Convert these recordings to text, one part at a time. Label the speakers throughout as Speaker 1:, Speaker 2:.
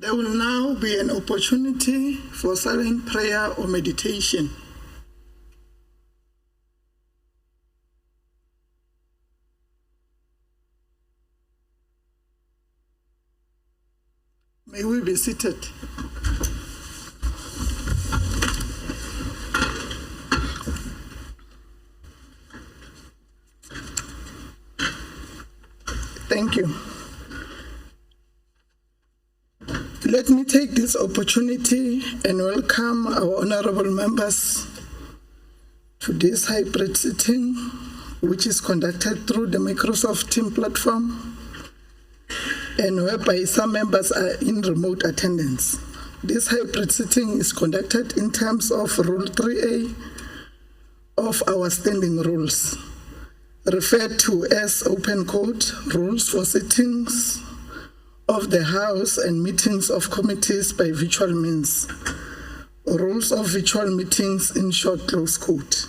Speaker 1: There will now be an opportunity for silent prayer or meditation. May we be seated. Thank you. Let me take this opportunity and welcome our honorable members to this hybrid sitting, which is conducted through the Microsoft Teams platform and whereby some members are in remote attendance. This hybrid sitting is conducted in terms of Rule 3A of our standing rules, referred to as Open Code, Rules for Sittings of the House and Meetings of Committees by Virtual Means, Rules of Virtual Meetings in short, close quote.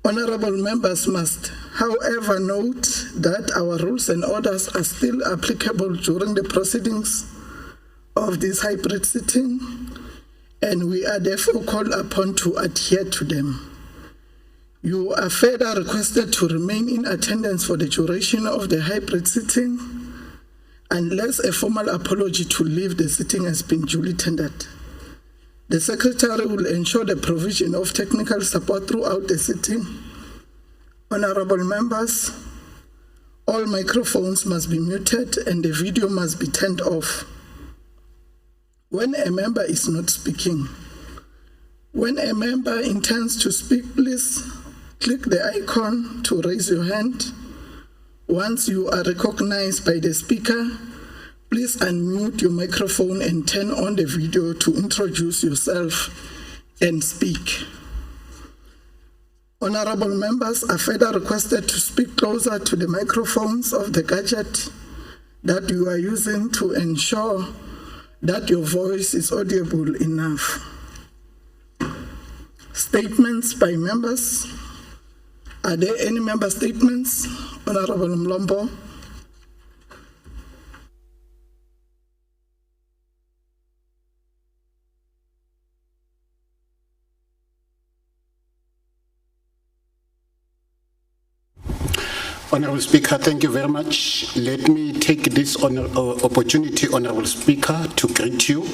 Speaker 1: Honorable members must, however, note that our rules and orders are still applicable during the proceedings of this hybrid sitting, and we are therefore called upon to adhere to them. You are further requested to remain in attendance for the duration of the hybrid sitting, unless a formal apology to leave the sitting has been duly tendered. The Secretary will ensure the provision of technical support throughout the sitting. Honorable members, all microphones must be muted and the video must be turned off when a member is not speaking. When a member intends to speak, please click the icon to raise your hand. Once you are recognized by the speaker, please unmute your microphone and turn on the video to introduce yourself and speak. Honorable members are further requested to speak closer to the microphones of the gadget that you are using to ensure that your voice is audible enough. Statements by members. Are there any member statements? Honorable Mlombo.
Speaker 2: Honorable Speaker, thank you very much. Let me take this opportunity, Honorable Speaker, to greet you,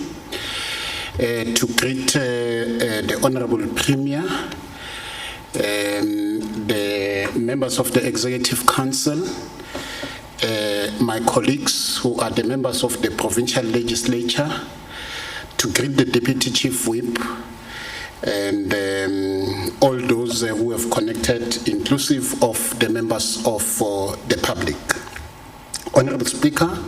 Speaker 2: to greet the Honorable Premier, the members of the Executive Council, my colleagues who are the members of the Provincial Legislature, to greet the Deputy Chief Whip, and all those who have connected, inclusive of the members of the public. Honorable Speaker,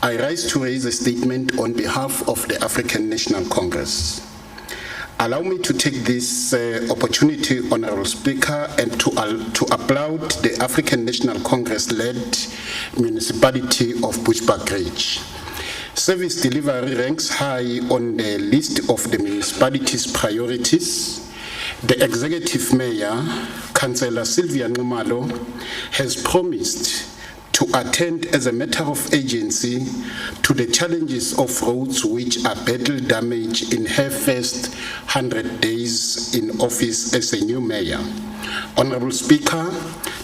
Speaker 2: I rise to raise a statement on behalf of the African National Congress. Allow me to take this opportunity, Honorable Speaker, and to applaud the African National Congress-led Municipality of Bushbuckridge. Service delivery ranks high on the list of the municipality's priorities. The Executive Mayor, Councillor Sylvia Nxumalo, has promised to attend as a matter of agency to the challenges of roads which are battle damage in her first 100 days in office as a new mayor. Honorable Speaker,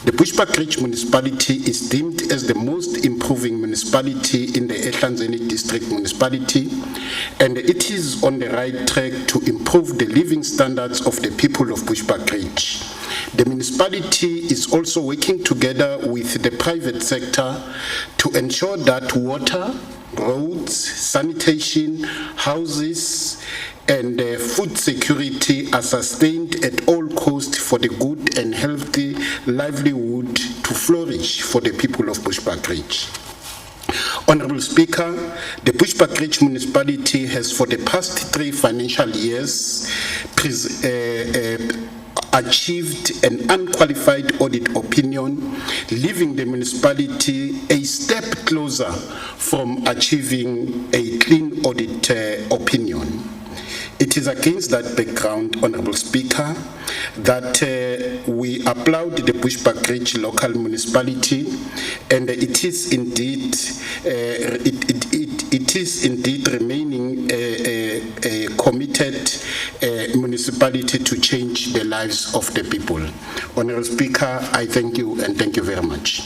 Speaker 2: the Bushbuckridge municipality is deemed as the most improving municipality in the Ehlanzeni District Municipality, and it is on the right track to improve the living standards of the people of Bushbuckridge. The municipality is also working together with the private sector to ensure that water, roads, sanitation, houses, and food security are sustained at all costs for the good and healthy livelihood to flourish for the people of Bushbuckridge. Honorable Speaker, the Bushbuckridge municipality has for the past 3 financial years achieved an unqualified audit opinion, leaving the municipality a step closer from achieving a clean audit opinion. It is against that background, Honorable Speaker, that we applaud the Bushbuckridge local municipality, and it is indeed is indeed remaining a committed municipality to change the lives of the people. Honourable Speaker, I thank you and thank you very much.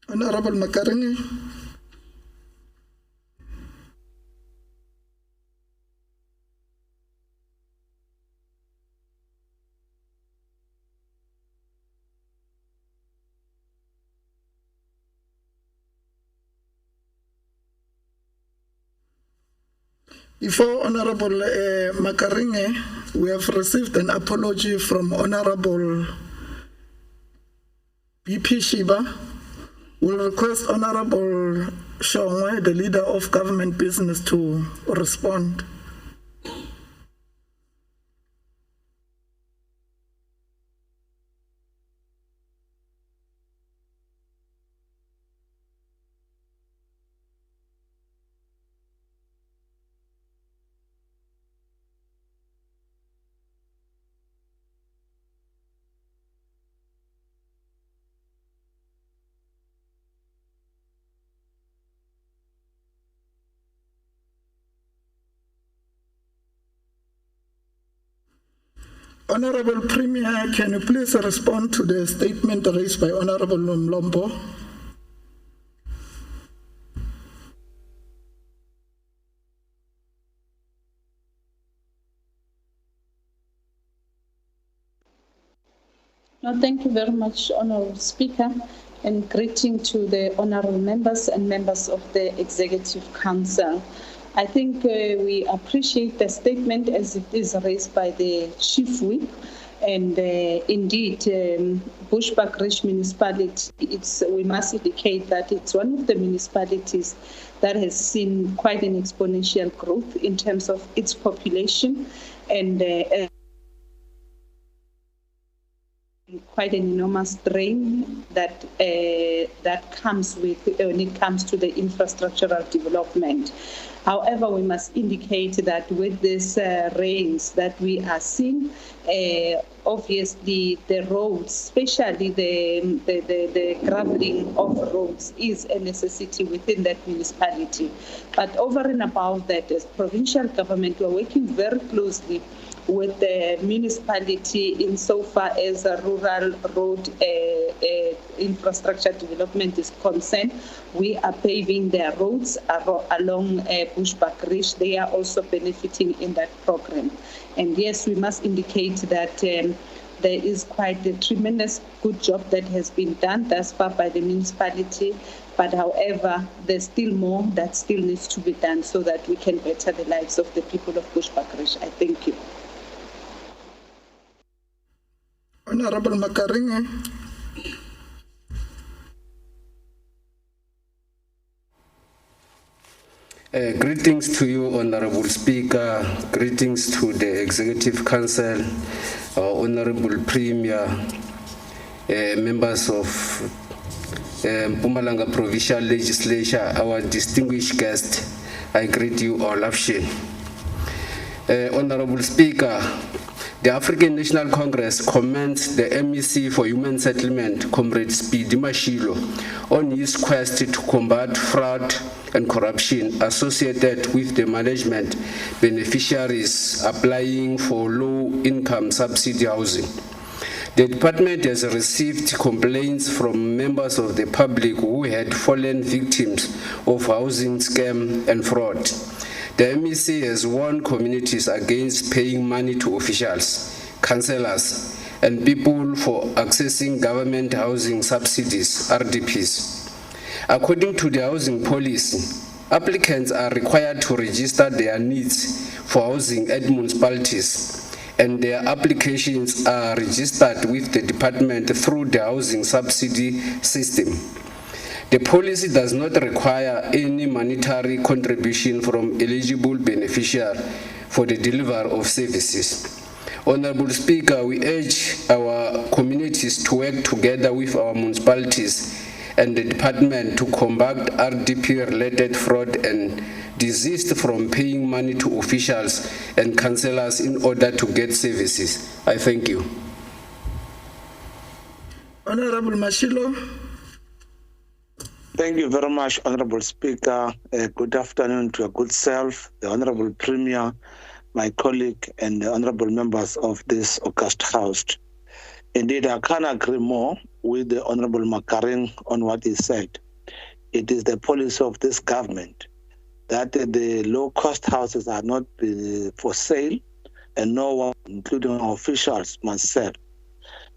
Speaker 1: Honorable Makarenge. Before Honorable Makarenge, we have received an apology from Honorable BP Shiba. We'll request Honorable Shongwe, the leader of government business, to respond. Honorable Premier, can you please respond to the statement raised by Honorable Mlombo?
Speaker 3: No, thank you very much, Honorable Speaker, and greeting to the honorable members and members of the Executive Council. I think we appreciate the statement as it is raised by the Chief Whip, and indeed, Bushbuckridge Municipality, we must indicate that it's one of the municipalities that has seen quite an exponential growth in terms of its population, and quite an enormous drain that comes with when it comes to the infrastructural development. However, we must indicate that with these rains that we are seeing, obviously the roads, especially the graveling of roads, is a necessity within that municipality. But over and above that, as provincial government, we are working very closely with the municipality insofar as a rural road infrastructure development is concerned. We are paving their roads along Bushbuckridge. They are also benefiting in that program. And yes, we must indicate that there is quite a tremendous good job that has been done thus far by the municipality. But however, there's still more that still needs to be done so that we can better the lives of the people of Bushbuckridge. I thank you.
Speaker 1: Honorable Makarenge.
Speaker 4: Greetings to you, Honorable Speaker. Greetings to the Executive Council, Honorable Premier, members of Mpumalanga Provincial Legislature, our distinguished guest. I greet you all. Honorable Speaker, the African National Congress commends the MEC for Human Settlement, Comrade Speedy Mashilo, on his quest to combat fraud and corruption associated with the management beneficiaries applying for low-income subsidy housing. The department has received complaints from members of the public who had fallen victims of housing scam and fraud. The MEC has warned communities against paying money to officials, councillors, and people for accessing government housing subsidies, RDPs. According to the housing policy, applicants are required to register their needs for housing at municipalities, and their applications are registered with the department through the housing subsidy system. The policy does not require any monetary contribution from eligible beneficiaries for the delivery of services. Honorable Speaker, we urge our communities to work together with our municipalities and the department to combat RDP-related fraud and desist from paying money to officials and councillors in order to get services? I thank you.
Speaker 1: Honorable Mashilo.
Speaker 5: Thank you very much, Honorable Speaker. Good afternoon to your good self, the Honorable Premier, my colleague, and the Honorable members of this august House. Indeed, I can't agree more with the Honorable Makaring on what he said. It is the policy of this government that the low-cost houses are not for sale, and no one, including our officials, must sell.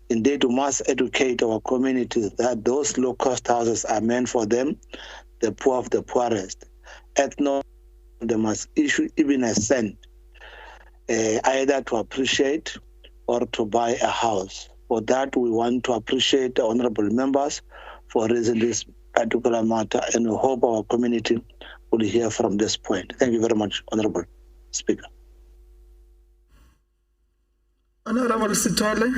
Speaker 5: Indeed, we must educate our communities that those low-cost houses are meant for them, the poor of the poorest. At no, they must issue even a cent, either to appreciate or to buy a house. For that, we want to appreciate the honorable members for raising this particular matter, and we hope our community will hear from this point. Thank you very much, Honorable Speaker.
Speaker 1: Honorable Sitole.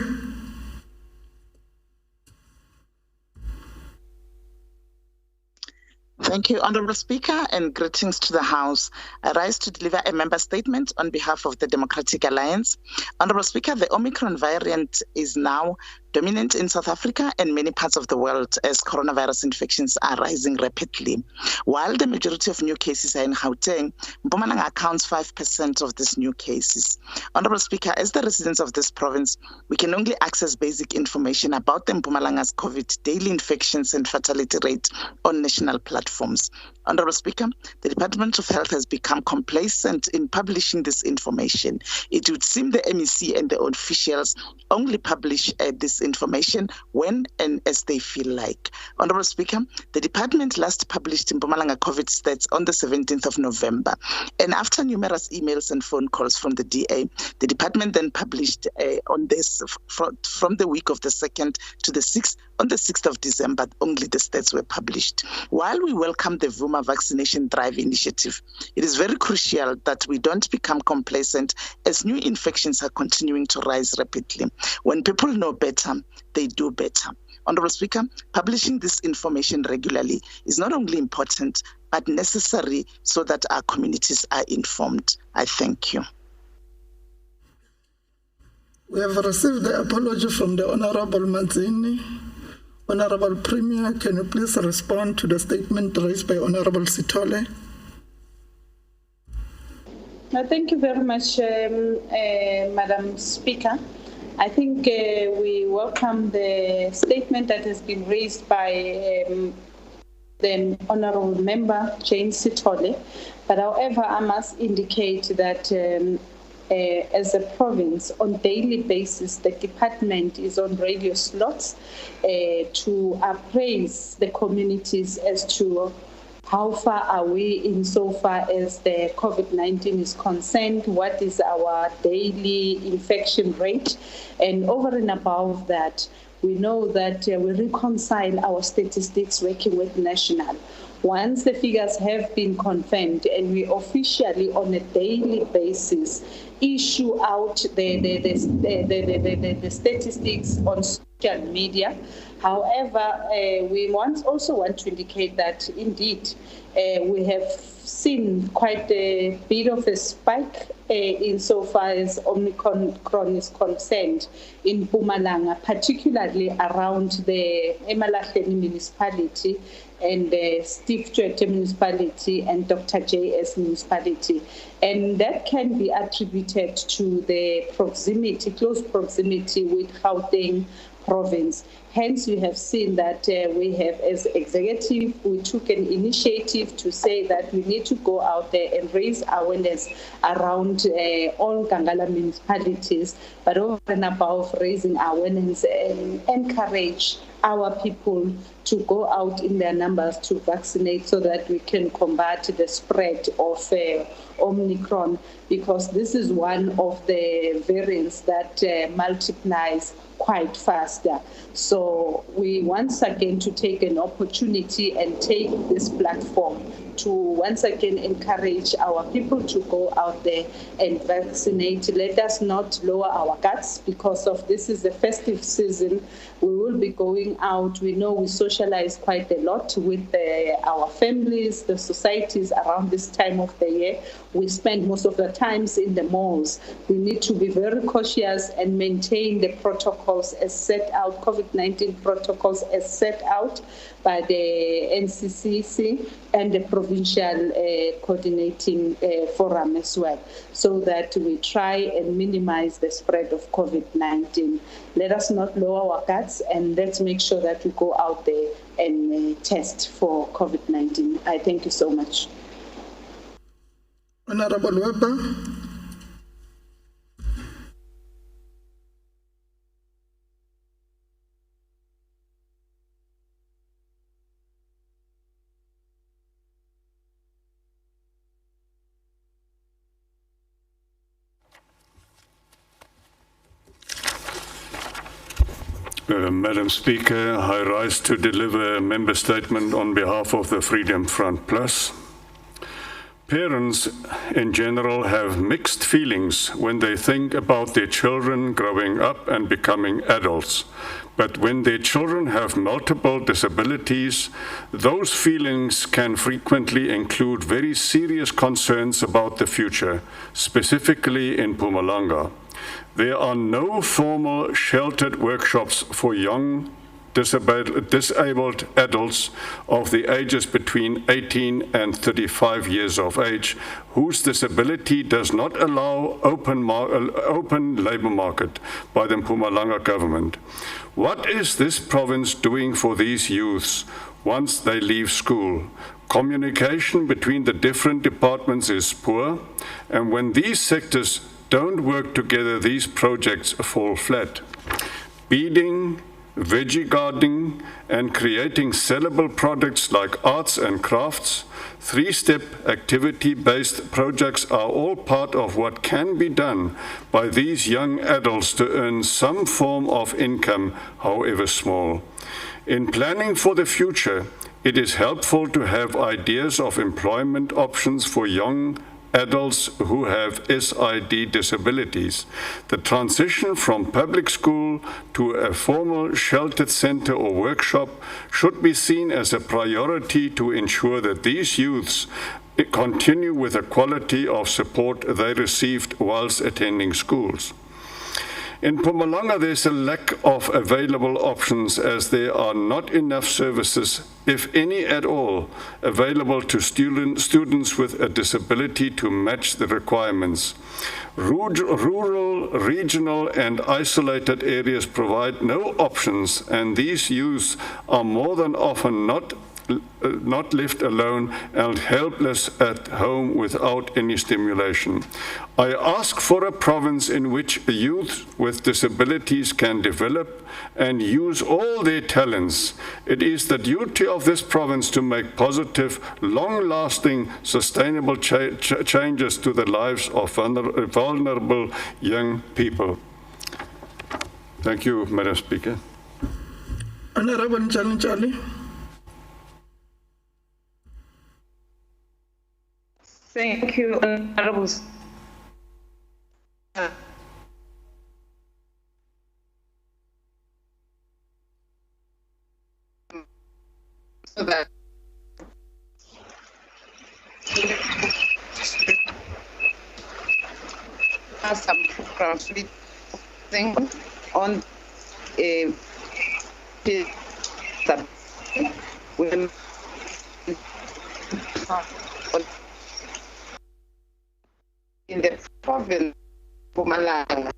Speaker 6: Thank you, Honorable Speaker, and greetings to the House. I rise to deliver a member statement on behalf of the Democratic Alliance. Honorable Speaker, the Omicron variant is now dominant in South Africa and many parts of the world as coronavirus infections are rising rapidly. While the majority of new cases are in Gauteng, Mpumalanga accounts 5% of these new cases. Honorable Speaker, as the residents of this province, we can only access basic information about the Mpumalanga's COVID daily infections and fatality rate on national platforms. Honorable Speaker, the Department of Health has become complacent in publishing this information. It would seem the MEC and the officials only publish this information when and as they feel like. Honorable Speaker, the department last published Mpumalanga COVID stats on the 17th of November. And after numerous emails and phone calls from the DA, the department then published on this from the week of the 2nd to the 6th. On the 6th of December, only the stats were published. While we welcome the Vuma vaccination drive initiative, it is very crucial that we don't become complacent as new infections are continuing to rise rapidly. When people know better, they do better. Honorable Speaker, publishing this information regularly is not only important, but necessary so that our communities are informed. I thank you.
Speaker 1: We have received the apology from the Honorable Manzini. Honorable Premier, can you please respond to the statement raised by Honorable Sitole?
Speaker 3: No, thank you very much, Madam Speaker. I think we welcome the statement that has been raised by the Honorable Member, Jane Sitole. But however, I must indicate that as a province, on daily basis, the department is on radio slots to appraise the communities as to how far are we insofar as the COVID-19 is concerned, what is our daily infection rate, and over and above that, we know that we reconcile our statistics working with national. Once the figures have been confirmed and we officially on a daily basis issue out the statistics on social media. However, we also want to indicate that indeed we have seen quite a bit of a spike insofar as Omicron is concerned in Mpumalanga, particularly around the Emalahleni municipality and Steve Tshwete municipality and Dr. JS municipality. And that can be attributed to the proximity, close proximity with Gauteng province. Hence, you have seen that we have, as executive, we took an initiative to say that we need to go out there and raise awareness around all Gangala municipalities, but over and above raising awareness and encourage our people to go out in their numbers to vaccinate so that we can combat the spread of Omicron, because this is one of the variants that multiplies quite faster. So we once again to take an opportunity and take this platform to once again encourage our people to go out there and vaccinate. Let us not lower our guards, because of this is the festive season. We will be going out. We know we socialize quite a lot with our families, the societies around this time of the year. We spend most of the times in the malls. We need to be very cautious and maintain the protocols as set out, COVID-19 protocols as set out by the NCCC and the Provincial Coordinating Forum as well, so that we try and minimize the spread of COVID-19. Let us not lower our guards, and let's make sure that we go out there and test for COVID-19. I thank you so much.
Speaker 1: Honorable Weber.
Speaker 7: Madam Speaker, I rise to deliver a member statement on behalf of the Freedom Front Plus. Parents in general have mixed feelings when they think about their children growing up and becoming adults. But when their children have multiple disabilities, those feelings can frequently include very serious concerns about the future, specifically in Mpumalanga. There are no formal sheltered workshops for young disabled adults of the ages between 18 and 35 years of age whose disability does not allow open labor market by the Mpumalanga government. What is this province doing for these youths once they leave school? Communication between the different departments is poor, and when these sectors don't work together, these projects fall flat. Beading, veggie gardening, and creating sellable products like arts and crafts, three-step activity-based projects are all part of what can be done by these young adults to earn some form of income, however small. In planning for the future, it is helpful to have ideas of employment options for young adults who have SID disabilities. The transition from public school to a formal sheltered center or workshop should be seen as a priority to ensure that these youths continue with the quality of support they received whilst attending schools. In Mpumalanga, there's a lack of available options as there are not enough services, if any at all, available to students with a disability to match the requirements. Rural, regional, and isolated areas provide no options, and these youths are more than often not left alone and helpless at home without any stimulation. I ask for a province in which youth with disabilities can develop and use all their talents. It is the duty of this province to make positive, long-lasting, sustainable changes to the lives of vulnerable young people. Thank you, Madam Speaker.
Speaker 1: Honorable Njali.
Speaker 8: Thank you, Honorable. So that some conflict thing on a women in the province of Mpumalanga.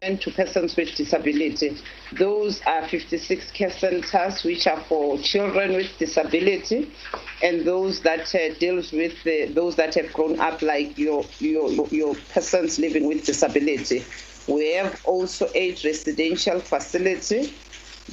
Speaker 8: to persons with disability. Those are 56 care centers which are for children with disability, and those that deals with those that have grown up, like your persons living with disability. We have also a residential facility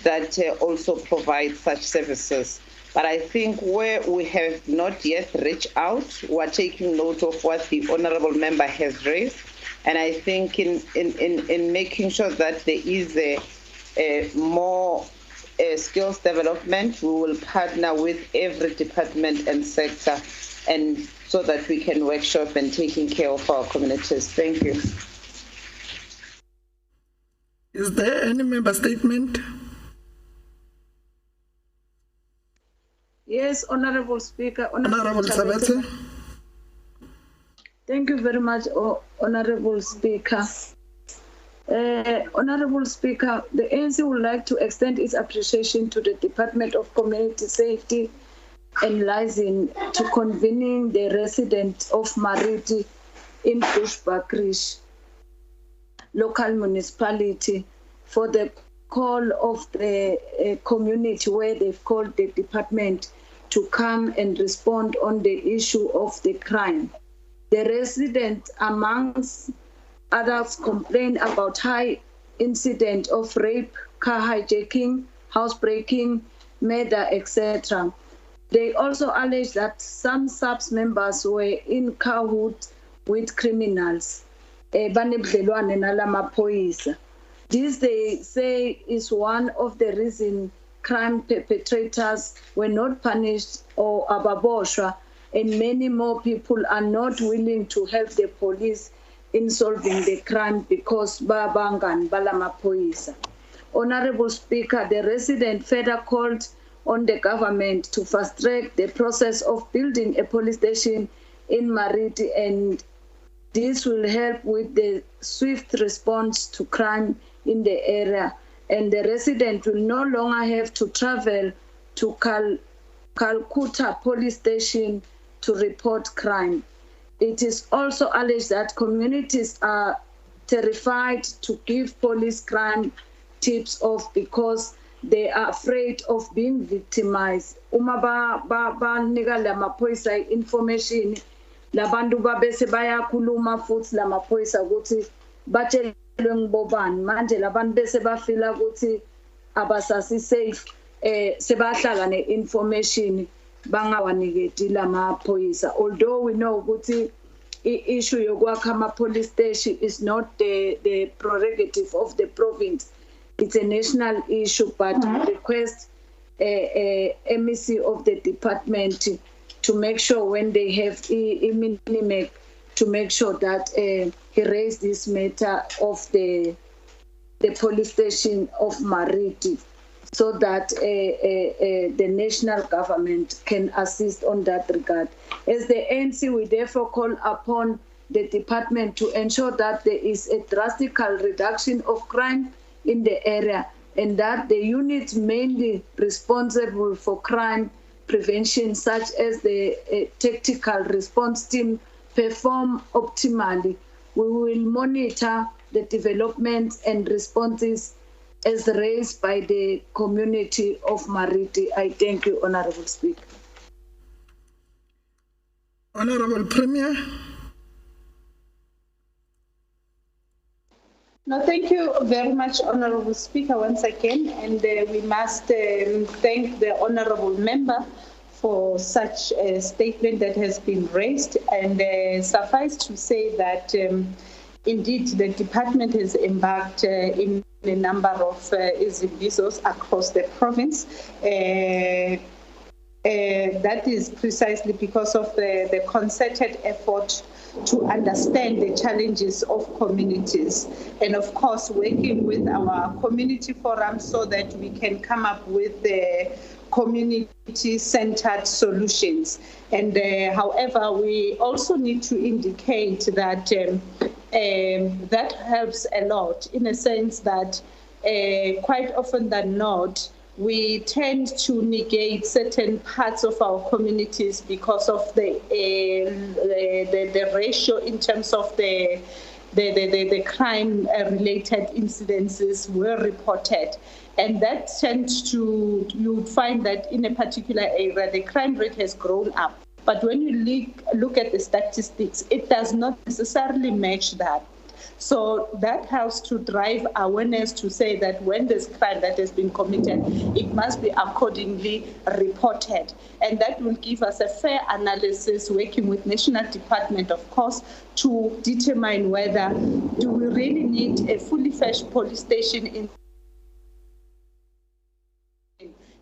Speaker 8: that also provides such services. But I think where we have not yet reached out, we're taking note of what the honourable member has raised. And I think in making sure that there is a more skills development, we will partner with every department and sector, and so that we can workshop and taking care of our communities. Thank you.
Speaker 1: Is there any member statement?
Speaker 9: Yes, Honorable Speaker.
Speaker 1: Honorable Sabete.
Speaker 9: Thank you very much, Honorable Speaker. Honorable Speaker, the ANC would like to extend its appreciation to the Department of Community Safety and Liaison to convening the residents of Mariti in Bushbuckridge local municipality for the call of the community, where they've called the department to come and respond on the issue of the crime. The residents, amongst others, complain about high incident of rape, car hijacking, housebreaking, murder, etc. They also allege that some SAPS members were in cahoots with criminals. This, they say, is one of the reasons crime perpetrators were not punished or ababoshwa, and many more people are not willing to help the police in solving the crime because babangan balamapoisa. Honorable Speaker, the resident further called on the government to fast track the process of building a police station in Mariti, and this will help with the swift response to crime in the area, and the resident will no longer have to travel to Calcutta police station to report crime. It is also alleged that communities are terrified to give police crime tips off because they are afraid of being victimized. Uma ba nika la maphoyisa information, labantu babese bayakhuluma futhi la maphoyisa ukuthi batshelwe ngibobani, manje labantu bese bafila ukuthi abasasi safe, sebahlala ne-information bangawaniketi la maphoyisa. Although we know ukuthi i-issue yokwakha ama-police station is not the prerogative of the province, it's a national issue, but we request MEC of the department to make sure when they have Minimec to make sure that he raised this matter of the police station of Mariti, so that the national government can assist on that regard. As the ANC, we therefore call upon the department to ensure that there is a drastic reduction of crime in the area, and that the units mainly responsible for crime prevention, such as the tactical response team, perform optimally. We will monitor the developments and responses as raised by the community of Mariti. I thank you, Honorable Speaker.
Speaker 1: Honorable Premier.
Speaker 3: No, thank you very much, Honorable Speaker, once again. And we must thank the Honorable Member for such a statement that has been raised. And suffice to say that indeed the department has embarked in a number of exhibitions across the province. That is precisely because of the concerted effort to understand the challenges of communities, and of course working with our community forum so that we can come up with the community-centered solutions. And however, we also need to indicate that that helps a lot, in a sense that quite often than not, we tend to negate certain parts of our communities because of the ratio in terms of the the crime-related incidences were reported. And that tends to, you would find that in a particular area, the crime rate has grown up. But when you look at the statistics, it does not necessarily match that. So that helps to drive awareness to say that when there's crime that has been committed, it must be accordingly reported. And that will give us a fair analysis, working with National Department, of course, to determine whether do we really need a fully fledged police station in.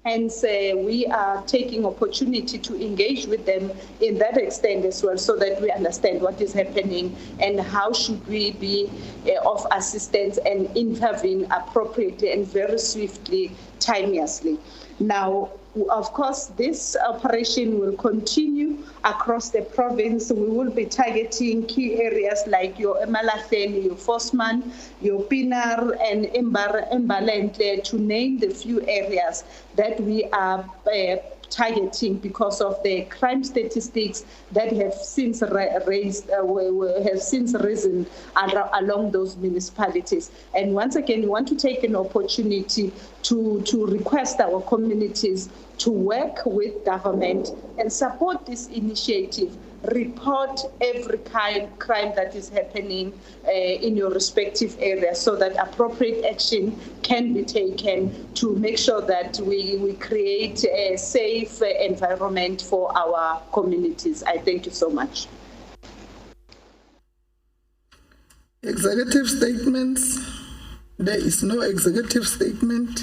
Speaker 3: Hence, we are taking opportunity to engage with them in that extent as well, so that we understand what is happening and how should we be of assistance and intervene appropriately and very swiftly, timeously. Now, of course, this operation will continue across the province. We will be targeting key areas like your Emalahleni, your Forsman, your Pinar, and Mbalenhle, to name the few areas that we are targeting because of the crime statistics that have since risen along those municipalities. And once again, we want to take an opportunity to request our communities to work with government and support this initiative. Report every crime that is happening in your respective area, so that appropriate action can be taken to make sure that we create a safe environment for our communities. I thank you so much.
Speaker 1: Executive statements. There is no executive statement.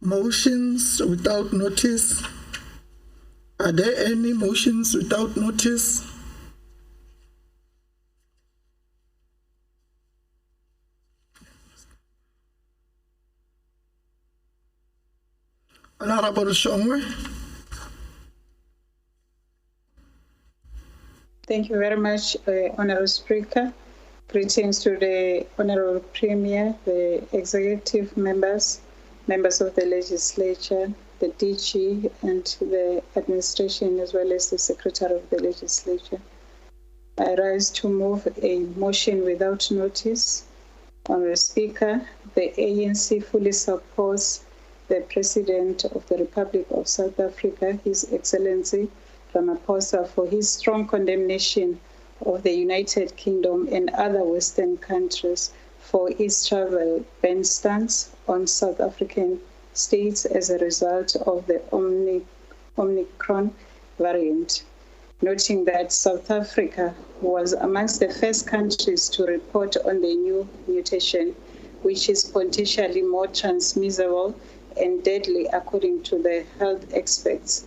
Speaker 1: Motions without notice. Are there any motions without notice? Honorable Shongwe.
Speaker 10: Thank you very much, Honorable Speaker. Greetings to the Honorable Premier, the executive members, members of the legislature, the DG and the administration, as well as the Secretary of the Legislature. I rise to move a motion without notice. Honorable Speaker, the ANC fully supports the President of the Republic of South Africa, His Excellency Ramaphosa, for his strong condemnation of the United Kingdom and other Western countries for its travel ban stance on South African states as a result of the Omicron variant, noting that South Africa was amongst the first countries to report on the new mutation, which is potentially more transmissible and deadly according to the health experts.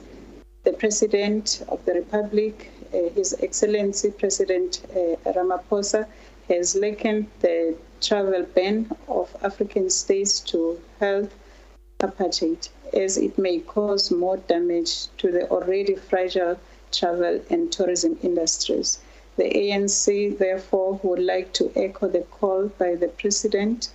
Speaker 10: The President of the Republic, His Excellency President Ramaphosa, has likened the travel ban of African states to health apartheid, as it may cause more damage to the already fragile travel and tourism industries. The ANC, therefore, would like to echo the call by the President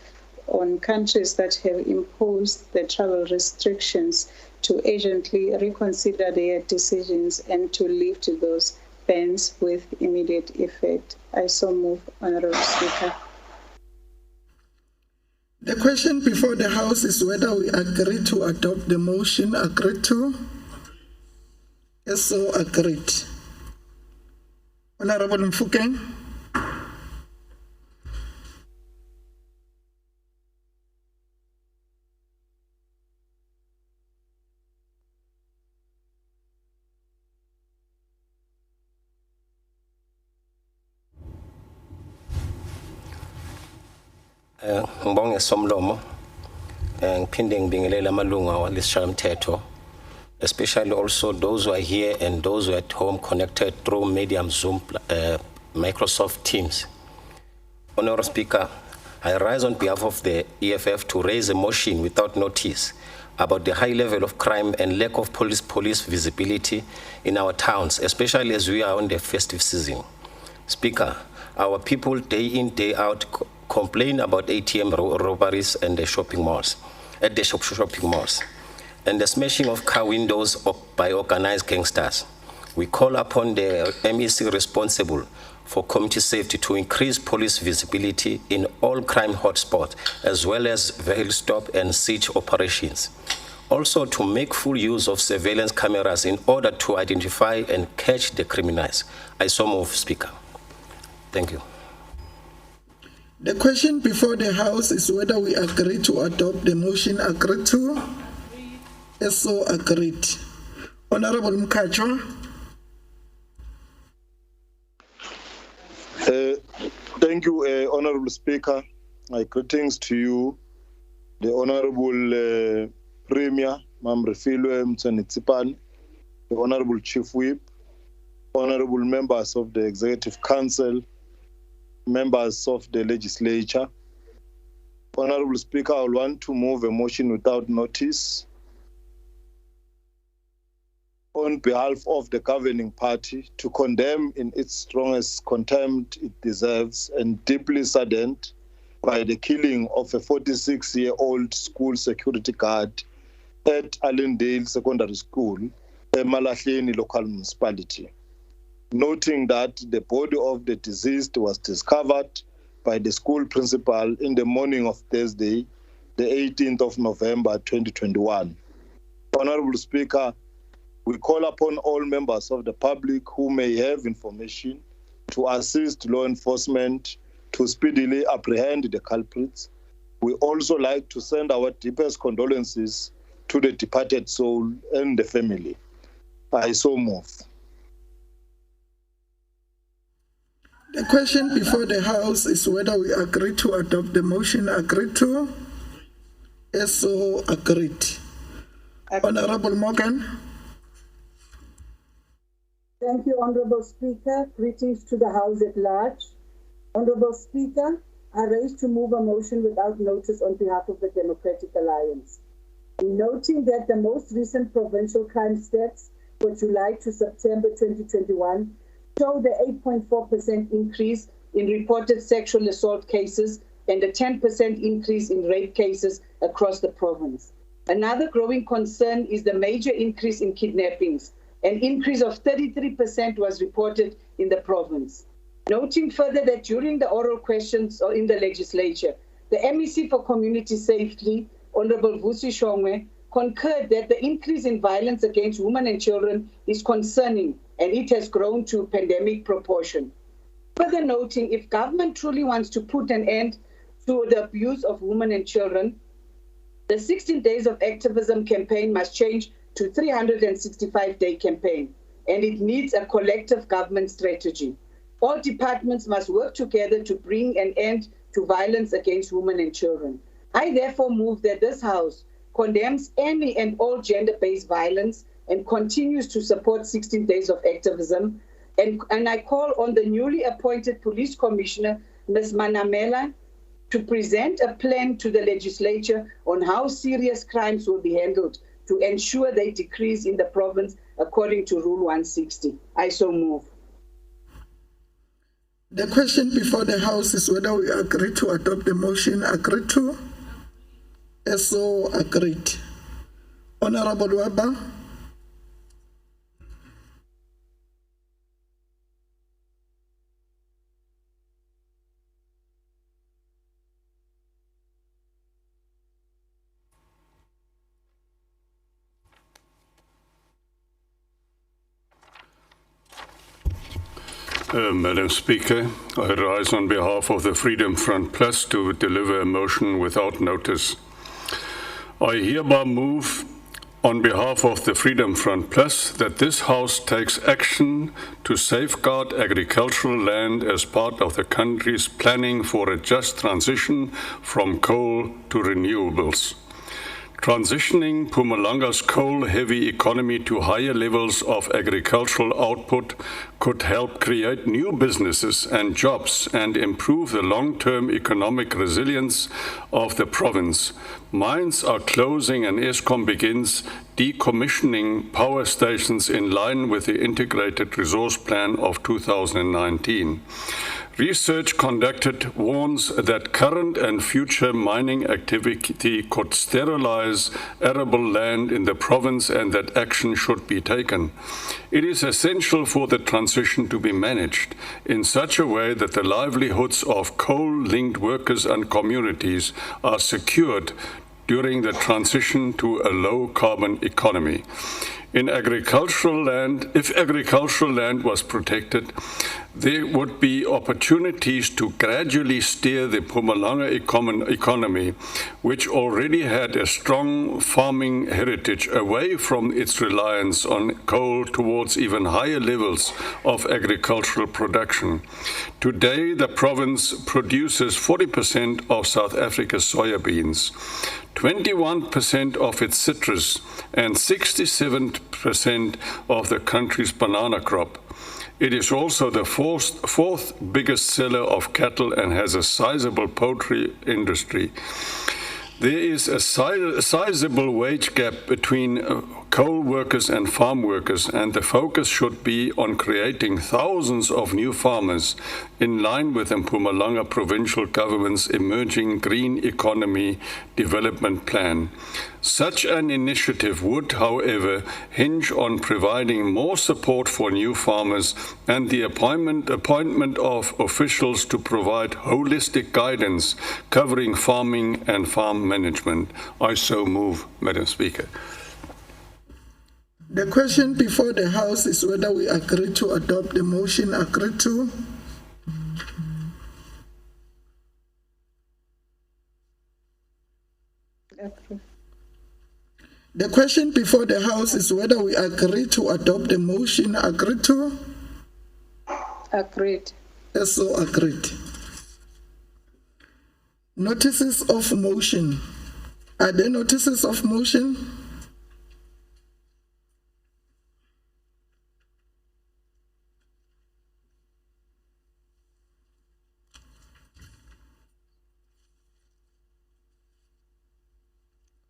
Speaker 10: on countries that have imposed the travel restrictions to urgently reconsider their decisions and to lift those bans with immediate effect. I so move, Honorable Speaker.
Speaker 1: The question before the House is whether we agree to adopt the motion. Agreed to? Yes, so agreed. Honorable Mfukeng.
Speaker 11: Ngibonge somlomo ngiphinde ngibingelela amalunga walesishayamthetho, especially also those who are here and those who are at home connected through Medium, Zoom, Microsoft Teams. Honorable Speaker, I rise on behalf of the EFF to raise a motion without notice about the high level of crime and lack of police visibility in our towns, especially as we are on the festive season. Speaker, our people day in, day out complain about ATM robberies and the shopping malls, at the shopping malls, and the smashing of car windows by organized gangsters. We call upon the MEC responsible for community safety to increase police visibility in all crime hotspots, as well as vehicle stop and siege operations. Also, to make full use of surveillance cameras in order to identify and catch the criminals. I so move, Speaker. Thank you.
Speaker 1: The question before the House is whether we agree to adopt the motion agreed to. As so agreed. Honorable Mkachwa.
Speaker 12: Thank you, Honorable Speaker. My greetings to you, the Honorable Premier, Mam Refilwe Mtsenitsipane, the Honorable Chief Whip, Honorable members of the Executive Council, members of the Legislature. Honorable Speaker, I want to move a motion without notice on behalf of the governing party to condemn in its strongest contempt it deserves and deeply saddened by the killing of a 46-year-old school security guard at Allendale Secondary School, a Malahleni local municipality. Noting that the body of the deceased was discovered by the school principal in the morning of Thursday, the 18th of November 2021. Honorable Speaker, we call upon all members of the public who may have information to assist law enforcement to speedily apprehend the culprits. We also like to send our deepest condolences to the departed soul and the family. I so move.
Speaker 1: The question before the House is whether we agree to adopt the motion agreed to. As so agreed. Honorable Morgan.
Speaker 13: Thank you, Honorable Speaker. Greetings to the House at large. Honorable Speaker, I raise to move a motion without notice on behalf of the Democratic Alliance. Noting that the most recent provincial crime stats for July to September 2021 show the 8.4% increase in reported sexual assault cases and a 10% increase in rape cases across the province. Another growing concern is the major increase in kidnappings. An increase of 33% was reported in the province. Noting further that during the oral questions or in the legislature, the MEC for Community Safety, Honorable Vusi Shongwe, concurred that the increase in violence against women and children is concerning and it has grown to pandemic proportion. Further noting, if government truly wants to put an end to the abuse of women and children, the 16 Days of Activism campaign must change to 365-day campaign, and it needs a collective government strategy. All departments must work together to bring an end to violence against women and children. I therefore move that this House condemns any and all gender-based violence and continues to support 16 Days of Activism. And I call on the newly appointed Police Commissioner, Ms. Manamela, to present a plan to the legislature on how serious crimes will be handled to ensure they decrease in the province according to Rule 160. I so move.
Speaker 1: The question before the House is whether we agree to adopt the motion agreed to. As so agreed. Honorable Weber.
Speaker 7: Madam Speaker, I rise on behalf of the Freedom Front Plus to deliver a motion without notice. I hereby move on behalf of the Freedom Front Plus that this House takes action to safeguard agricultural land as part of the country's planning for a just transition from coal to renewables. Transitioning Mpumalanga's coal-heavy economy to higher levels of agricultural output could help create new businesses and jobs and improve the long-term economic resilience of the province. Mines are closing and Eskom begins decommissioning power stations in line with the Integrated Resource Plan of 2019. Research conducted warns that current and future mining activity could sterilize arable land in the province and that action should be taken. It is essential for the transition to be managed in such a way that the livelihoods of coal-linked workers and communities are secured during the transition to a low-carbon economy. In agricultural land, if agricultural land was protected, there would be opportunities to gradually steer the Mpumalanga economy, which already had a strong farming heritage, away from its reliance on coal towards even higher levels of agricultural production. Today, the province produces 40% of South Africa's soybeans, 21% of its citrus, and 67% of the country's banana crop. It is also the fourth biggest seller of cattle and has a sizable poultry industry. There is a sizable wage gap between coal workers and farm workers, and the focus should be on creating thousands of new farmers in line with the Mpumalanga provincial government's emerging green economy development plan. Such an initiative would, however, hinge on providing more support for new farmers and the appointment of officials to provide holistic guidance covering farming and farm management. I so move, Madam Speaker.
Speaker 1: The question before the House is whether we agree to adopt the motion agreed to.
Speaker 10: Approve.
Speaker 1: The question before the House is whether we agree to adopt the motion agreed to.
Speaker 10: Agreed.
Speaker 1: So agreed. Notices of motion. Are there notices of motion?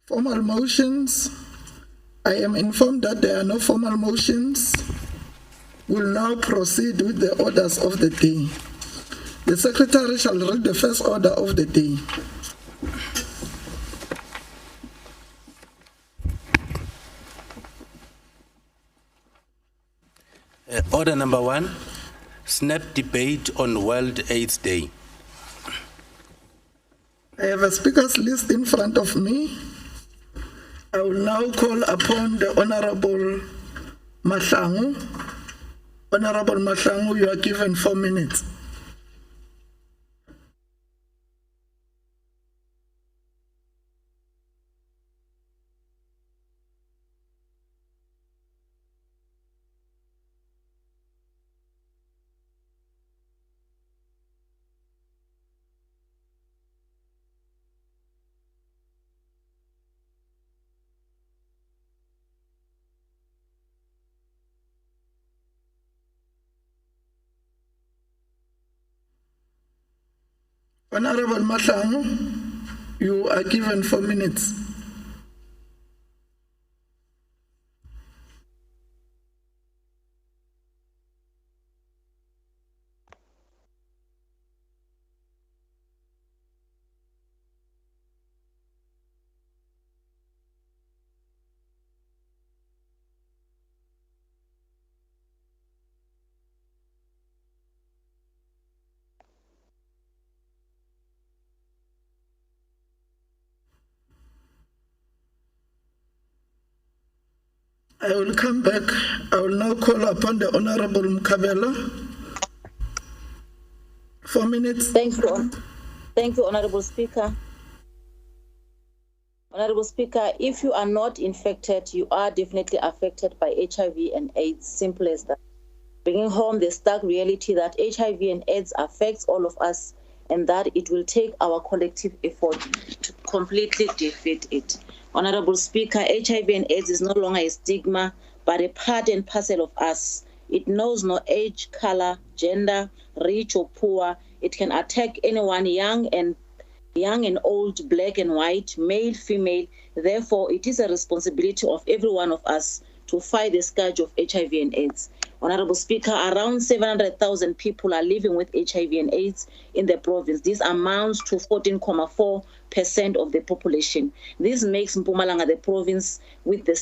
Speaker 1: Formal motions. I am informed that there are no formal motions. We'll now proceed with the orders of the day. The Secretary shall read the first order of the day.
Speaker 14: Order number 1, snap debate on World AIDS Day.
Speaker 1: I have a speaker's list in front of me. I will now call upon the Honorable Mahlangu. Honorable Mahlangu, you are given 4 minutes. Honorable Mahlangu, you are given 4 minutes. I will come back. I will now call upon the Honorable Mkabela. 4 minutes.
Speaker 15: Thank you, Honorable Speaker. Honorable Speaker, if you are not infected, you are definitely affected by HIV and AIDS. Simple as that. Bringing home the stark reality that HIV and AIDS affects all of us, and that it will take our collective effort to completely defeat it. Honorable Speaker, HIV and AIDS is no longer a stigma, but a part and parcel of us. It knows no age, color, gender, rich or poor. It can attack anyone young and young and old, black and white, male, female. Therefore, it is a responsibility of every one of us to fight the scourge of HIV and AIDS. Honorable Speaker, around 700,000 people are living with HIV and AIDS in the province. This amounts to 14.4% of the population. This makes Mpumalanga the province with the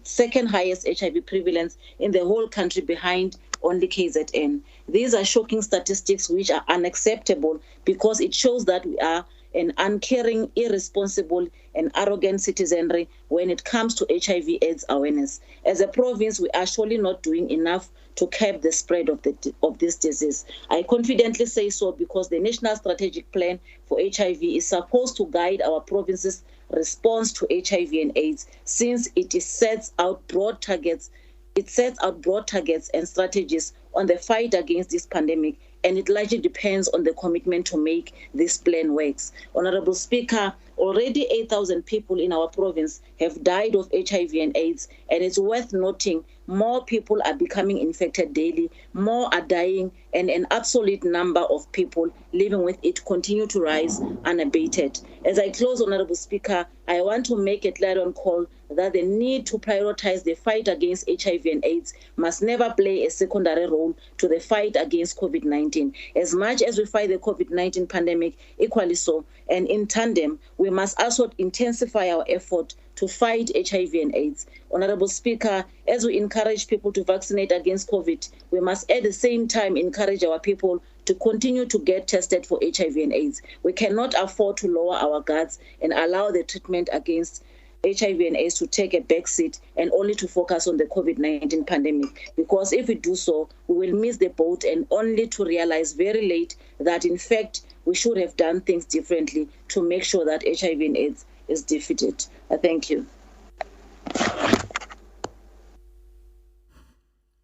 Speaker 15: second highest HIV prevalence in the whole country, behind only KZN. These are shocking statistics which are unacceptable, because it shows that we are an uncaring, irresponsible, and arrogant citizenry when it comes to HIV/AIDS awareness. As a province, we are surely not doing enough to curb the spread of this disease. I confidently say so because the National Strategic Plan for HIV is supposed to guide our province's response to HIV and AIDS, since it sets out broad targets. It sets out broad targets and strategies on the fight against this pandemic, and it largely depends on the commitment to make this plan works. Honorable Speaker, already 8,000 people in our province have died of HIV and AIDS, and it's worth noting more people are becoming infected daily, more are dying, and an absolute number of people living with it continue to rise unabated. As I close, Honorable Speaker, I want to make a clarion call that the need to prioritize the fight against HIV and AIDS must never play a secondary role to the fight against COVID-19. As much as we fight the COVID-19 pandemic, equally so, and in tandem, we must also intensify our effort to fight HIV and AIDS. Honorable Speaker, as we encourage people to vaccinate against COVID, we must at the same time encourage our people to continue to get tested for HIV and AIDS. We cannot afford to lower our guards and allow the treatment against HIV and AIDS to take a backseat and only to focus on the COVID-19 pandemic. Because if we do so, we will miss the boat, and only to realize very late that in fact we should have done things differently to make sure that HIV and AIDS is defeated. Thank you.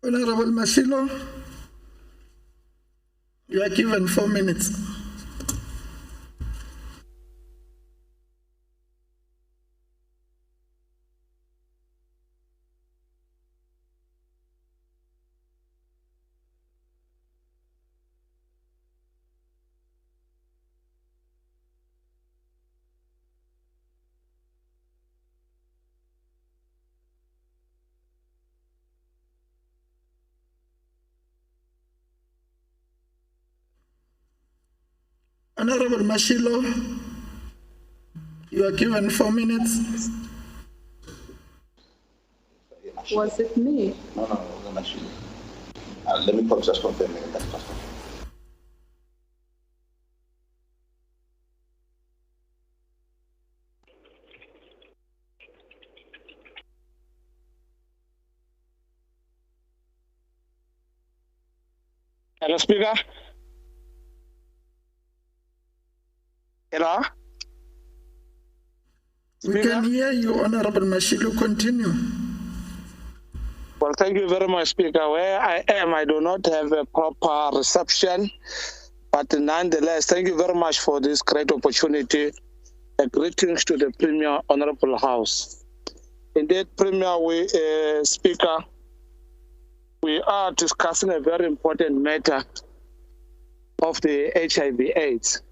Speaker 1: Honorable Mashilo, you are given 4 minutes. Honorable Mashilo, you are given 4 minutes.
Speaker 3: Was it me?
Speaker 16: No, it wasn't Mashilo. Let me just confirm that first.
Speaker 5: Hello, Speaker. Hello?
Speaker 1: We can hear you, Honorable Mashilo. Continue.
Speaker 5: Well, thank you very much, Speaker. Where I am, I do not have a proper reception, but nonetheless, thank you very much for this great opportunity. Greetings to the Premier, Honorable House. Indeed, Premier, Speaker, we are discussing a very important matter of the HIV/AIDS.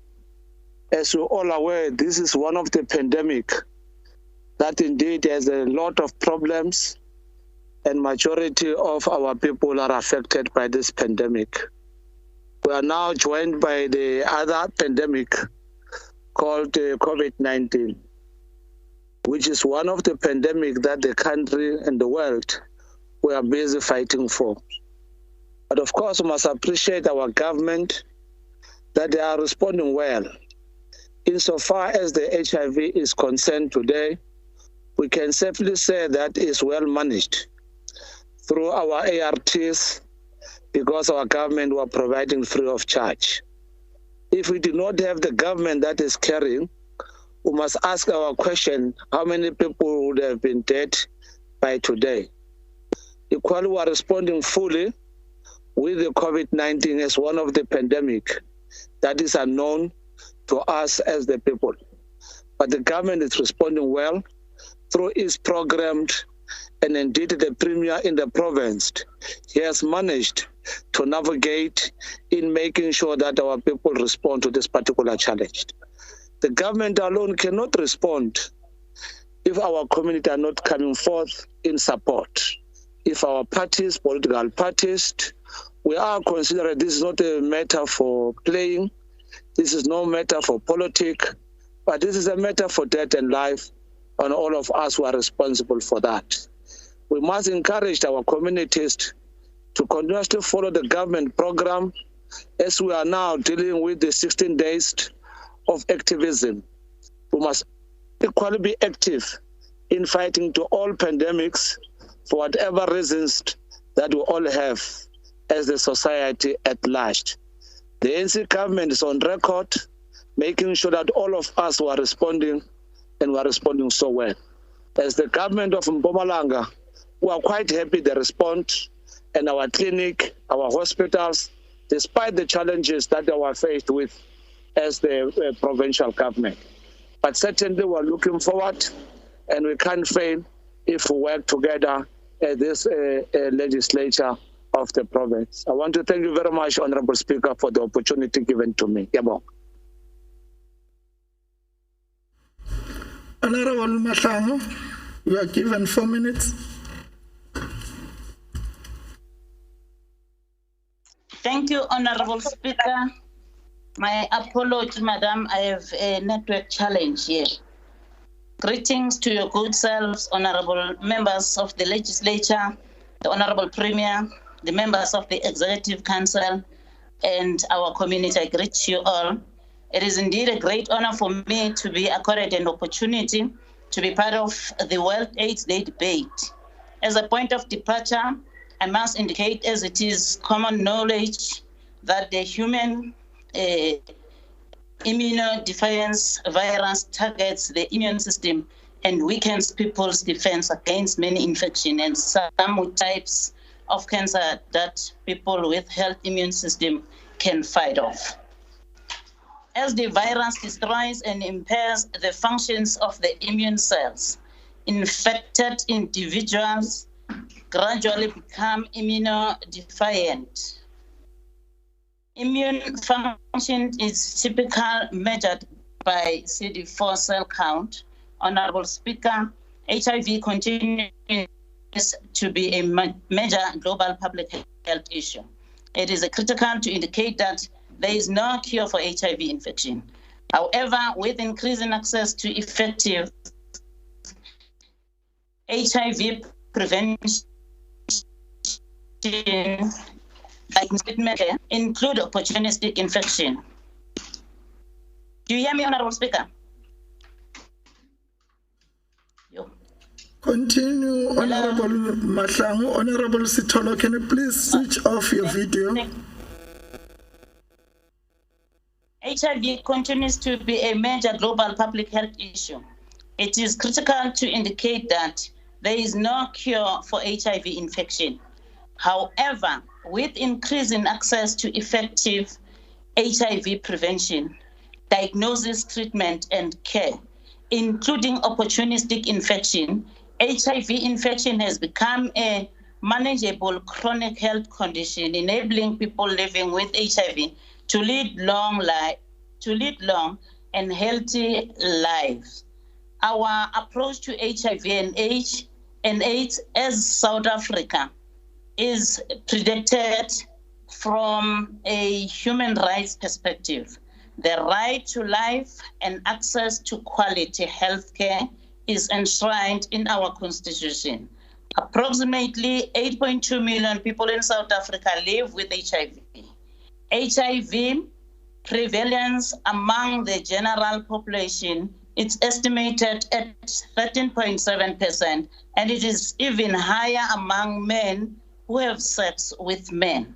Speaker 5: As you're all aware, this is one of the pandemic that indeed has a lot of problems, and majority of our people are affected by this pandemic. We are now joined by the other pandemic called COVID-19, which is one of the pandemic that the country and the world we are busy fighting for. But of course, we must appreciate our government that they are responding well. Insofar as the HIV is concerned today, we can safely say that is well managed through our ARTs, because our government were providing free of charge. If we do not have the government that is caring, we must ask our question, how many people would have been dead by today? Equally, we are responding fully with the COVID-19 as one of the pandemic that is unknown to us as the people. But the government is responding well through its programs, and indeed the Premier in the province, he has managed to navigate in making sure that our people respond to this particular challenge. The government alone cannot respond if our community are not coming forth in support. If our parties, political parties, we are considering this is not a matter for playing, this is no matter for politics, but this is a matter for death and life, and all of us who are responsible for that. We must encourage our communities to continuously follow the government program as we are now dealing with the 16 days of activism. We must equally be active in fighting to all pandemics for whatever reasons that we all have as the society at large. The ANC government is on record, making sure that all of us who are responding, and we are responding so well. As the government of Mpumalanga, we are quite happy they respond, and our clinic, our hospitals, despite the challenges that they were faced with as the provincial government. But certainly we're looking forward, and we can't fail if we work together at this legislature of the province. I want to thank you very much, Honorable Speaker, for the opportunity given to me. Yabong.
Speaker 1: Honorable Mahlangu, you are given 4 minutes.
Speaker 17: Thank you, Honorable Speaker. My apology, Madam, I have a network challenge here. Greetings to your good selves, honorable members of the legislature, the Honorable Premier, the members of the Executive Council, and our community. I greet you all. It is indeed a great honor for me to be accorded an opportunity to be part of the World AIDS Day debate. As a point of departure, I must indicate, as it is common knowledge, that the human immunodeficiency virus targets the immune system and weakens people's defense against many infections and some types of cancer that people with healthy immune system can fight off. As the virus destroys and impairs the functions of the immune cells, infected individuals gradually become immunodeficient. Immune function is typically measured by CD4 cell count. Honorable Speaker, HIV continues to be a major global public health issue. It is critical to indicate that there is no cure for HIV infection. However, with increasing access to effective HIV prevention include opportunistic infection. Do you hear me, Honorable Speaker?
Speaker 1: Continue, Honorable Mahlangu. Honorable Sitholo, can you please switch off your video?
Speaker 17: HIV continues to be a major global public health issue. It is critical to indicate that there is no cure for HIV infection. However, with increasing access to effective HIV prevention, diagnosis, treatment, and care, including opportunistic infection, HIV infection has become a manageable chronic health condition, enabling people living with HIV to lead long and healthy lives. Our approach to HIV and AIDS as South Africa is predicted from a human rights perspective. The right to life and access to quality health care is enshrined in our constitution. Approximately 8.2 million people in South Africa live with HIV. HIV prevalence among the general population is estimated at 13.7%, and it is even higher among men who have sex with men,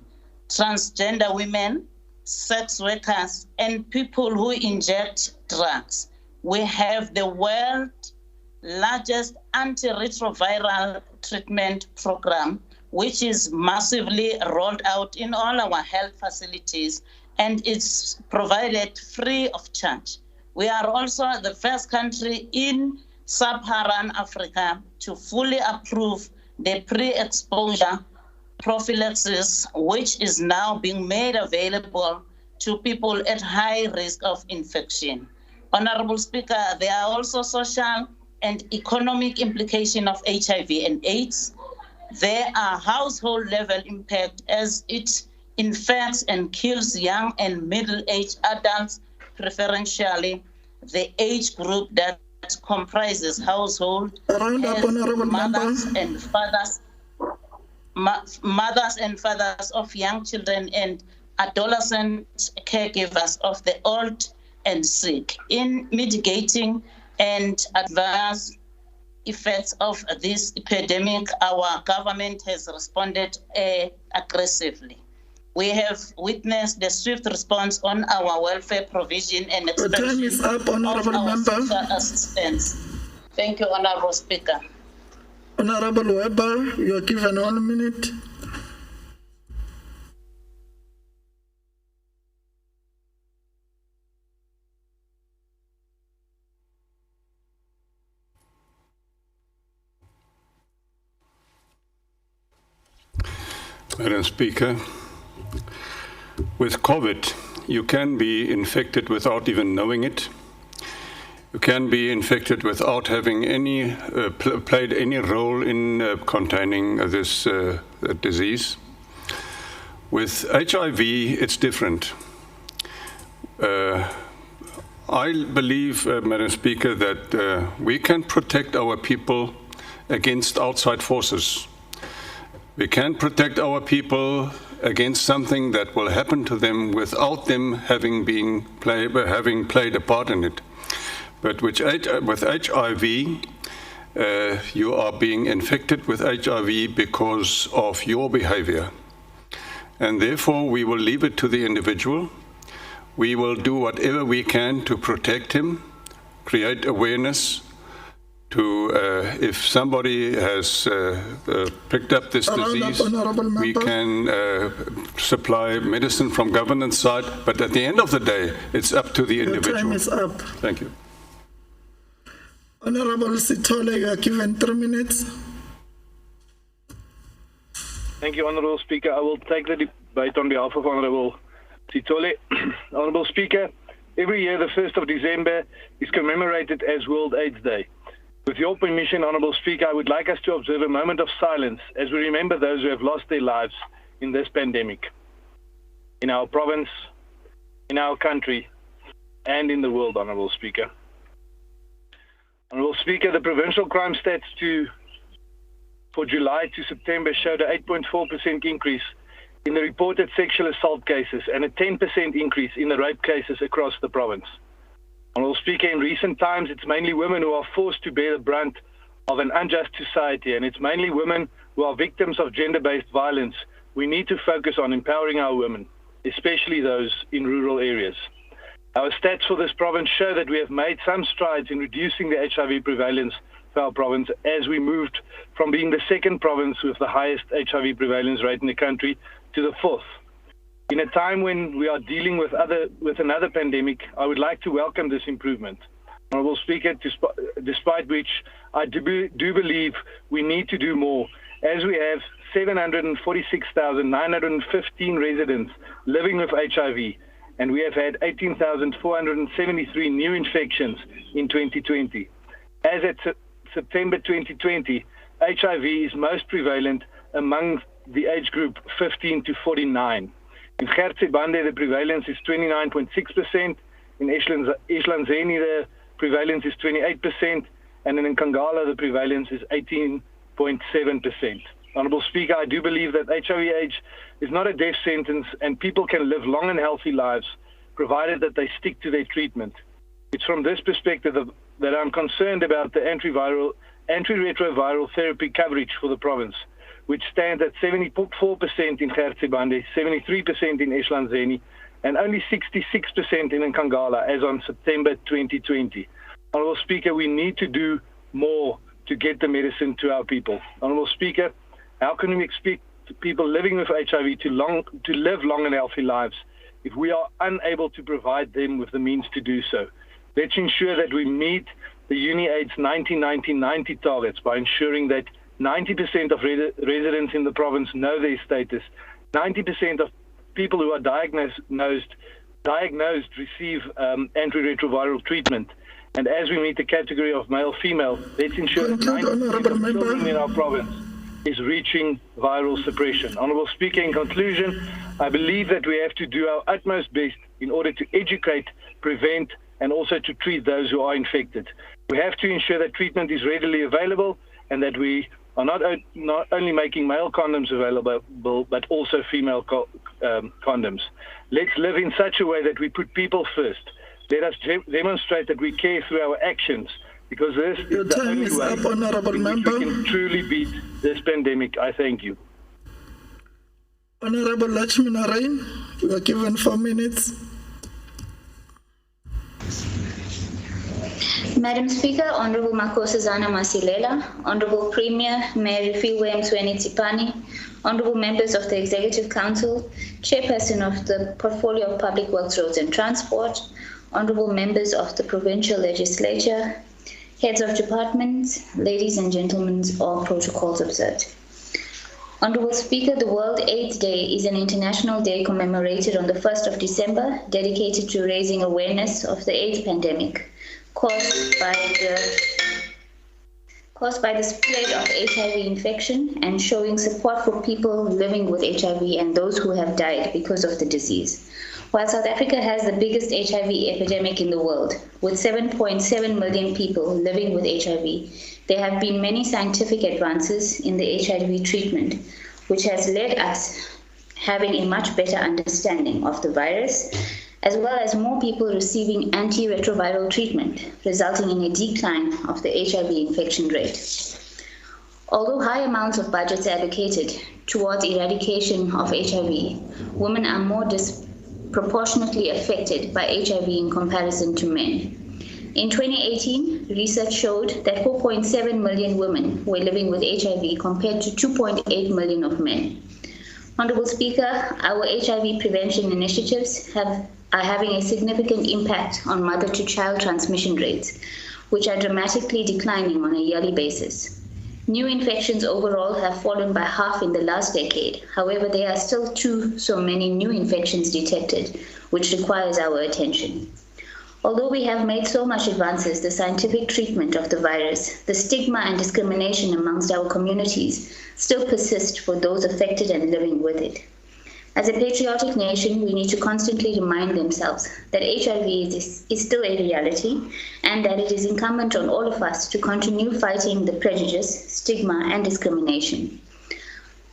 Speaker 17: transgender women, sex workers, and people who inject drugs. We have the world's largest antiretroviral treatment program, which is massively rolled out in all our health facilities, and it's provided free of charge. We are also the first country in sub-Saharan Africa to fully approve the pre-exposure prophylaxis, which is now being made available to people at high risk of infection. Honorable Speaker, there are also social and economic implications of HIV and AIDS. There are household level impact as it infects and kills young and middle-aged adults, preferentially the age group that comprises household mothers and fathers, mothers and fathers of young children and adolescent caregivers of the old and sick. In mitigating and adverse effects of this epidemic, our government has responded aggressively. We have witnessed the swift response on our welfare provision and expansion of our social assistance. Thank you, Honorable Speaker.
Speaker 1: Honorable Weber, you are given 1 minute.
Speaker 7: Madam Speaker, with COVID, you can be infected without even knowing it. You can be infected without having any played any role in containing this disease. With HIV, it's different. I believe, Madam Speaker, that we can protect our people against outside forces. We can protect our people against something that will happen to them without them having played a part in it. But with HIV, you are being infected with HIV because of your behavior. And therefore, we will leave it to the individual. We will do whatever we can to protect him, create awareness, if somebody has picked up this disease, we can supply medicine from government side, but at the end of the day, it's up to the individual.
Speaker 1: Your time is up.
Speaker 7: Thank you.
Speaker 1: Honorable Sithole, you are given 3 minutes.
Speaker 18: Thank you, Honorable Speaker. I will take the debate on behalf of Honorable Sithole. Honorable Speaker, every year the 1st of December is commemorated as World AIDS Day. With your permission, Honorable Speaker, I would like us to observe a moment of silence as we remember those who have lost their lives in this pandemic, in our province, in our country, and in the world, Honorable Speaker. Honorable Speaker, the provincial crime stats for July to September showed an 8.4% increase in the reported sexual assault cases and a 10% increase in the rape cases across the province. Honorable Speaker, in recent times, it's mainly women who are forced to bear the brunt of an unjust society, and it's mainly women who are victims of gender-based violence. We need to focus on empowering our women, especially those in rural areas. Our stats for this province show that we have made some strides in reducing the HIV prevalence for our province as we moved from being the second province with the highest HIV prevalence rate in the country to the fourth. In a time when we are dealing with another pandemic, I would like to welcome this improvement. Honorable Speaker, despite which I do believe we need to do more, as we have 746,915 residents living with HIV, and we have had 18,473 new infections in 2020. As at September 2020, HIV is most prevalent among the age group 15 to 49. In Gertsebande, the prevalence is 29.6%. In Islanzeni, the prevalence is 28%. And in Nkangala, the prevalence is 18.7%. Honorable Speaker, I do believe that HIV/AIDS is not a death sentence and people can live long and healthy lives, provided that they stick to their treatment. It's from this perspective that I'm concerned about the antiretroviral therapy coverage for the province, which stands at 74% in Gertsebande, 73% in Islanzeni, and only 66% in Nkangala as on September 2020. Honorable Speaker, we need to do more to get the medicine to our people. Honorable Speaker, how can we expect people living with HIV to live long and healthy lives if we are unable to provide them with the means to do so? Let's ensure that we meet the UniAIDS 90-90-90 targets by ensuring that 90% of residents in the province know their status. 90% of people who are diagnosed diagnosed receive antiretroviral treatment. And as we meet the category of male-female, let's ensure that 90% of children in our province is reaching viral suppression. Honourable Speaker, in conclusion, I believe that we have to do our utmost best in order to educate, prevent, and also to treat those who are infected. We have to ensure that treatment is readily available and that we are not only making male condoms available, but also female condoms. Let's live in such a way that we put people first. Let us demonstrate that we care through our actions, because this is the only way in which we can truly beat this pandemic. I thank you.
Speaker 1: Honorable Lakshmi Narain, you are given 4 minutes.
Speaker 19: Madam Speaker, Honorable Makosazana Masilela, Honorable Premier, Mayor Rifiwe Msweni Tsipani, Honorable members of the Executive Council, Chairperson of the Portfolio of Public Works, Roads and Transport, Honorable members of the Provincial Legislature, heads of departments, ladies and gentlemen, all protocols observed. Honorable Speaker, the World AIDS Day is an international day commemorated on the 1st of December, dedicated to raising awareness of the AIDS pandemic caused by the spread of HIV infection and showing support for people living with HIV and those who have died because of the disease. While South Africa has the biggest HIV epidemic in the world, with 7.7 million people living with HIV, there have been many scientific advances in the HIV treatment, which has led us having a much better understanding of the virus, as well as more people receiving antiretroviral treatment, resulting in a decline of the HIV infection rate. Although high amounts of budgets are allocated towards eradication of HIV, women are more disproportionately affected by HIV in comparison to men. In 2018, research showed that 4.7 million women were living with HIV compared to 2.8 million of men. Honorable Speaker, our HIV prevention initiatives are having a significant impact on mother-to-child transmission rates, which are dramatically declining on a yearly basis. New infections overall have fallen by half in the last decade. However, there are still so many new infections detected, which requires our attention. Although we have made so much advances, the scientific treatment of the virus, the stigma and discrimination amongst our communities still persist for those affected and living with it. As a patriotic nation, we need to constantly remind themselves that HIV is still a reality and that it is incumbent on all of us to continue fighting the prejudice, stigma, and discrimination.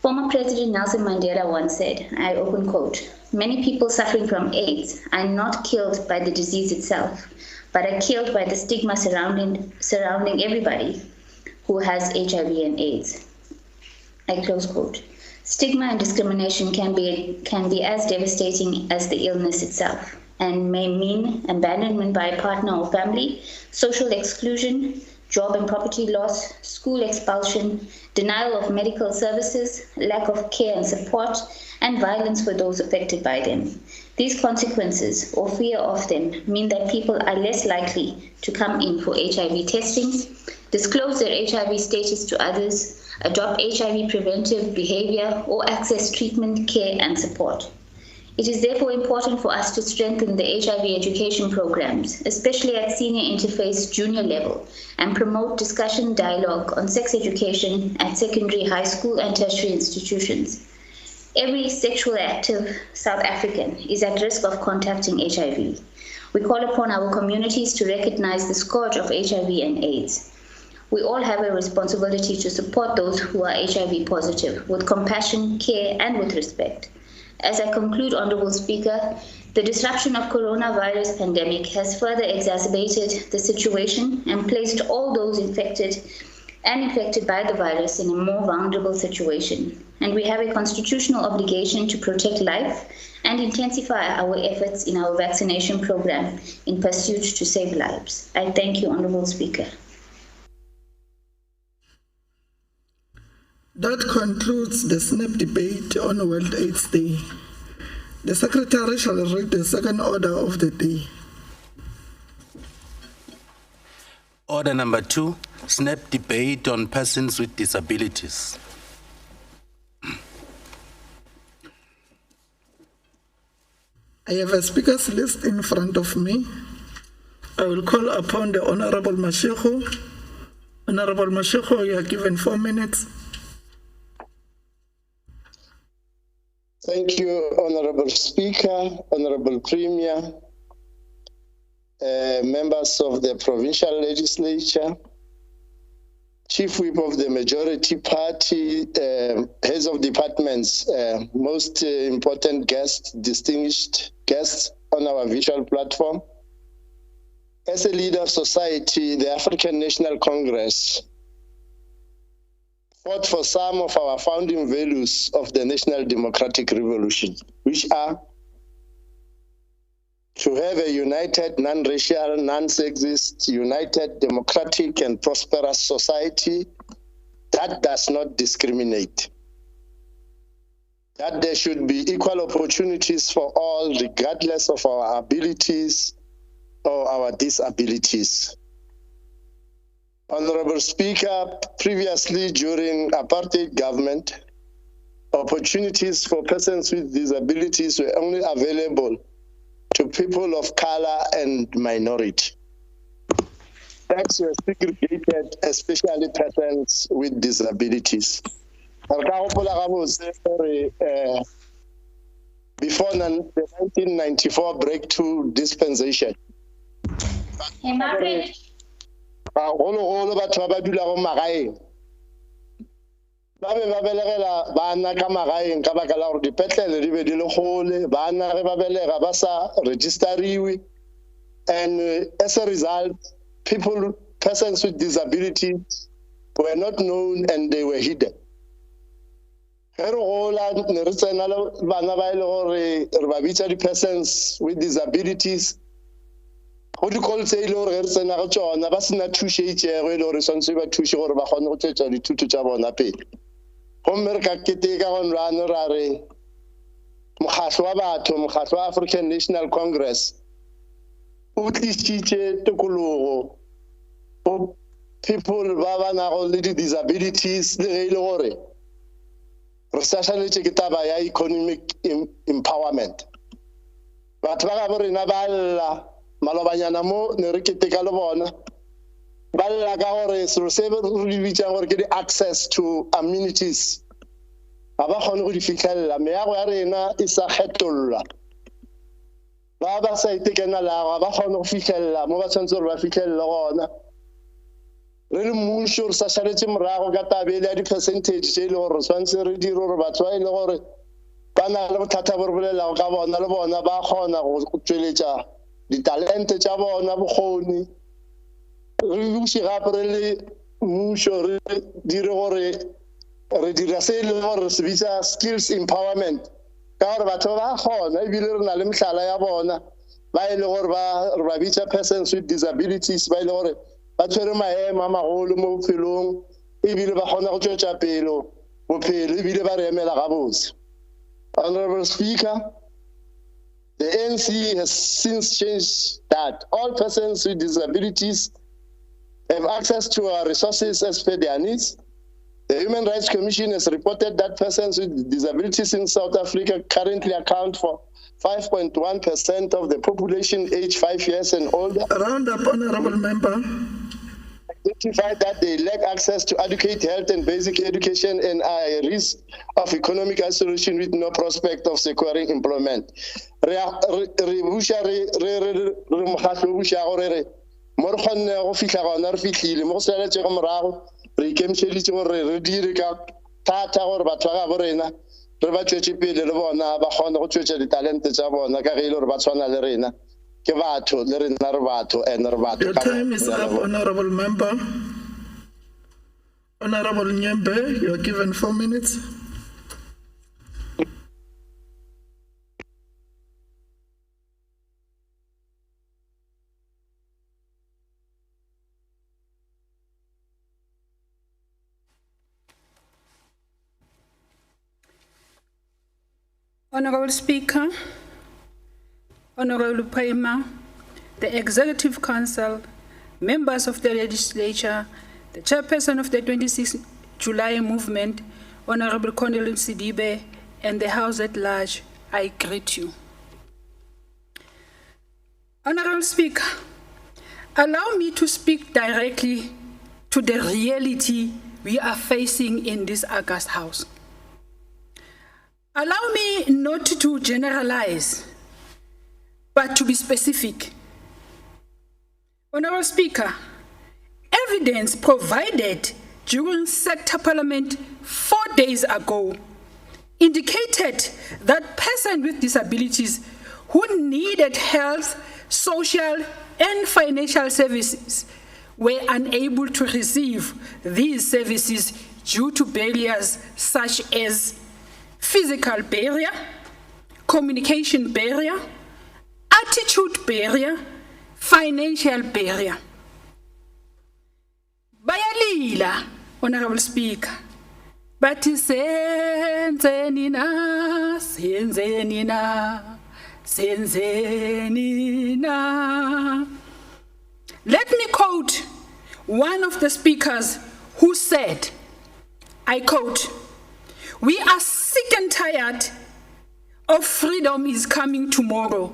Speaker 19: Former President Nelson Mandela once said, I open quote, "Many people suffering from AIDS are not killed by the disease itself, but are killed by the stigma surrounding everybody who has HIV and AIDS." I close quote. Stigma and discrimination can be as devastating as the illness itself and may mean abandonment by a partner or family, social exclusion, job and property loss, school expulsion, denial of medical services, lack of care and support, and violence for those affected by them. These consequences or fear of them mean that people are less likely to come in for HIV testing, disclose their HIV status to others, adopt HIV preventive behavior, or access treatment, care, and support. It is therefore important for us to strengthen the HIV education programs, especially at senior interface junior level, and promote discussion dialogue on sex education at secondary, high school, and tertiary institutions. Every sexually active South African is at risk of contracting HIV. We call upon our communities to recognize the scourge of HIV and AIDS. We all have a responsibility to support those who are HIV positive with compassion, care, and with respect. As I conclude, Honorable Speaker, the disruption of coronavirus pandemic has further exacerbated the situation and placed all those infected by the virus in a more vulnerable situation. And we have a constitutional obligation to protect life and intensify our efforts in our vaccination program in pursuit to save lives. I thank you, Honorable Speaker.
Speaker 1: That concludes the SNAP debate on World AIDS Day. The Secretary shall read the second order of the day.
Speaker 14: Order number 2, SNAP debate on persons with disabilities.
Speaker 1: I have a speakers list in front of me. I will call upon the Honorable Mashego. Honorable Mashego, you are given 4 minutes.
Speaker 12: Thank you, Honorable Speaker, Honorable Premier, members of the Provincial Legislature, Chief Whip of the Majority Party, heads of departments, most important guests, distinguished guests on our visual platform. As a leader of society, the African National Congress fought for some of our founding values of the National Democratic Revolution, which are to have a united, non-racial, non-sexist, united, democratic, and prosperous society that does not discriminate. That there should be equal opportunities for all, regardless of our abilities or our disabilities. Honorable Speaker, previously during apartheid government, opportunities for persons with disabilities were only available to people of color and minority. Tax were segregated, especially persons with disabilities. Before the 1994 breakthrough dispensation, ba be ba belegela bana ka magaeng ka baka la gore dipetlele di be di le gole, bana ge ba belega ba sa registeriwe, and as a result, persons with disabilities were not known and they were hidden. Ge re gola ne re tsena le bana ba ile gore re ba bitsa di-persons with disabilities go dikolo tse ile gore ge re tsena go tsona ba sena thuso e itsego e le gore tshwanetse ba thuse gore ba kgone go tšwetša dithuto tša bona pele. Gomme re ka keteka gonwane ra re mokgatlo wa batho, mokgatlo wa African National Congress o tlišitše tokologo go people ba ba nago le di-disabilities le ge e le gore re sašaletše ke taba ya economic empowerment. Batho ba ga bo rena ba lla malobanyana mo ne re keteka le bona ba lla ka gore selo se re di bitsang gore ke di-access to amenities ga ba kgone go di fitlhelela. Meago ya rena e sa kgetololwa, ba ba sa itekanelago ga ba kgone go fitlhelela mo ba tshwanetse gore ba fitlhelele gona. Re le mmušo re sašaletše morago ka tabele ya di-percentage tše e le gore tshwanetse re dire gore batho ba e le gore ba na le bothata bo re bolelago ka bona le bona ba kgona go tšweletša ditalente tša bona bokgoni. Re buše gape re le mmušo re dire gore re dira se e le gore re se bitsa skills empowerment, ka gore batho ba kgona ebile re na le mehlala ya bona ba e le gore re ba bitsa persons with disabilities ba e le gore ba tshwere maemo a magolo mo bophelong ebile ba kgona go tšwetša pele bophelo ebile ba re emela gabotse. Honorable Speaker, the ANC has since changed that. All persons with disabilities have access to our resources as per their needs. The Human Rights Commission has reported that persons with disabilities in South Africa currently account for 5.1% of the population aged 5 years and older.
Speaker 1: Round up, honorable member.
Speaker 12: Identified that they lack access to adequate health and basic education and are at risk of economic isolation with no prospect of securing employment. Mo re kgonne go fitlha gona re fitlhile mo go seletše go morago re ikemišeditše gore re dire ka thata gore batho ba ga bo rena re ba tšwetše pele le bona ba kgone go tšwetša ditalente tša bona ka ge e le gore ba tshwana le rena ke batho le rena re batho and re batho.
Speaker 1: Your time is up, honorable member. Honorable Nyembe, you are given 4 minutes.
Speaker 20: Honorable Speaker, Honorable Premier, the Executive Council, members of the Legislature, the Chairperson of the 26th July Movement, Honorable Cornelius Sidibe, and the House at large, I greet you. Honorable Speaker, allow me to speak directly to the reality we are facing in this August House. Allow me not to generalize, but to be specific. Honorable Speaker, evidence provided during sector parliament 4 days ago indicated that persons with disabilities who needed health, social, and financial services were unable to receive these services due to barriers such as physical barrier, communication barrier, attitude barrier, financial barrier. Bayalila, Honorable Speaker, but senzeni na. Let me quote one of the speakers who said, I quote, "We are sick and tired of freedom is coming tomorrow.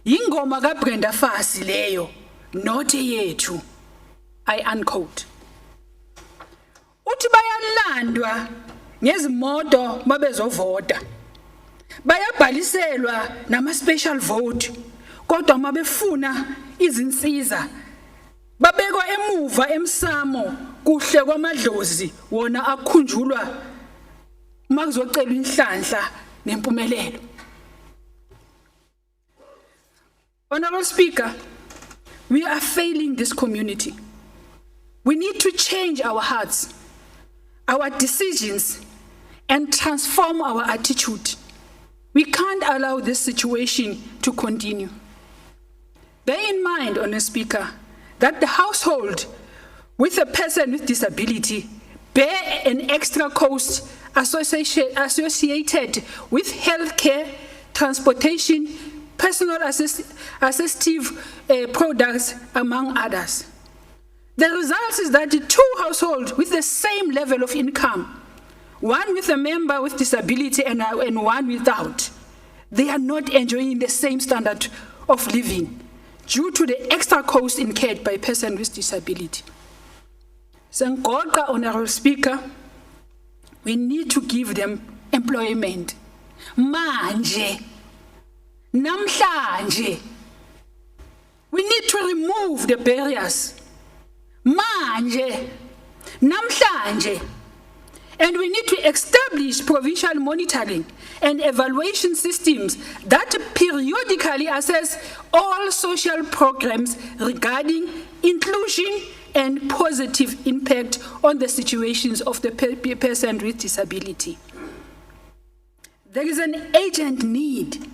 Speaker 20: Yingoma ka Brenda Fassie leyo, not yethu." I unquote. Uthi bayalandwa ngezimoto mabezovota. Bayabhaliselwa nama special vote. Kodwa mabefuna izinsiza babekwa emuva emsamo kuhle kwamadlozi wona akhunjulwa makuzocela inhlanhla nempumelelo. Honorable Speaker, we are failing this community. We need to change our hearts, our decisions, and transform our attitude. We can't allow this situation to continue. Bear in mind, Honorable Speaker, that the household with a person with disability bear an extra cost associated with healthcare, transportation, personal assistive products, among others. The result is that the two households with the same level of income, one with a member with disability and one without, they are not enjoying the same standard of living due to the extra cost incurred by persons with disability. Sengoqa, Honorable Speaker, we need to give them employment. Manje, namhlanje, we need to remove the barriers. Manje, namhlanje, and we need to establish provincial monitoring and evaluation systems that periodically assess all social programs regarding inclusion and positive impact on the situations of the person with disability. There is an urgent need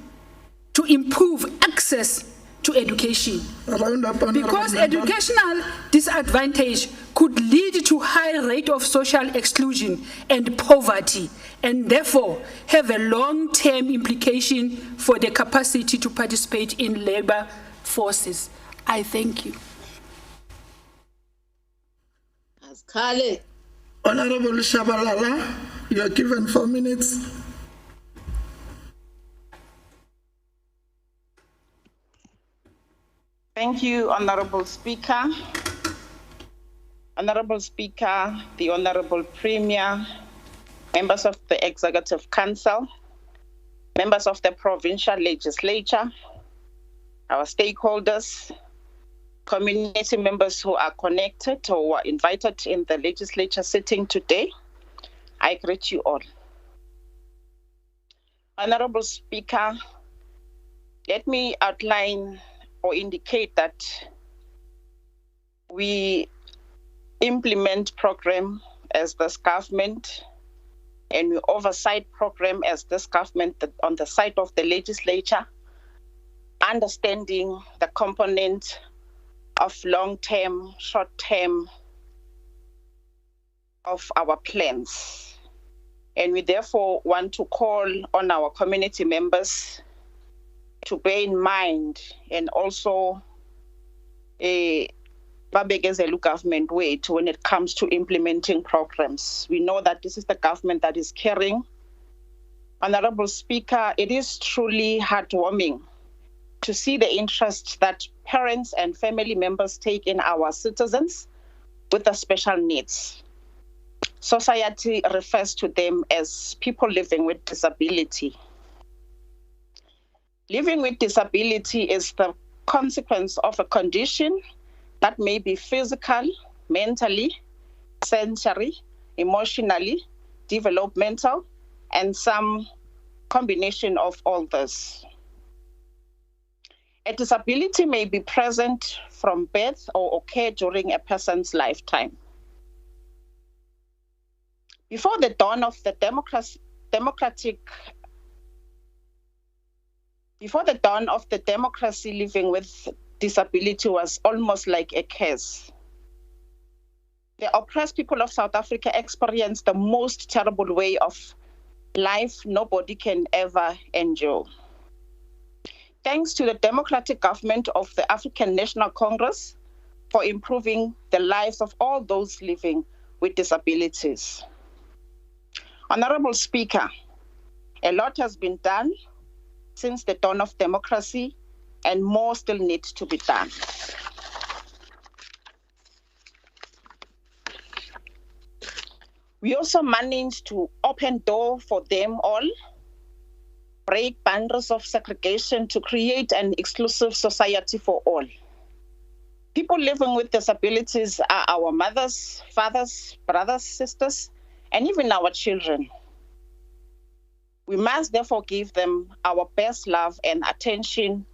Speaker 20: to improve access to education because educational disadvantage could lead to high rate of social exclusion and poverty, and therefore have a long-term implication for the capacity to participate in labor forces. I thank you.
Speaker 1: Honorable Shabalala, you are given 4 minutes.
Speaker 8: Thank you, Honorable Speaker. Honorable Speaker, the Honorable Premier, members of the Executive Council, members of the Provincial Legislature, our stakeholders, community members who are connected or who are invited in the legislature sitting today, I greet you all. Honorable Speaker, let me outline or indicate that we implement program as this government and we oversight program as this government on the side of the legislature, understanding the component of long-term, short-term of our plans. And we therefore want to call on our community members to bear in mind and also babegezela government weight when it comes to implementing programs. We know that this is the government that is carrying. Honorable Speaker, it is truly heartwarming
Speaker 6: to see the interest that parents and family members take in our citizens with the special needs. Society refers to them as people living with disability. Living with disability is the consequence of a condition that may be physical, mentally, sensory, emotionally, developmental, and some combination of all this. A disability may be present from birth or occur during a person's lifetime. Before the dawn of the democracy, living with disability was almost like a curse. The oppressed people of South Africa experienced the most terrible way of life nobody can ever endure. Thanks to the democratic government of the African National Congress for improving the lives of all those living with disabilities. Honorable Speaker, a lot has been done since the dawn of democracy, and more still needs to be done. We also managed to open doors for them all, break boundaries of segregation to create an inclusive society for all. People living with disabilities are our mothers, fathers, brothers, sisters, and even our children. We must therefore give them our best love and attention,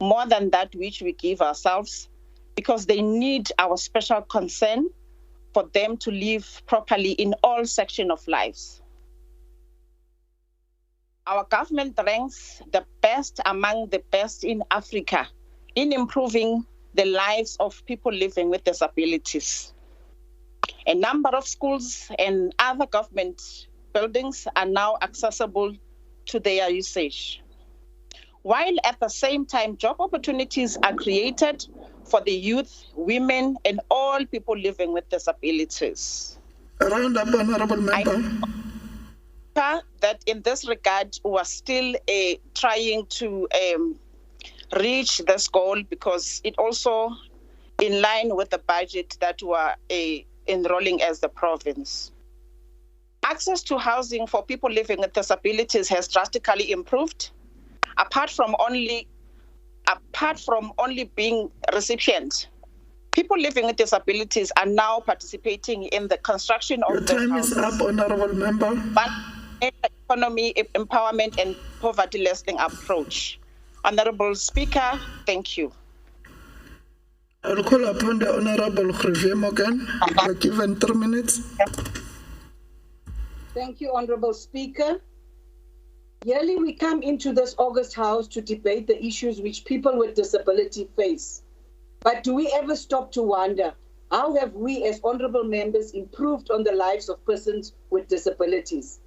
Speaker 6: more than that which we give ourselves, because they need our special concern for them to live properly in all sections of lives. Our government ranks the best among the best in Africa in improving the lives of people living with disabilities. A number of schools and other government buildings are now accessible to their usage, while at the same time job opportunities are created for the youth, women, and all people living with disabilities.
Speaker 1: Round up, Honorable Member.
Speaker 6: That in this regard, we are still trying to reach this goal, because it also in line with the budget that we are enrolling as the province. Access to housing for people living with disabilities has drastically improved. Apart from only being recipients, people living with disabilities are now participating in the construction of the
Speaker 1: time
Speaker 6: houses.
Speaker 1: Is up, Honorable Member.
Speaker 6: Economy, empowerment, and poverty lessening approach. Honorable Speaker, thank you.
Speaker 1: I will call upon the Honorable Hiv Morgan. You are given 3 minutes.
Speaker 13: Thank you, Honorable Speaker. Yearly, we come into this August House to debate the issues which people with disability face. But do we ever stop to wonder, how have we as honorable members improved on the lives of persons with disabilities?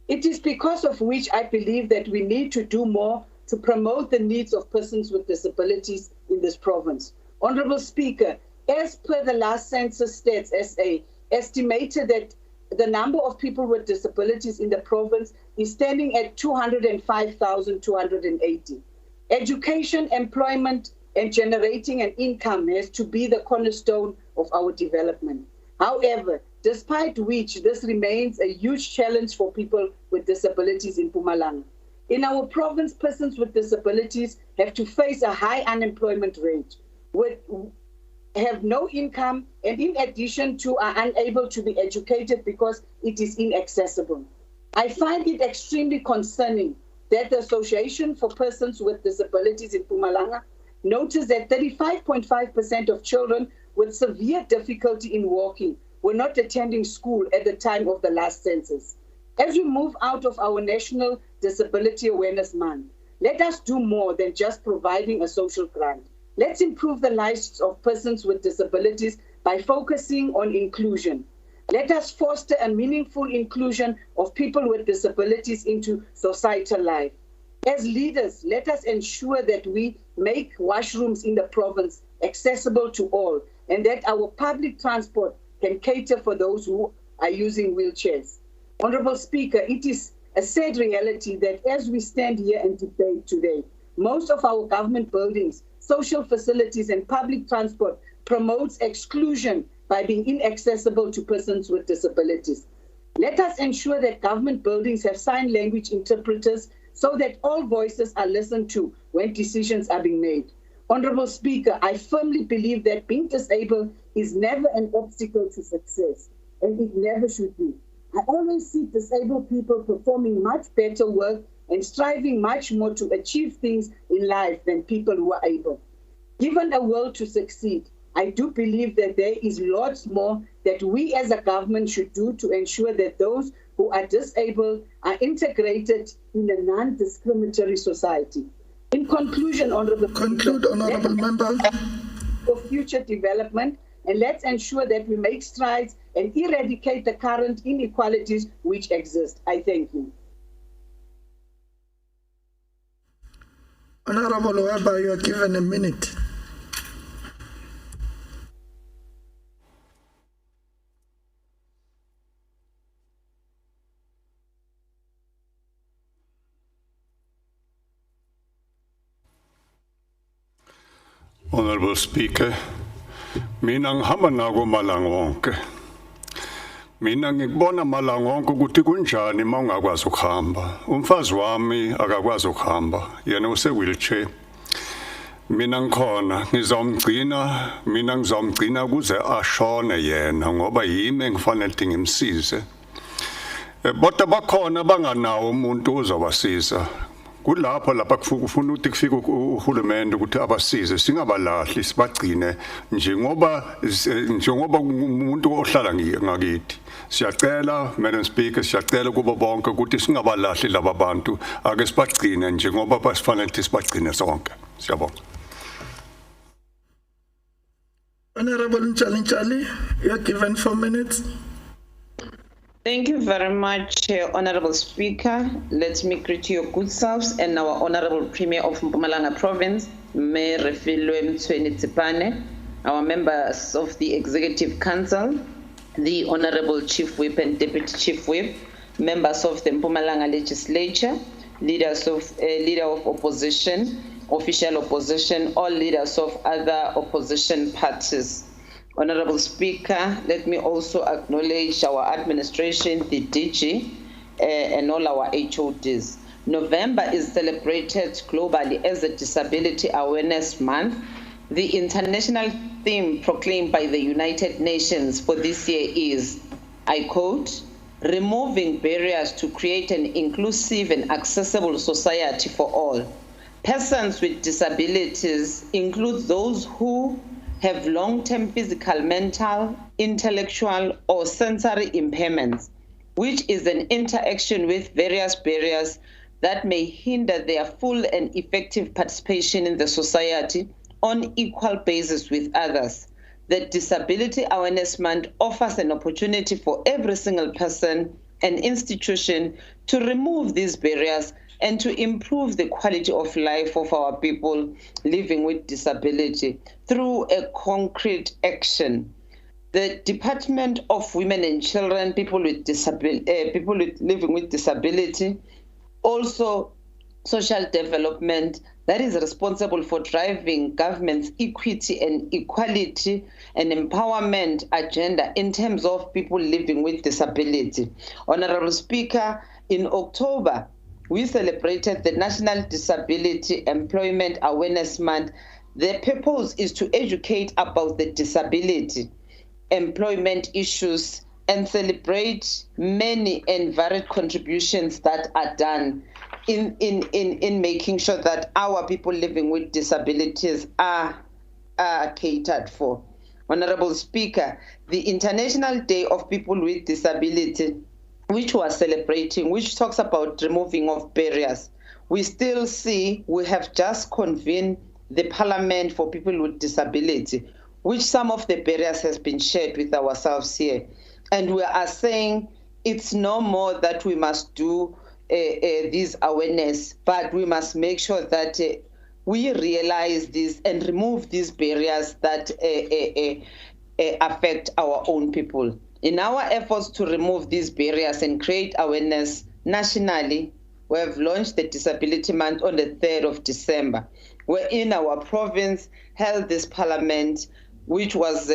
Speaker 13: It is because of which I believe that we need to do more to promote the needs of persons with disabilities in this province. Honorable Speaker, as per the last Census Stats SA, estimated that the number of people with disabilities in the province is standing at 205,280. Education, employment, and generating an income has to be the cornerstone of our development. However, despite which, this remains a huge challenge for people with disabilities in Mpumalanga. In our province, persons with disabilities have to face a high unemployment rate, have no income, and in addition to are unable to be educated because it is inaccessible. I find it extremely concerning that the Association for Persons with Disabilities in Mpumalanga noticed that 35.5% of children with severe difficulty in walking were not attending school at the time of the last census. As we move out of our National Disability Awareness Month, let us do more than just providing a social grant. Let's improve the lives of persons with disabilities by focusing on inclusion. Let us foster a meaningful inclusion of people with disabilities into societal life. As leaders, let us ensure that we make washrooms in the province accessible to all, and that our public transport can cater for those who are using wheelchairs. Honorable Speaker, it is a sad reality that as we stand here and debate today, Most of our government buildings, social facilities, and public transport promotes exclusion by being inaccessible to persons with disabilities. Let us ensure that government buildings have sign language interpreters so that all voices are listened to when decisions are being made. Honorable Speaker, I firmly believe that being disabled is never an obstacle to success, and it never should be. I always see disabled people performing much better work and striving much more to achieve things in life than people who are able. Given a will to succeed, I do believe that there is lots more that we as a government should do to ensure that those who are disabled are integrated in a non-discriminatory society. In conclusion, Honorable
Speaker 1: Member,
Speaker 13: for future development, and let's ensure that we make strides and eradicate the current inequalities which exist. I thank you.
Speaker 1: Honorable Weber, you are given a minute.
Speaker 7: Honorable Speaker, mina ngihamba nako malanga wonke. Mina ngikubona malanga wonke ukuthi kunjani uma ungakwazi ukuhamba. Umfazi wami akakwazi ukuhamba, yena use-wheelchair. Mina ngikhona ngizomgcina kuze ashone yena ngoba yimi engifanele ukuthi ngimsize. Bodwa bakhona banganawo umuntu ozobasiza. Lapha kufuna ukuthi kufike uhulumende ukuthi abasize singabalahli sibagcine njengoba umuntu ohlala ngakithi. Siyacela Madam Speaker, siyacela kubo bonke ukuthi singabalahli laba bantu ake sibagcine njengoba basifanele ukuthi sibagcine sonke. Siyabonga.
Speaker 1: Honorable Nchali, you are given 4 minutes.
Speaker 8: Thank you very much, Honorable Speaker. Let me greet your good selves and our Honorable Premier of Mpumalanga Province, Mayor Refilwe Mtsweni-Tsipane, our members of the Executive Council, the Honorable Chief Whip and Deputy Chief Whip, members of the Mpumalanga Legislature, leader of opposition, official opposition, all leaders of other opposition parties. Honorable Speaker, let me also acknowledge our administration, the DG, and all our HODs. November is celebrated globally as a Disability Awareness Month. The international theme proclaimed by the United Nations for this year is, I quote, removing barriers to create an inclusive and accessible society for all. Persons with disabilities include those who have long-term physical, mental, intellectual, or sensory impairments, which is an interaction with various barriers that may hinder their full and effective participation in the society on equal basis with others. The Disability Awareness Month offers an opportunity for every single person and institution to remove these barriers and to improve the quality of life of our people living with disability through a concrete action. The Department of Women and Children, people living with disability, also social development, that is responsible for driving government's equity and equality and empowerment agenda in terms of people living with disability. Honorable Speaker, in October, we celebrated the National Disability Employment Awareness Month. The purpose is to educate about the disability, employment issues, and celebrate many and varied contributions that are done in making sure that our people living with disabilities are catered for. Honorable Speaker, the International Day of People with Disability, which we are celebrating, which talks about removing of barriers. We still see, we have just convened the Parliament for People with Disability, which some of the barriers has been shared with ourselves here. And we are saying it's no more that we must do this awareness, but we must make sure that we realize this and remove these barriers that affect our own people. In our efforts to remove these barriers and create awareness nationally, we have launched the Disability Month on the 3rd of December, wherein our province held this parliament, which was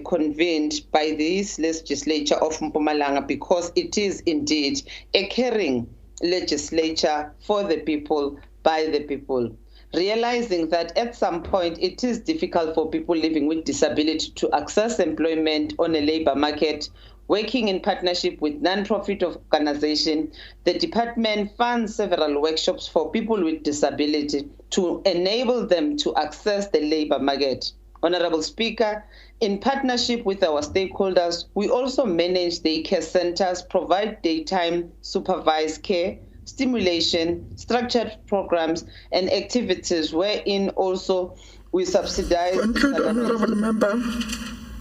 Speaker 8: convened by this legislature of Mpumalanga, because it is indeed a caring legislature for the people, by the people. Realizing that at some point it is difficult for people living with disability to access employment on a labor market, working in partnership with non-profit organizations, the department funds several workshops for people with disability to enable them to access the labor market. Honorable Speaker, in partnership with our stakeholders, we also manage daycare centers, provide daytime supervised care, stimulation, structured programs, and activities wherein also we subsidize
Speaker 1: Conclude, Honorable Member.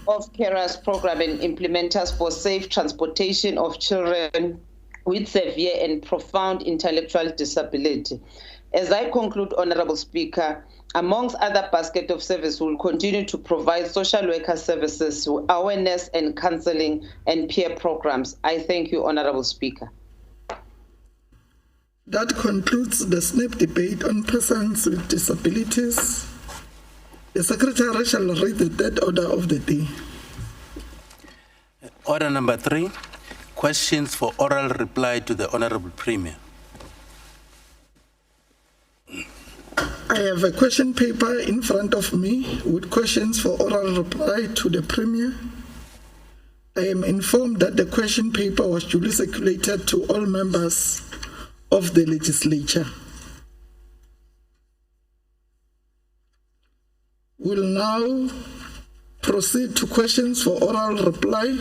Speaker 8: Of carers program and implementers for safe transportation of children with severe and profound intellectual disability. As I conclude, Honorable Speaker, amongst other basket of services, we will continue to provide social worker services, awareness and counseling and peer programs. I thank you, Honorable Speaker.
Speaker 1: That concludes the SNAP debate on persons with disabilities. The Secretary shall read the third order of the day.
Speaker 14: Order number 3, questions for oral reply to the Honorable Premier.
Speaker 1: I have a question paper in front of me with questions for oral reply to the Premier. I am informed that the question paper was duly circulated to all members of the legislature. We'll now proceed to questions for oral reply.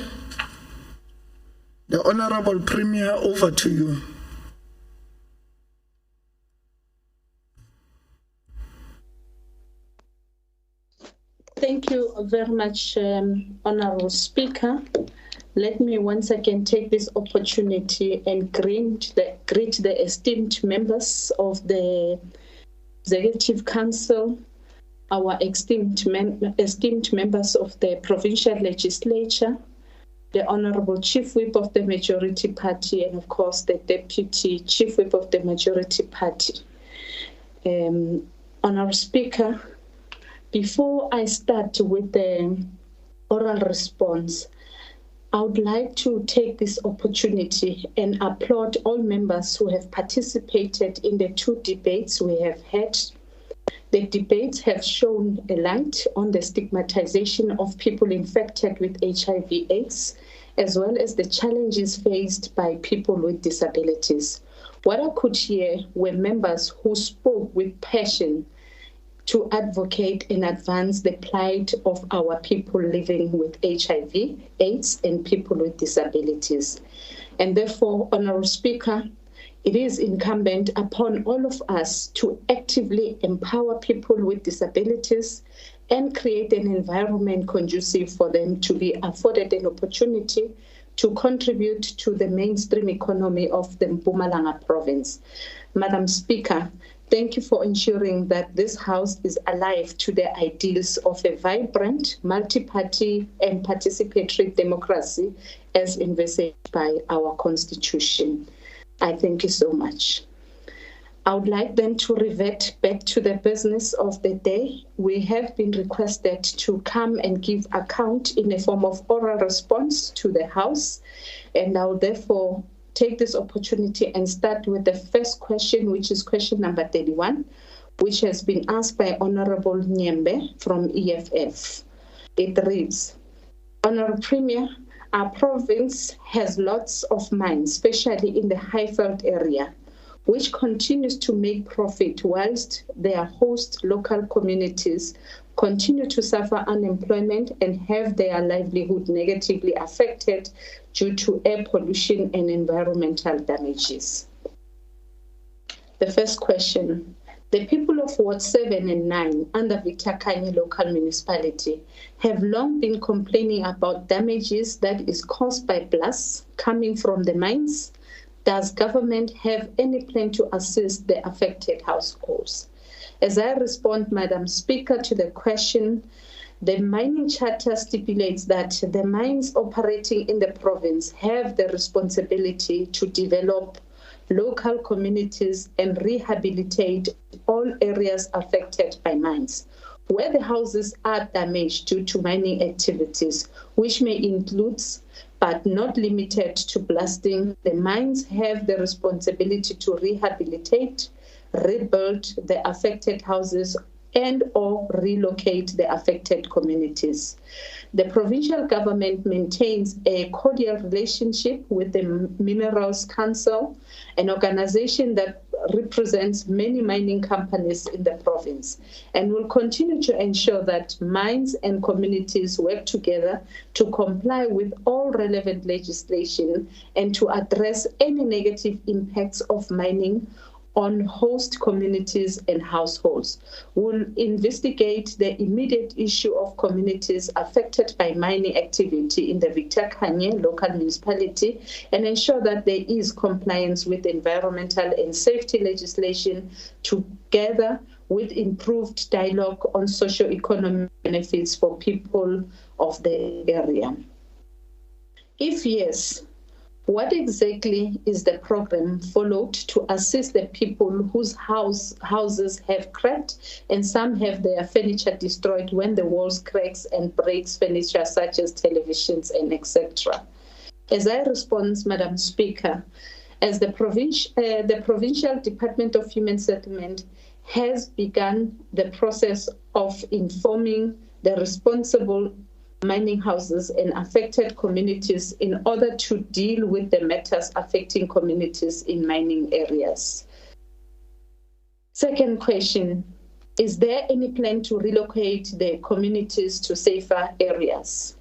Speaker 1: The Honorable Premier, over to you.
Speaker 9: Thank you very much, Honorable Speaker. Let me once again take this opportunity and greet the esteemed members of the Executive Council, our esteemed members of the Provincial Legislature, the Honorable Chief Whip of the Majority Party, and of course the Deputy Chief Whip of the Majority Party. Honorable Speaker, before I start with the oral response, I would like to take this opportunity and applaud all members who have participated in the 2 debates we have had. The debates have shown a light on the stigmatization of people infected with HIV/AIDS, as well as the challenges faced by people with disabilities. What I could hear were members who spoke with passion to advocate and advance the plight of our people living with HIV/AIDS and people with disabilities. And therefore, Honorable Speaker, it is incumbent upon all of us to actively empower people with disabilities and create an environment conducive for them to be afforded an opportunity to contribute to the mainstream economy of the Mpumalanga province. Madam Speaker, thank you for ensuring that this House is alive to the ideals of a vibrant, multi-party and participatory democracy as envisaged by our Constitution. I thank you so much. I would like then to revert back to the business of the day. We have been requested to come and give account in a form of oral response to the House, and I will therefore take this opportunity and start with the first question, which is question number 31, which has been asked by Honorable Nyembe from EFF. It reads, Honorable Premier, our province has lots of mines, especially in the Highveld area, which continues to make profit whilst their host local communities continue to suffer unemployment and have their livelihood negatively affected due to air pollution and environmental damages. The first question. The people of Ward 7 and 9 under Victor Kanye local municipality have long been complaining about damages that is caused by blasts coming from the mines. Does government have any plan to assist the affected households? As I respond, Madam Speaker, to the question, the mining charter stipulates that the mines operating in the province have the responsibility to develop
Speaker 10: local communities, and rehabilitate all areas affected by mines. Where the houses are damaged due to mining activities, which may include but not limited to blasting, the mines have the responsibility to rehabilitate, rebuild the affected houses, and or relocate the affected communities. The provincial government maintains a cordial relationship with the Minerals Council, an organization that represents many mining companies in the province, and will continue to ensure that mines and communities work together to comply with all relevant legislation and to address any negative impacts of mining on host communities and households. We'll investigate the immediate issue of communities affected by mining activity in the Victor Khanye local municipality and ensure that there is compliance with environmental and safety legislation together with improved dialogue on socio-economic benefits for people of the area. If yes, what exactly is the program followed to assist the people whose houses have cracked and some have their furniture destroyed when the walls cracks and breaks furniture such as televisions and etc.? As I respond, Madam Speaker, as the Provincial Department of Human Settlement has begun the process of informing the responsible mining houses and affected communities in order to deal with the matters affecting communities in mining areas. Second question, is there any plan to relocate the communities to safer areas?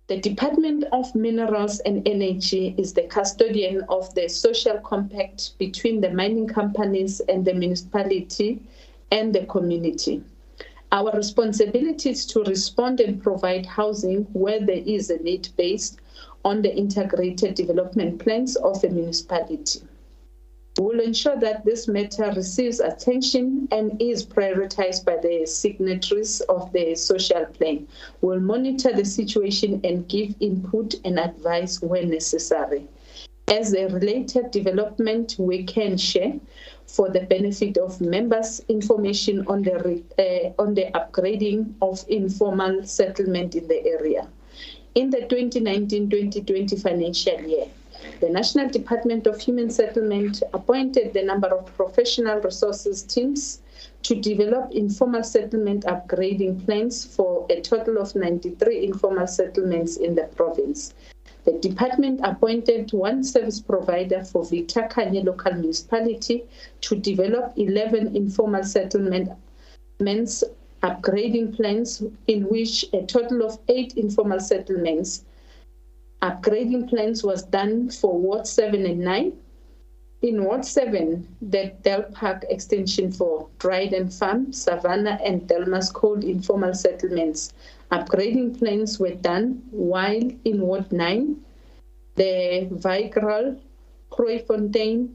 Speaker 10: The Department of Minerals and Energy is the custodian of the social compact between the mining companies and the municipality and the community. Our responsibility is to respond and provide housing where there is a need based on the integrated development plans of a municipality. We will ensure that this matter receives attention and is prioritized by the signatories of the social plan. We will monitor the situation and give input and advice where necessary. As a related development, we can share for the benefit of members information on the upgrading of informal settlement in the area. In the 2019-2020 financial year, the National Department of Human Settlement appointed the number of professional resources teams to develop informal settlement upgrading plans for a total of 93 informal settlements in the province. The department appointed one service provider for Victor Khanye local municipality to develop 11 informal settlements upgrading plans, in which a total of 8 informal settlements upgrading plans was done for Ward 7 and 9. In Ward 7, the Del Park extension for Dryden Farm, Savannah, and Delmas Cold informal settlements upgrading plans were done, while in Ward 9, the Vigral, Croyfontaine,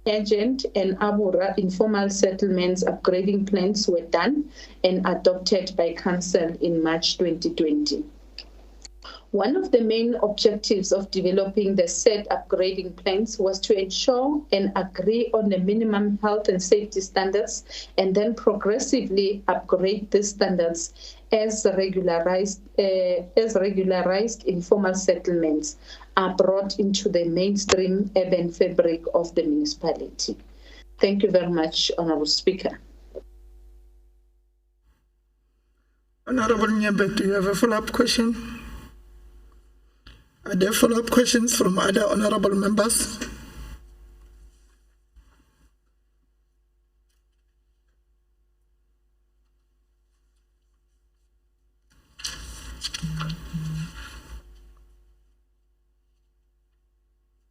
Speaker 10: Agent, and Abura informal settlements upgrading plans were done and adopted by Council in March 2020. One of the main objectives of developing the said upgrading plans was to ensure and agree on the minimum health and safety standards and then progressively upgrade these standards as regularized informal settlements are brought into the mainstream urban fabric of the municipality. Thank you very much, Honourable Speaker.
Speaker 1: Honourable Nyembe, do you have a follow-up question? Are there follow-up questions from other honourable members?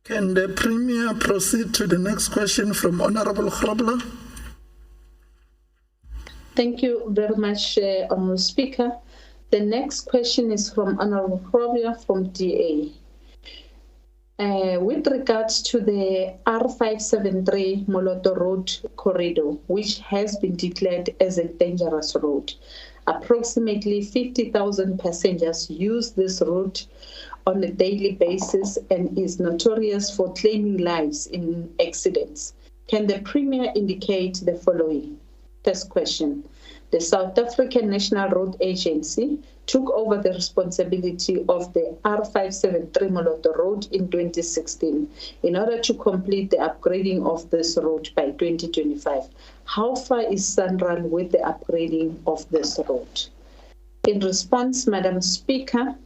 Speaker 1: Can the Premier proceed to the next question from Honourable Grobler?
Speaker 10: Thank you very much, Honourable Speaker. The next question is from Honourable Grobler from DA. With regards to the R573 Moloto Road corridor, which has been declared as a dangerous road, approximately 50,000 passengers use this route on a daily basis and is notorious for claiming lives in accidents. Can the Premier indicate the following? First question. The South African National Road Agency took over the responsibility of the R573 Moloto Road in 2016 in order to complete the upgrading of this road by 2025. How far is SANRAL with the upgrading of this road? In response, Madam Speaker,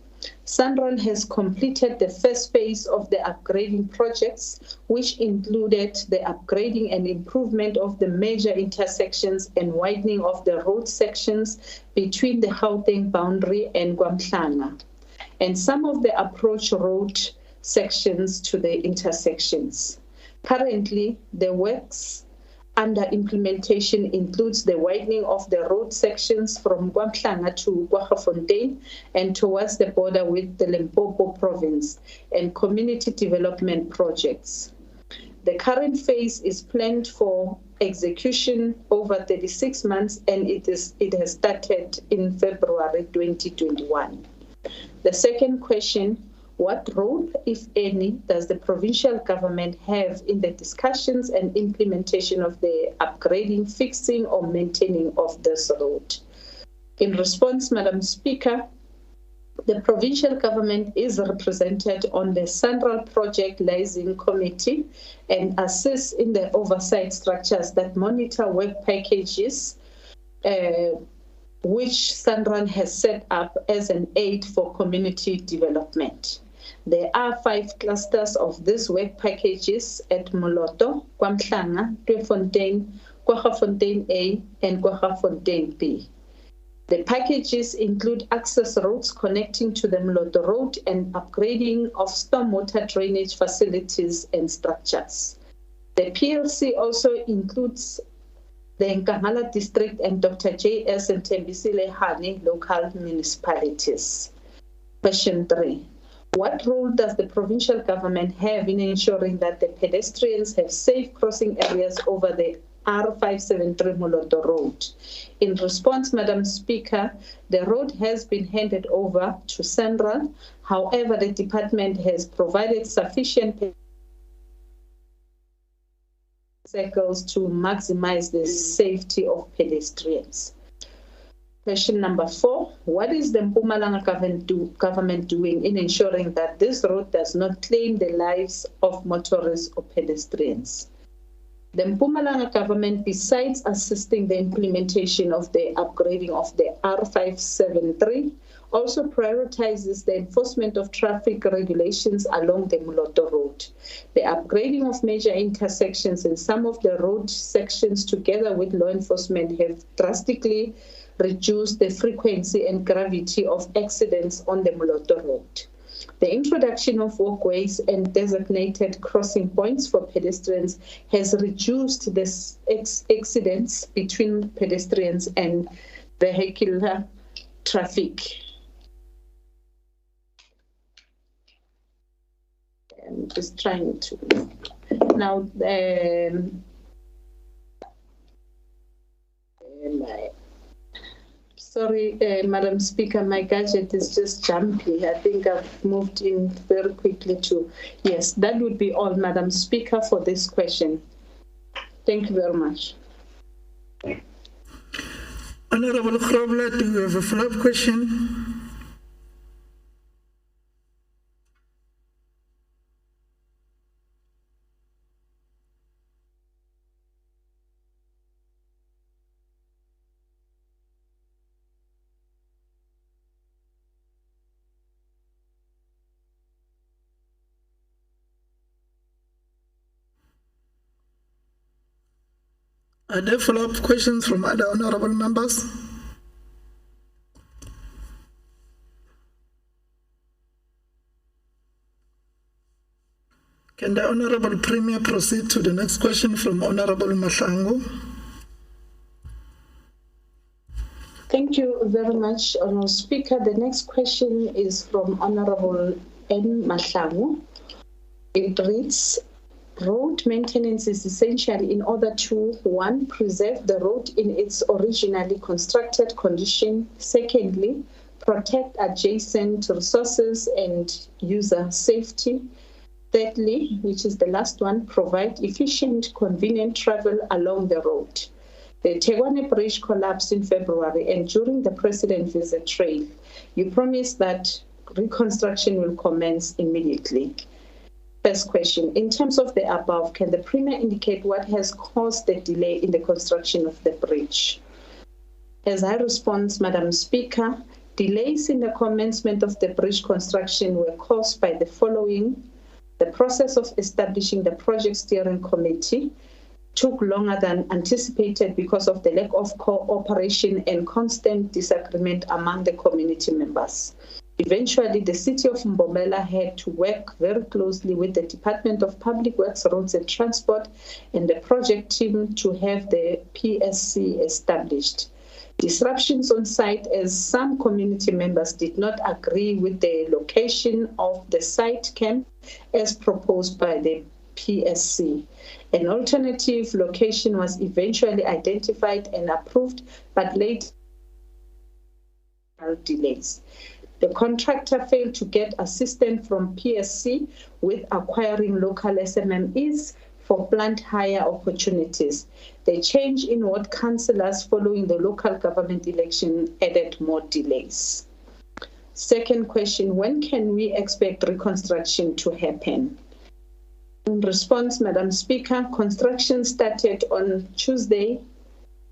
Speaker 10: SANRAL has completed the first phase of the upgrading projects, which included the upgrading and improvement of the major intersections and widening of the road sections between the Gauteng boundary and KwaMhlanga, and some of the approach road sections to the intersections. Currently, the works under implementation includes the widening of the road sections from KwaMhlanga to KwaGafontein and towards the border with the Limpopo province and community development projects. The current phase is planned for execution over 36 months and it has started in February 2021. The second question, what role, if any, does the provincial government have in the discussions and implementation of the upgrading, fixing, or maintaining of this road? In response, Madam Speaker, the provincial government is represented on the Central Project Liaison Committee and assists in the oversight structures that monitor work packages, which SANRAL has set up as an aid for community development. There are 5 clusters of these work packages at Moloto, KwaMhlanga, Tweefontein, KwaGafontein A, and KwaGafontein B. The packages include access roads connecting to the Moloto Road and upgrading of stormwater drainage facilities and structures. The PLC also includes the Nkamala District and Dr. J.S. and Tembisile Hani local municipalities. Question 3. What role does the provincial government have in ensuring that the pedestrians have safe crossing areas over the R573 Moloto Road? In response, Madam Speaker, the road has been handed over to SANRAL. However, the department has provided sufficient circles to maximize the safety of pedestrians. Question number 4, what is the Mpumalanga government doing in ensuring that this road does not claim the lives of motorists or pedestrians? The Mpumalanga government, besides assisting the implementation of the upgrading of the R573, also prioritizes the enforcement of traffic regulations along the Moloto Road. The upgrading of major intersections in some of the road sections together with law enforcement have drastically reduce the frequency and gravity of accidents on the Moloto Road. The introduction of walkways and designated crossing points for pedestrians has reduced the accidents between pedestrians and vehicular traffic. I'm just trying to now. Sorry, Madam Speaker, my gadget is just jumpy. I think I've moved in very quickly to, yes, that would be all, Madam Speaker, for this question. Thank you very much.
Speaker 1: Honorable Krobler, do you have a follow-up question? Are there follow-up questions from other honorable members? Can the Honorable Premier proceed to the next question from Honorable Mahlangu?
Speaker 10: Thank you very much, Honorable Speaker. The next question is from Honorable N. Mahlangu. It reads, road maintenance is essential in order to, 1, preserve the road in its originally constructed condition, secondly, protect adjacent resources and user safety. Thirdly, which is the last one, provide efficient, convenient travel along the road. The Tegwane Bridge collapsed in February, and during the President visit trail, you promised that reconstruction will commence immediately. First question, in terms of the above, can the Premier indicate what has caused the delay in the construction of the bridge? As I respond, Madam Speaker, delays in the commencement of the bridge construction were caused by the following. The process of establishing the project steering committee took longer than anticipated because of the lack of cooperation and constant disagreement among the community members. Eventually, the city of Mbombela had to work very closely with the Department of Public Works, Roads and Transport and the project team to have the PSC established. Disruptions on site as some community members did not agree with the location of the site camp as proposed by the PSC. An alternative location was eventually identified and approved, but later delays. The contractor failed to get assistance from PSC with acquiring local SMMEs for plant hire opportunities. The change in ward councillors following the local government election added more delays. Second question, when can we expect reconstruction to happen? In response, Madam Speaker, construction started on Tuesday,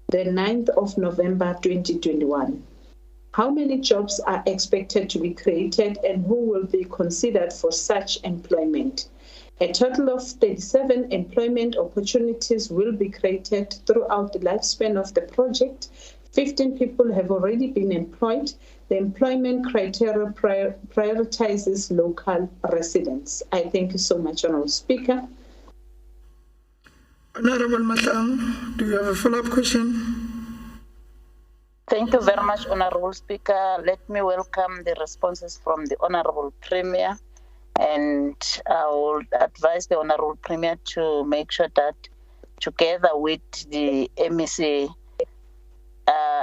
Speaker 10: the 9th of November 2021. How many jobs are expected to be created and who will be considered for such employment? A total of 37 employment opportunities will be created throughout the lifespan of the project. 15 people have already been employed. The employment criteria prioritizes local residents. I thank you so much, Honourable Speaker.
Speaker 1: Honourable Matlang, do you have a follow-up question?
Speaker 17: Thank you very much, Honourable Speaker. Let me welcome the responses from the Honourable Premier, and I will advise the Honourable Premier to make sure that together with the MEC,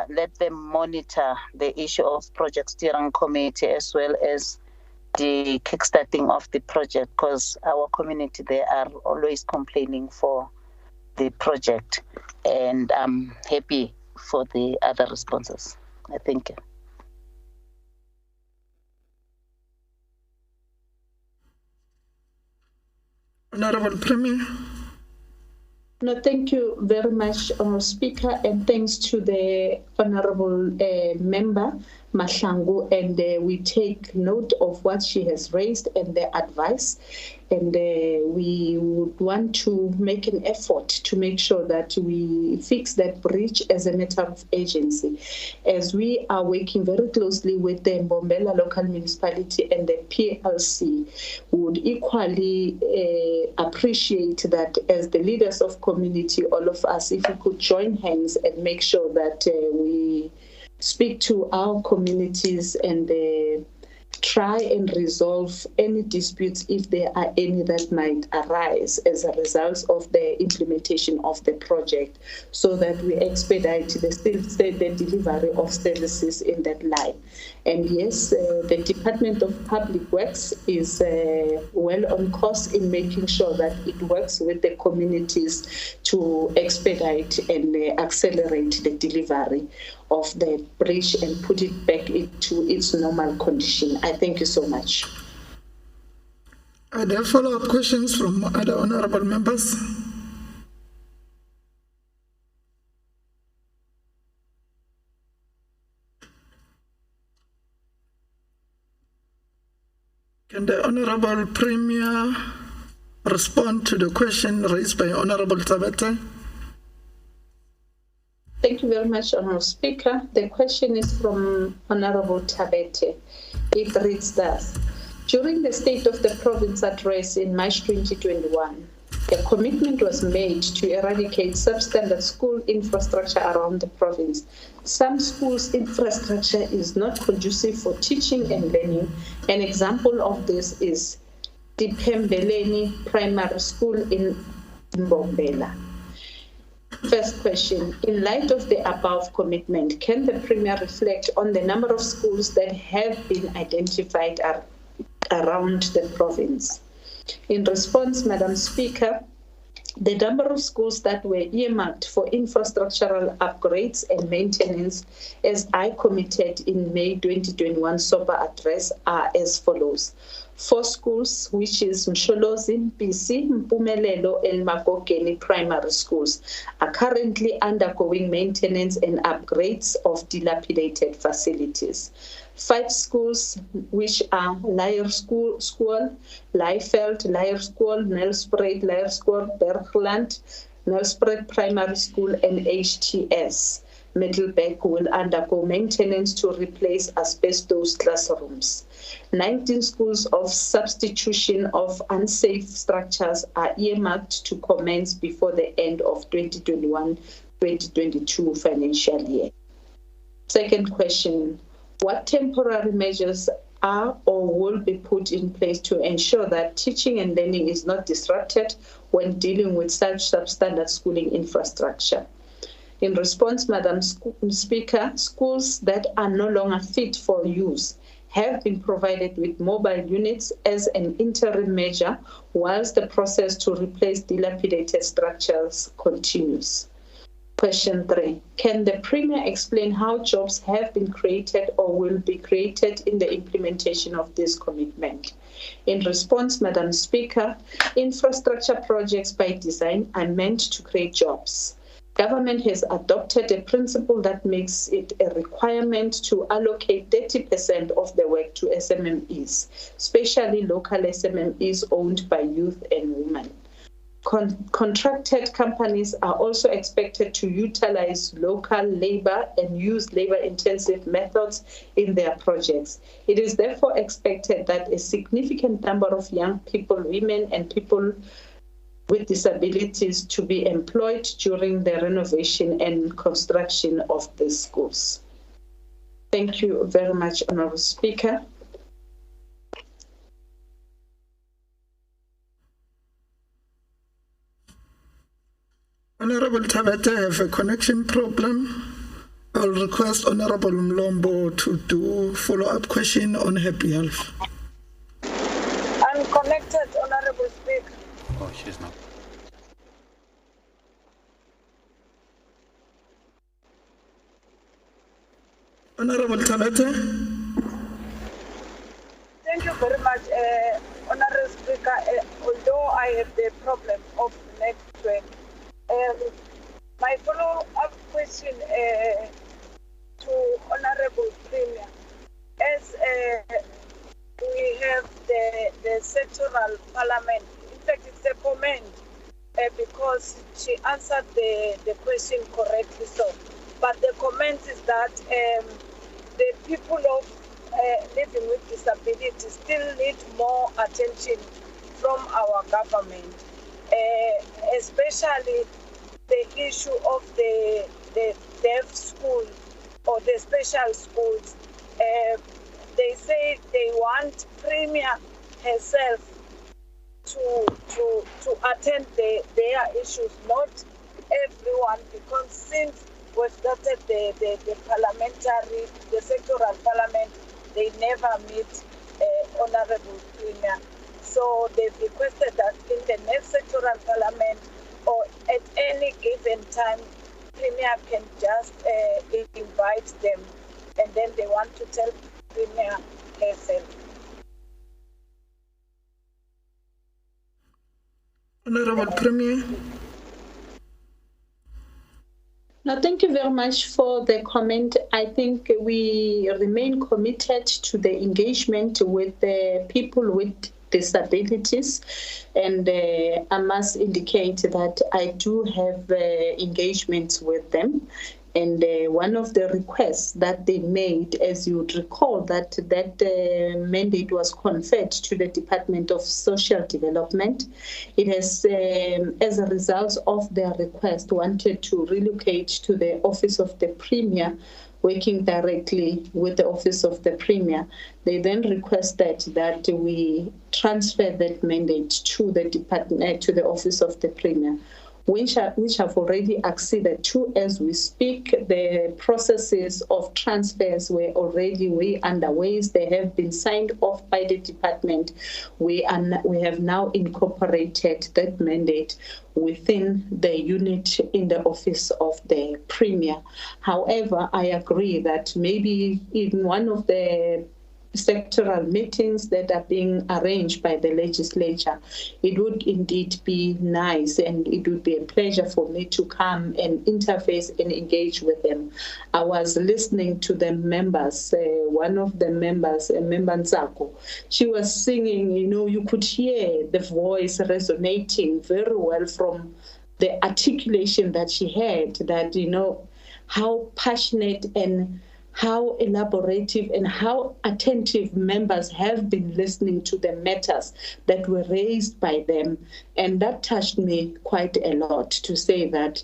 Speaker 17: let them monitor the issue of project steering committee as well as the kickstarting of the project, because our community, they are always complaining for the project, and I'm happy for the other responses. I thank you.
Speaker 1: Honourable Premier.
Speaker 10: No, thank you very much, Honourable Speaker, and thanks to the Honourable Member Mahlangu, and we take note of what she has raised and the advice, and we would want to make an effort to make sure that we fix that breach as a matter of urgency, as we are working very closely with the Mbombela local municipality and the PLC. We would equally appreciate that as the leaders of community, all of us, if we could join hands and make sure that we speak to our communities and try and resolve any disputes, if there are any that might arise as a result of the implementation of the project, so that we expedite the delivery of services in that line. And yes, the Department of Public Works is well on course in making sure that it works with the communities to expedite and accelerate the delivery of the bridge and put it back into its normal condition. I thank you so much.
Speaker 1: Are there follow-up questions from other honourable members? Can the Honourable Premier respond to the question raised by Honourable Tabete?
Speaker 10: Thank you very much, Honourable Speaker. The question is from Honourable Tabete. It reads thus: during the State of the Province address in March 2021, a commitment was made to eradicate substandard school infrastructure around the province. Some schools' infrastructure is not conducive for teaching and learning. An example of this is the Pembeleni Primary School in Mbombela.
Speaker 3: First question, in light of the above commitment, can the Premier reflect on the number of schools that have been identified around the province? In response, Madam Speaker, the number of schools that were earmarked for infrastructural upgrades and maintenance, as I committed in May 2021 SOPA address, are as follows. 4 schools, which is Msholozi, BC, Mpumelelo, and Makokeni primary schools, are currently undergoing maintenance and upgrades of dilapidated facilities. 5 schools, which are Lyer School, Leifeld, Lyer School, Nelspruit, Lyer School, Bergland, Nelspruit Primary School, and HTS Middelburg will undergo maintenance to replace asbestos classrooms. 19 schools of substitution of unsafe structures are earmarked to commence before the end of 2021-2022 financial year. Second question, what temporary measures are or will be put in place to ensure that teaching and learning is not disrupted when dealing with such substandard schooling infrastructure? In response, Madam Speaker, schools that are no longer fit for use have been provided with mobile units as an interim measure whilst the process to replace dilapidated structures continues. Question 3. Can the Premier explain how jobs have been created or will be created in the implementation of this commitment? In response, Madam Speaker, infrastructure projects by design are meant to create jobs. Government has adopted a principle that makes it a requirement to allocate 30% of the work to SMMEs, especially local SMMEs owned by youth and women. Contracted companies are also expected to utilize local labor and use labor-intensive methods in their projects. It is therefore expected that a significant number of young people, women, and people with disabilities to be employed during the renovation and construction of the schools. Thank you very much, Honourable Speaker.
Speaker 1: Honourable Tabete have a connection problem. I'll request Honourable Mlombo to do follow-up question on her behalf.
Speaker 9: I'm connected, Honourable Speaker.
Speaker 14: Oh, she's not.
Speaker 1: Honourable Tabete.
Speaker 9: Thank you very much, Honourable Speaker. Although I have the problem of network, my follow-up question to Honourable Premier, as we have the sectoral parliament, in fact it's a comment because she answered the question correctly, so, but the comment is that the people of living with disabilities still need more attention from our government, especially the issue of the deaf school or the special schools. They say they want Premier herself to attend their issues, not everyone, because since we've started the parliamentary, the sectoral parliament, they never meet Honourable Premier. So they've requested that in the next sectoral parliament or at any given time, Premier can just invite them, and then they want to tell Premier herself.
Speaker 1: Honourable Premier.
Speaker 3: No, thank you very much for the comment. I think we remain committed to the engagement with the people with disabilities, and I must indicate that I do have engagements with them. And one of the requests that they made, as you would recall, that mandate was conferred to the Department of Social Development. It has, as a result of their request, wanted to relocate to the Office of the Premier, working directly with the Office of the Premier. They then requested that we transfer that mandate to the department, to the Office of the Premier.
Speaker 10: which have already acceded to as we speak. The processes of transfers were already way underway. They have been signed off by the department. We have now incorporated that mandate within the unit in the office of the Premier. However, I agree that maybe in one of the sectoral meetings that are being arranged by the legislature, it would indeed be nice and it would be a pleasure for me to come and interface and engage with them. I was listening to the members, one of the members, Member Nzako, she was singing, you could hear the voice resonating very well from the articulation that she had, that, how passionate and how elaborative and how attentive members have been listening to the matters that were raised by them. And that touched me quite a lot, to say that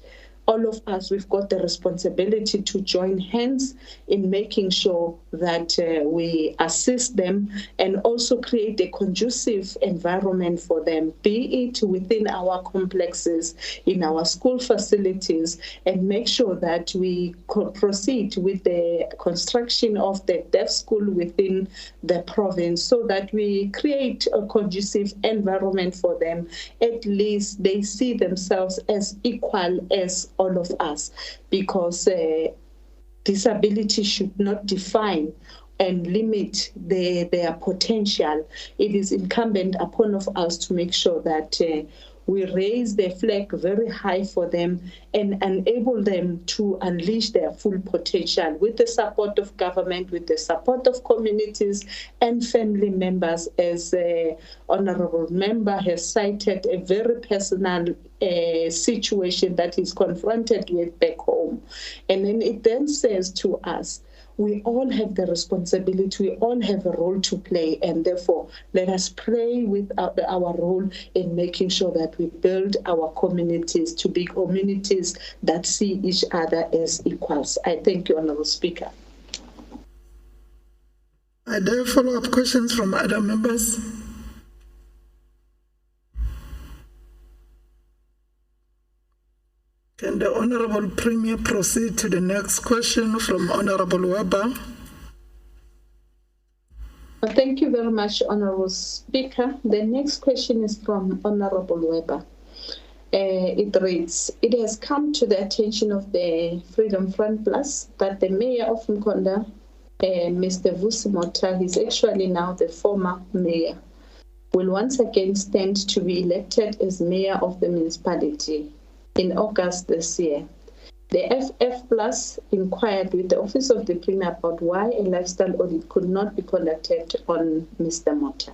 Speaker 10: all of us, we've got the responsibility to join hands in making sure that we assist them and also create a conducive environment for them, be it within our complexes, in our school facilities, and make sure that we proceed with the construction of the deaf school within the province, so that we create a conducive environment for them. At least they see themselves as equal as all of us, because disability should not define and limit their potential. It is incumbent upon of us to make sure that we raise the flag very high for them and enable them to unleash their full potential with the support of government, with the support of communities and family members, as the Honourable Member has cited a very personal situation that he's confronted with back home. And then it then says to us, we all have the responsibility, we all have a role to play, and therefore let us play with our role in making sure that we build our communities to be communities that see each other as equals. I thank you, Honourable Speaker.
Speaker 1: Are there follow-up questions from other members? Can the Honourable Premier proceed to the next question from Honourable Weber?
Speaker 10: Thank you very much, Honourable Speaker. The next question is from Honourable Weber. It reads, it has come to the attention of the Freedom Front Plus that the Mayor of Mkonda, Mr. Vusi Mota, is actually now the former mayor, will once again stand to be elected as mayor of the municipality in August this year. The FF Plus inquired with the Office of the Premier about why a lifestyle audit could not be conducted on Mr. Mota.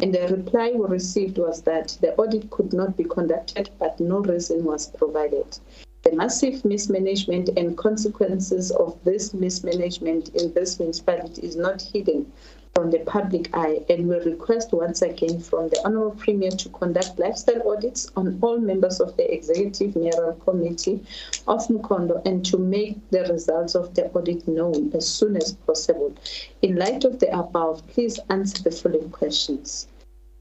Speaker 10: And the reply we received was that the audit could not be conducted, but no reason was provided. The massive mismanagement and consequences of this mismanagement in this municipality is not hidden from the public eye, and we request once again from the Honourable Premier to conduct lifestyle audits on all members of the Executive Mayoral Committee of Mkondo and to make the results of the audit known as soon as possible. In light of the above, please answer the following questions.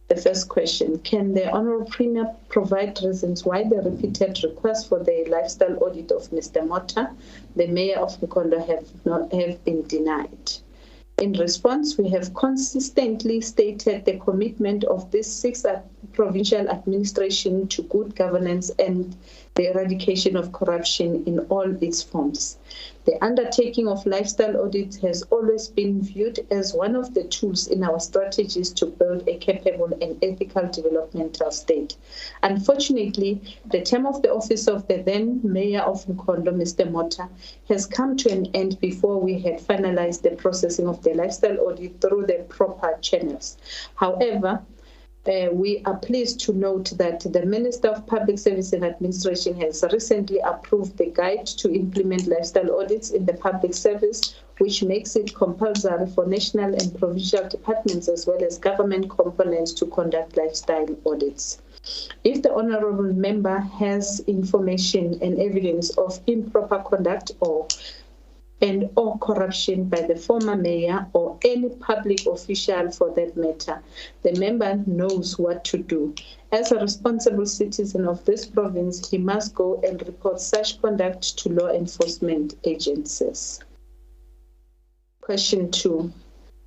Speaker 10: The first question, can the Honourable Premier provide reasons why the repeated requests for the lifestyle audit of Mr. Mota, the Mayor of Mkondo, have been denied? In response, we have consistently stated the commitment of this sixth provincial administration to good governance and the eradication of corruption in all its forms. The undertaking of lifestyle audits has always been viewed as one of the tools in our strategies to build a capable and ethical developmental state. Unfortunately, the term of the office of the then Mayor of Mkondo, Mr. Mota, has come to an end before we had finalized the processing of the lifestyle audit through the proper channels. However, we are pleased to note that the Minister of Public Service and Administration has recently approved the guide to implement lifestyle audits in the public service, which makes it compulsory for national and provincial departments as well as government components to conduct lifestyle audits. If the Honourable Member has information and evidence of improper conduct or and or corruption by the former mayor or any public official for that matter, the member knows what to do. As a responsible citizen of this province, he must go and report such conduct to law enforcement agencies. Question 2.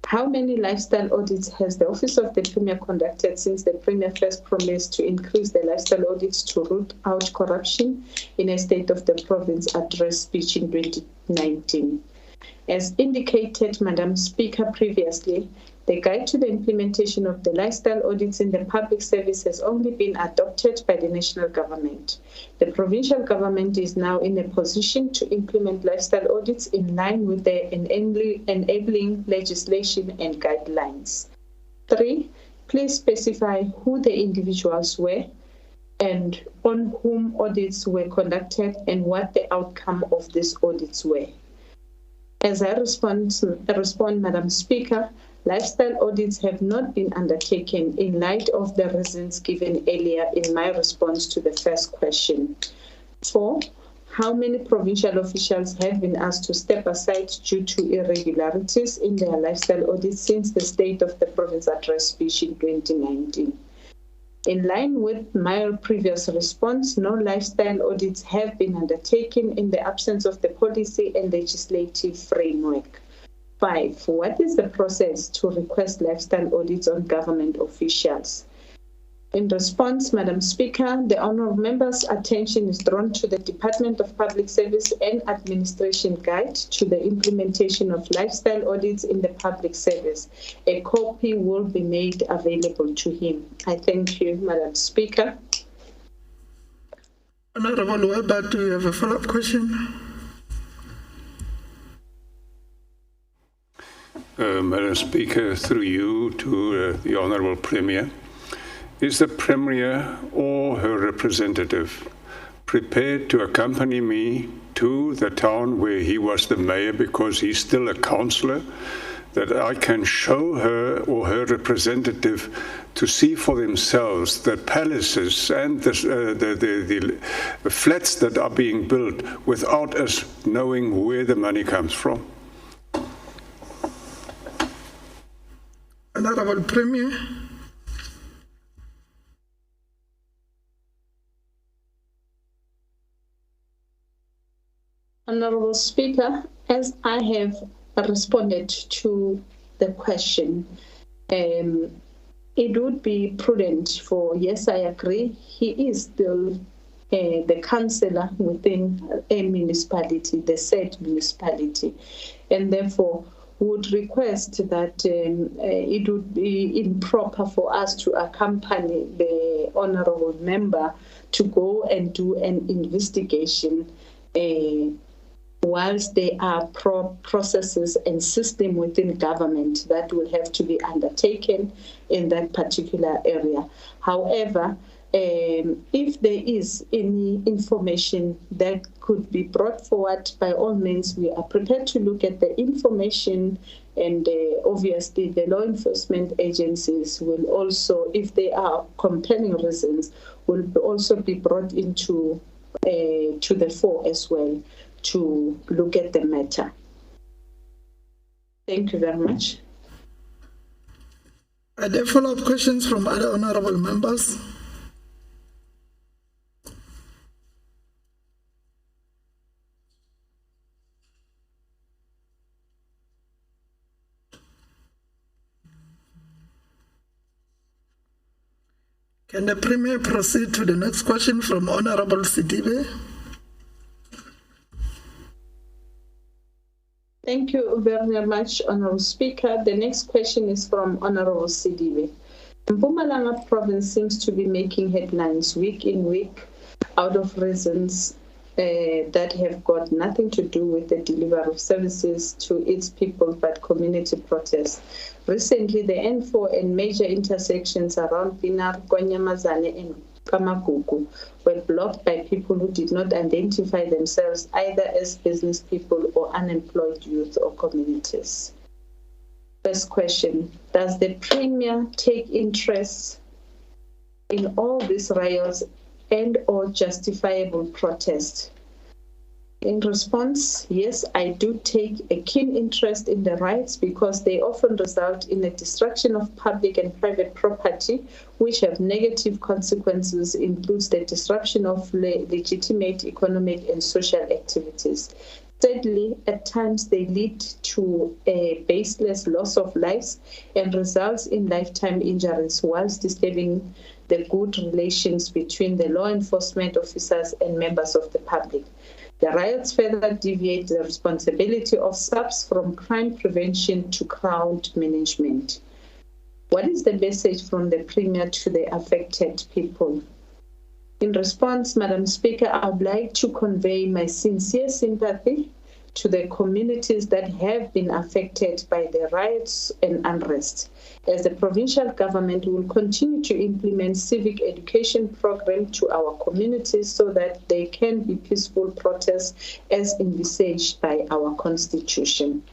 Speaker 10: How many lifestyle audits has the Office of the Premier conducted since the Premier first promised to increase the lifestyle audits to root out corruption in a State of the Province address speech in 2019? As indicated, Madam Speaker, previously, the guide to the implementation of the lifestyle audits in the public service has only been adopted by the national government. The provincial government is now in a position to implement lifestyle audits in line with the enabling legislation and guidelines. 3, please specify who the individuals were and on whom audits were conducted and what the outcome of these audits were. As I respond, Madam Speaker, lifestyle audits have not been undertaken in light of the reasons given earlier in my response to the first question. 4, how many provincial officials have been asked to step aside due to irregularities in their lifestyle audits since the State of the Province address speech in 2019? In line with my previous response, no lifestyle audits have been undertaken in the absence of the policy and legislative framework. 5, what is the process to request lifestyle audits on government officials? In response, Madam Speaker, the honourable member's attention is drawn to the Department of Public Service and Administration Guide to the implementation of lifestyle audits in the public service. A copy will be made available to him. I thank you, Madam Speaker.
Speaker 1: Honourable Weber, do you have a follow-up question?
Speaker 7: Madam Speaker, through you to the Honourable Premier, is the Premier or her representative prepared to accompany me to the town where he was the mayor because he's still a councillor, that I can show her or her representative to see for themselves the palaces and the flats that are being built without us knowing where the money comes from?
Speaker 1: Honourable Premier.
Speaker 10: Honourable Speaker, as I have responded to the question, it would be prudent for, yes, I agree, he is still the councillor within a municipality, the said municipality, and therefore would request that it would be improper for us to accompany the honourable member to go and do an investigation whilst there are processes and system within government that will have to be undertaken in that particular area. However, if there is any information that could be brought forward, by all means, we are prepared to look at the information, and obviously the law enforcement agencies will also, if there are compelling reasons, will also be brought into to the fore as well to look at the matter. Thank you very much.
Speaker 1: Are there follow-up questions from other honourable members? Can the Premier proceed to the next question from Honourable Sidibe?
Speaker 10: Thank you very much, Honourable Speaker. The next question is from Honourable Sidibe. Mpumalanga Province seems to be making headlines week in, week out of reasons that have got nothing to do with the delivery of services to its people but community protests. Recently, the N4 and major intersections around Pinar, Kwanyamazane and Kamagugu were blocked by people who did not identify themselves either as business people or unemployed youth or communities. First question, does the Premier take interest in all these riots and or justifiable protests? In response, yes, I do take a keen interest in the riots because they often result in a destruction of public and private property, which have negative consequences, includes the disruption of legitimate economic and social activities. Thirdly, at times they lead to a baseless loss of lives and results in lifetime injuries whilst disturbing the good relations between the law enforcement officers and members of the public. The riots further deviate the responsibility of SAPS from crime prevention to crowd management. What is the message from the Premier to the affected people? In response, Madam Speaker, I would like to convey my sincere sympathy to the communities that have been affected by the riots and unrest. As the provincial government will continue to implement civic education program to our communities so that they can be peaceful protests as envisaged by our constitution.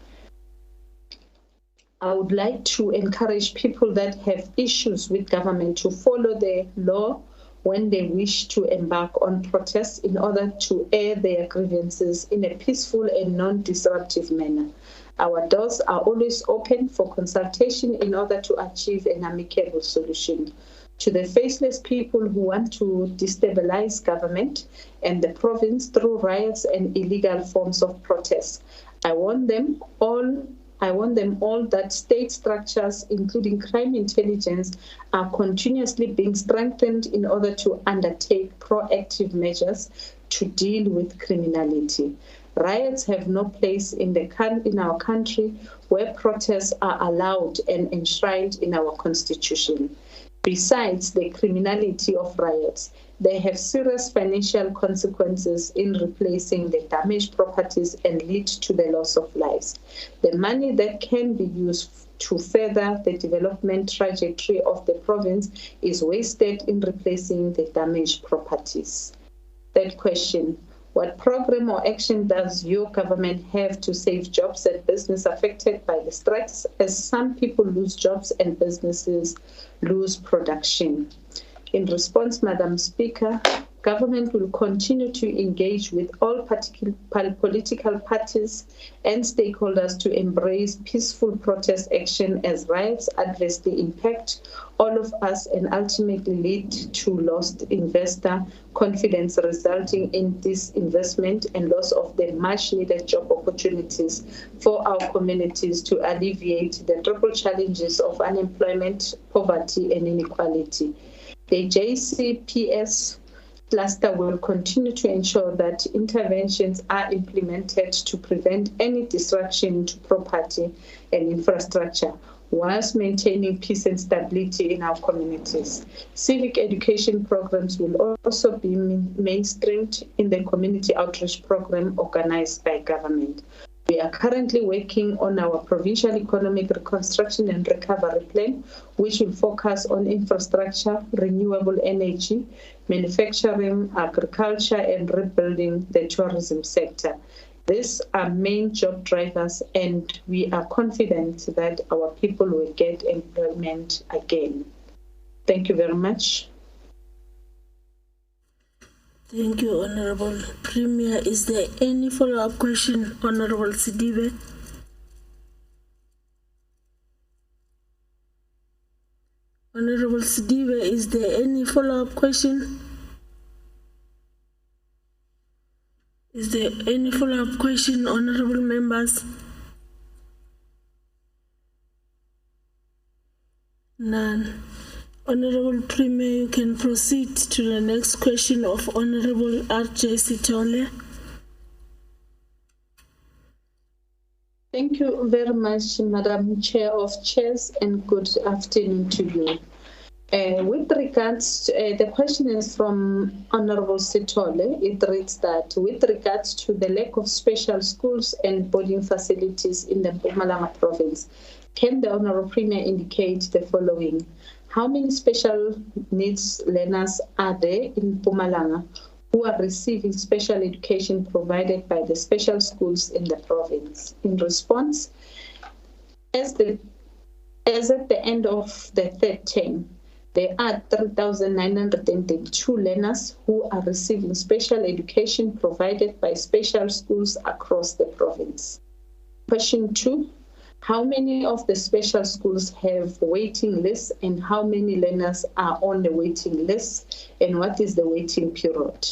Speaker 10: I would like to encourage people that have issues with government to follow the law when they wish to embark on protests in order to air their grievances in a peaceful and non-disruptive manner. Our doors are always open for consultation in order to achieve an amicable solution. To the faceless people who want to destabilize government and the province through riots and illegal forms of protest, I warn them all that state structures, including crime intelligence, are continuously being strengthened in order to undertake proactive measures to deal with criminality. Riots have no place in our country where protests are allowed and enshrined in our constitution. Besides the criminality of riots, they have serious financial consequences in replacing the damaged properties and lead to the loss of lives. The money that can be used to further the development trajectory of the province is wasted in replacing the damaged properties. Third question. What program or action does your government have to save jobs and business affected by the strikes, as some people lose jobs and businesses lose production? In response, Madam Speaker, government will continue to engage with all political parties and stakeholders to embrace peaceful protest action as riots adversely impact all of us and ultimately lead to lost investor confidence, resulting in disinvestment and loss of the much needed job opportunities for our communities to alleviate the triple challenges of unemployment, poverty, and inequality. The JCPS cluster will continue to ensure that interventions are implemented to prevent any disruption to property and infrastructure, whilst maintaining peace and stability in our communities. Civic education programs will also be mainstreamed in the community outreach program organized by government. We are currently working on our provincial economic reconstruction and recovery plan, which will focus on infrastructure, renewable energy, manufacturing, agriculture, and rebuilding the tourism sector. These are main job drivers, and we are confident that our people will get employment again. Thank you very much.
Speaker 2: Thank you, Honorable Premier. Is there any follow-up question, Honorable Sidibe? Honorable Sidibe, is there any follow-up question? Is there any follow-up question, honorable members? None. Honorable Premier, you can proceed to the next question of Honorable R.J. Sitole.
Speaker 10: Thank you very much, Madam Chair of Chairs, and good afternoon to you. With regards to, the question is from Honorable Sitole. It reads that with regards to the lack of special schools and boarding facilities in the Mpumalanga province, can the Honorable Premier indicate the following? How many special needs learners are there in Mpumalanga who are receiving special education provided by the special schools in the province? In response, as at the end of the third term, There are 3,932 learners who are receiving special education provided by special schools across the province. Question 2. How many of the special schools have waiting lists and how many learners are on the waiting list, and what is the waiting period?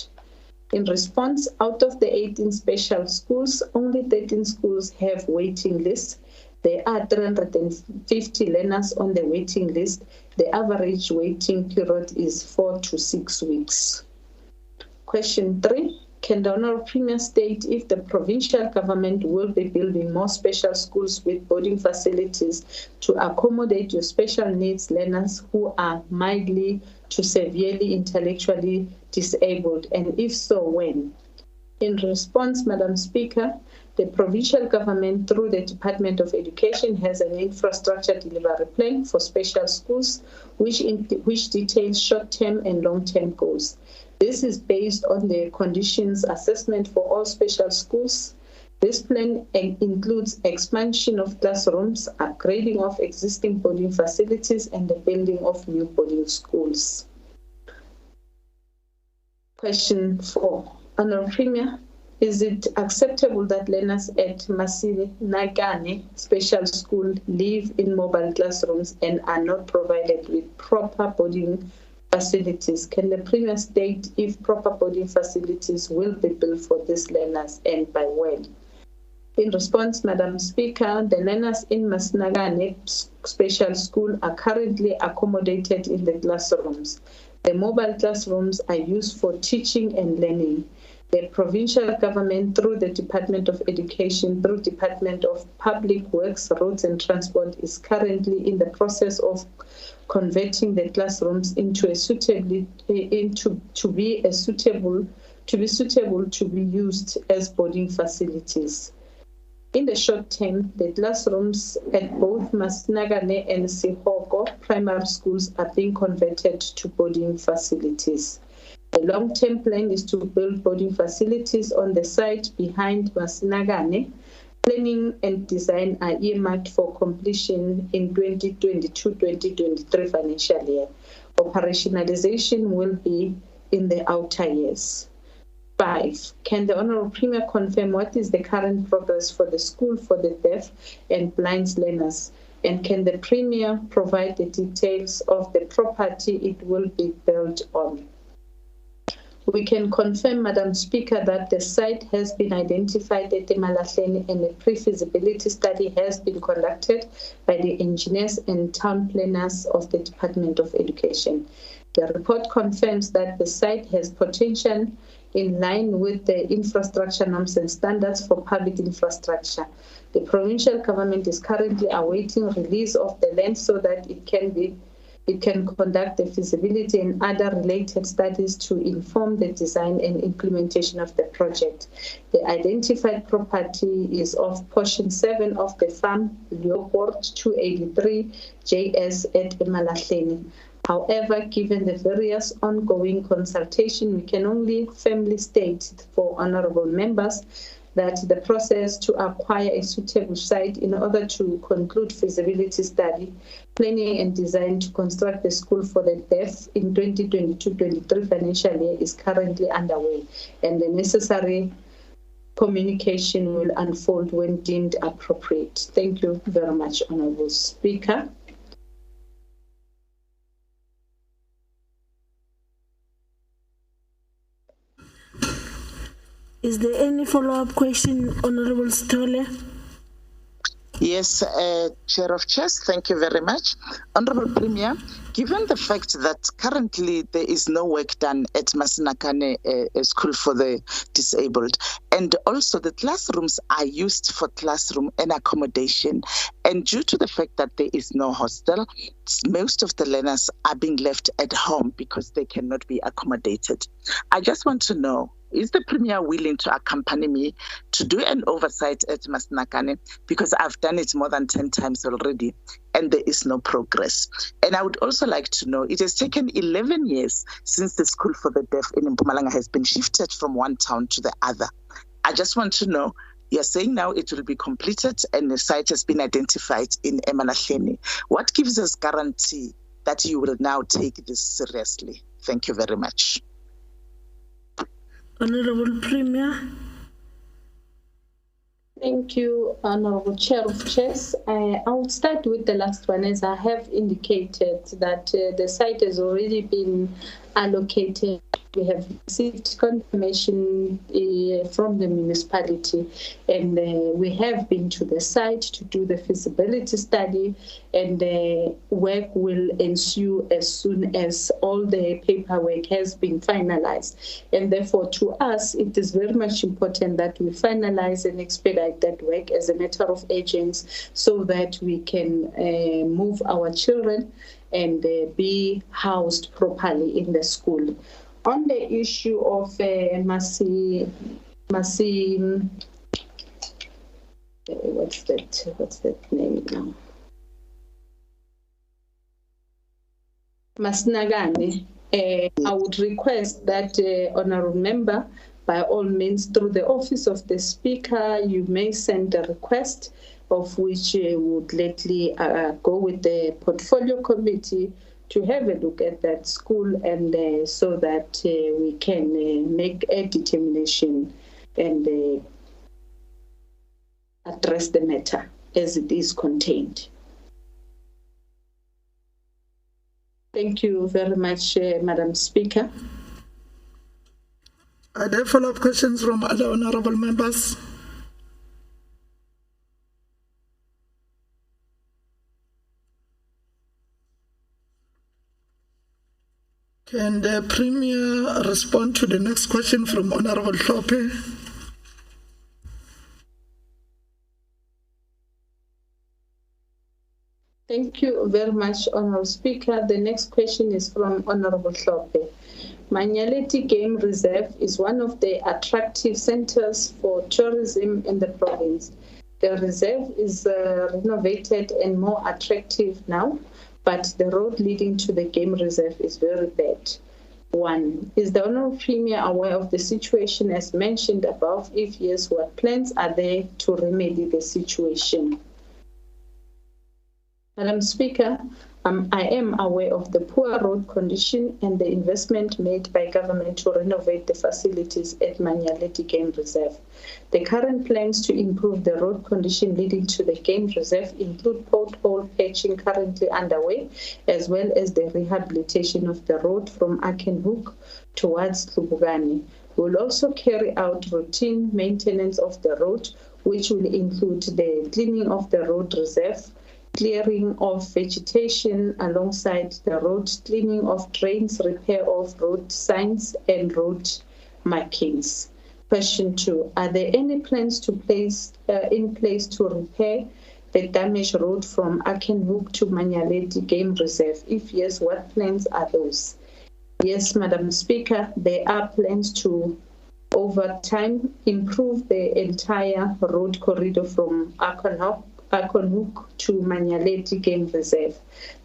Speaker 10: In response, out of the 18 special schools, only 13 schools have waiting lists. There are 350 learners on the waiting list. The average waiting period is 4 to 6 weeks. Question 3. Can the Honourable Premier state if the provincial government will be building more special schools with boarding facilities to accommodate your special needs learners who are mildly to severely intellectually disabled, and if so, when? In response, Madam Speaker, the provincial government through the Department of Education has an infrastructure delivery plan for special schools which details short-term and long-term goals. This is based on the conditions assessment for all special schools. This plan includes expansion of classrooms, upgrading of existing boarding facilities, and the building of new boarding schools. Question 4. Honourable Premier, is it acceptable that learners at Masinagane Special School live in mobile classrooms and are not provided with proper boarding facilities? Can the Premier state if proper boarding facilities will be built for these learners and by when? In response, Madam Speaker, the learners in Masinagane Special School are currently accommodated in the classrooms. The mobile classrooms are used for teaching and learning. The provincial government, through the Department of Education, through Department of Public Works, Roads and Transport, is currently in the process of converting the classrooms into to be suitable to be used as boarding facilities. In the short term, the classrooms at both Masinagane and Sihoko primary schools are being converted to boarding facilities. The long-term plan is to build boarding facilities on the site behind Masinagane. Planning and design are earmarked for completion in 2022-2023 financial year. Operationalization will be in the outer years. 5. Can the Honourable Premier confirm what is the current progress for the school for the deaf and blind learners? And can the Premier provide the details of the property it will be built on? We can confirm, Madam Speaker, that the site has been identified at Emalahleni and a pre-feasibility study has been conducted by the engineers and town planners of the Department of Education. The report confirms that the site has potential in line with the infrastructure norms and standards for public infrastructure. The provincial government is currently awaiting release of the land so that it can conduct the feasibility and other related studies to inform the design and implementation of the project. The identified property is of portion 7 of the farm, Leopold 283 JS at Emalahleni. However, given the various ongoing consultation, we can only firmly state for honourable members that the process to acquire a suitable site in order to conclude feasibility study, planning and design to construct the school for the deaf in 2022-23 financial year is currently underway, and the necessary communication will unfold when deemed appropriate. Thank you very much, Honourable Speaker.
Speaker 2: Is there any follow-up question, Honourable Stole?
Speaker 6: Yes, Chair of Chairs, thank you very much. Honourable Premier, given the fact that currently there is no work done at Masinagane School for the Disabled, and also the classrooms are used for classroom and accommodation, and due to the fact that there is no hostel, most of the learners are being left at home because they cannot be accommodated. I just want to know, is the Premier willing to accompany me to do an oversight at Masinagane? Because I've done it more than 10 times already and there is no progress. And I would also like to know, it has taken 11 years since the school for the deaf in Mpumalanga has been shifted from one town to the other. I just want to know, you're saying now it will be completed and the site has been identified in Emalahleni. What gives us guarantee that you will now take this seriously. Thank you very much.
Speaker 9: Honorable Premier. Thank you, Honorable Chair of Chairs. I will start with the last one, as I have indicated that the site has already been allocated. We have received confirmation from the municipality, and we have been to the site to do the feasibility study, and work will ensue as soon as all the paperwork has been finalized. And therefore, to us, it is very much important that we finalize and expedite that work as a matter of urgency, so that we can move our children and be housed properly in the school. On the issue of what's that name now? Masnagane. I would request that honorable member, by all means, through the office of the Speaker, you may send a request, of which would lately go with the portfolio committee to have a look at that school, and so that we can make a determination and address the matter as it is contained. Thank you very much, Madam Speaker.
Speaker 1: Are there follow-up questions from other honorable members? Can the Premier respond to the next question from Honorable Hlophe?
Speaker 9: Thank you very much, Honorable Speaker. The next question is from Honorable Hlophe. Manyaleti Game Reserve is one of the attractive centers for tourism in the province. The reserve is renovated and more attractive now, but the road leading to the game reserve is very bad. 1. Is the Honourable Premier aware of the situation as mentioned above? If yes, what plans are there to remedy the situation? Madam Speaker, I am aware of the poor road condition and the investment made by government to renovate the facilities at Manyaleti Game Reserve. The current plans to improve the road condition leading to the game reserve include pothole patching currently underway, as well as the rehabilitation of the road from Akenhoek towards Tlubugani. We'll also carry out routine maintenance of the road, which will include the cleaning of the road reserve, clearing of vegetation alongside the road, cleaning of drains, repair of road signs and road markings. Question 2. Are there any plans in place to repair the damaged road from Akenhoek to Manyaleti Game Reserve? If yes, what plans are those? Yes, Madam Speaker, there are plans to, over time, improve the entire road corridor from Akenhoek to Manyaleti Game Reserve.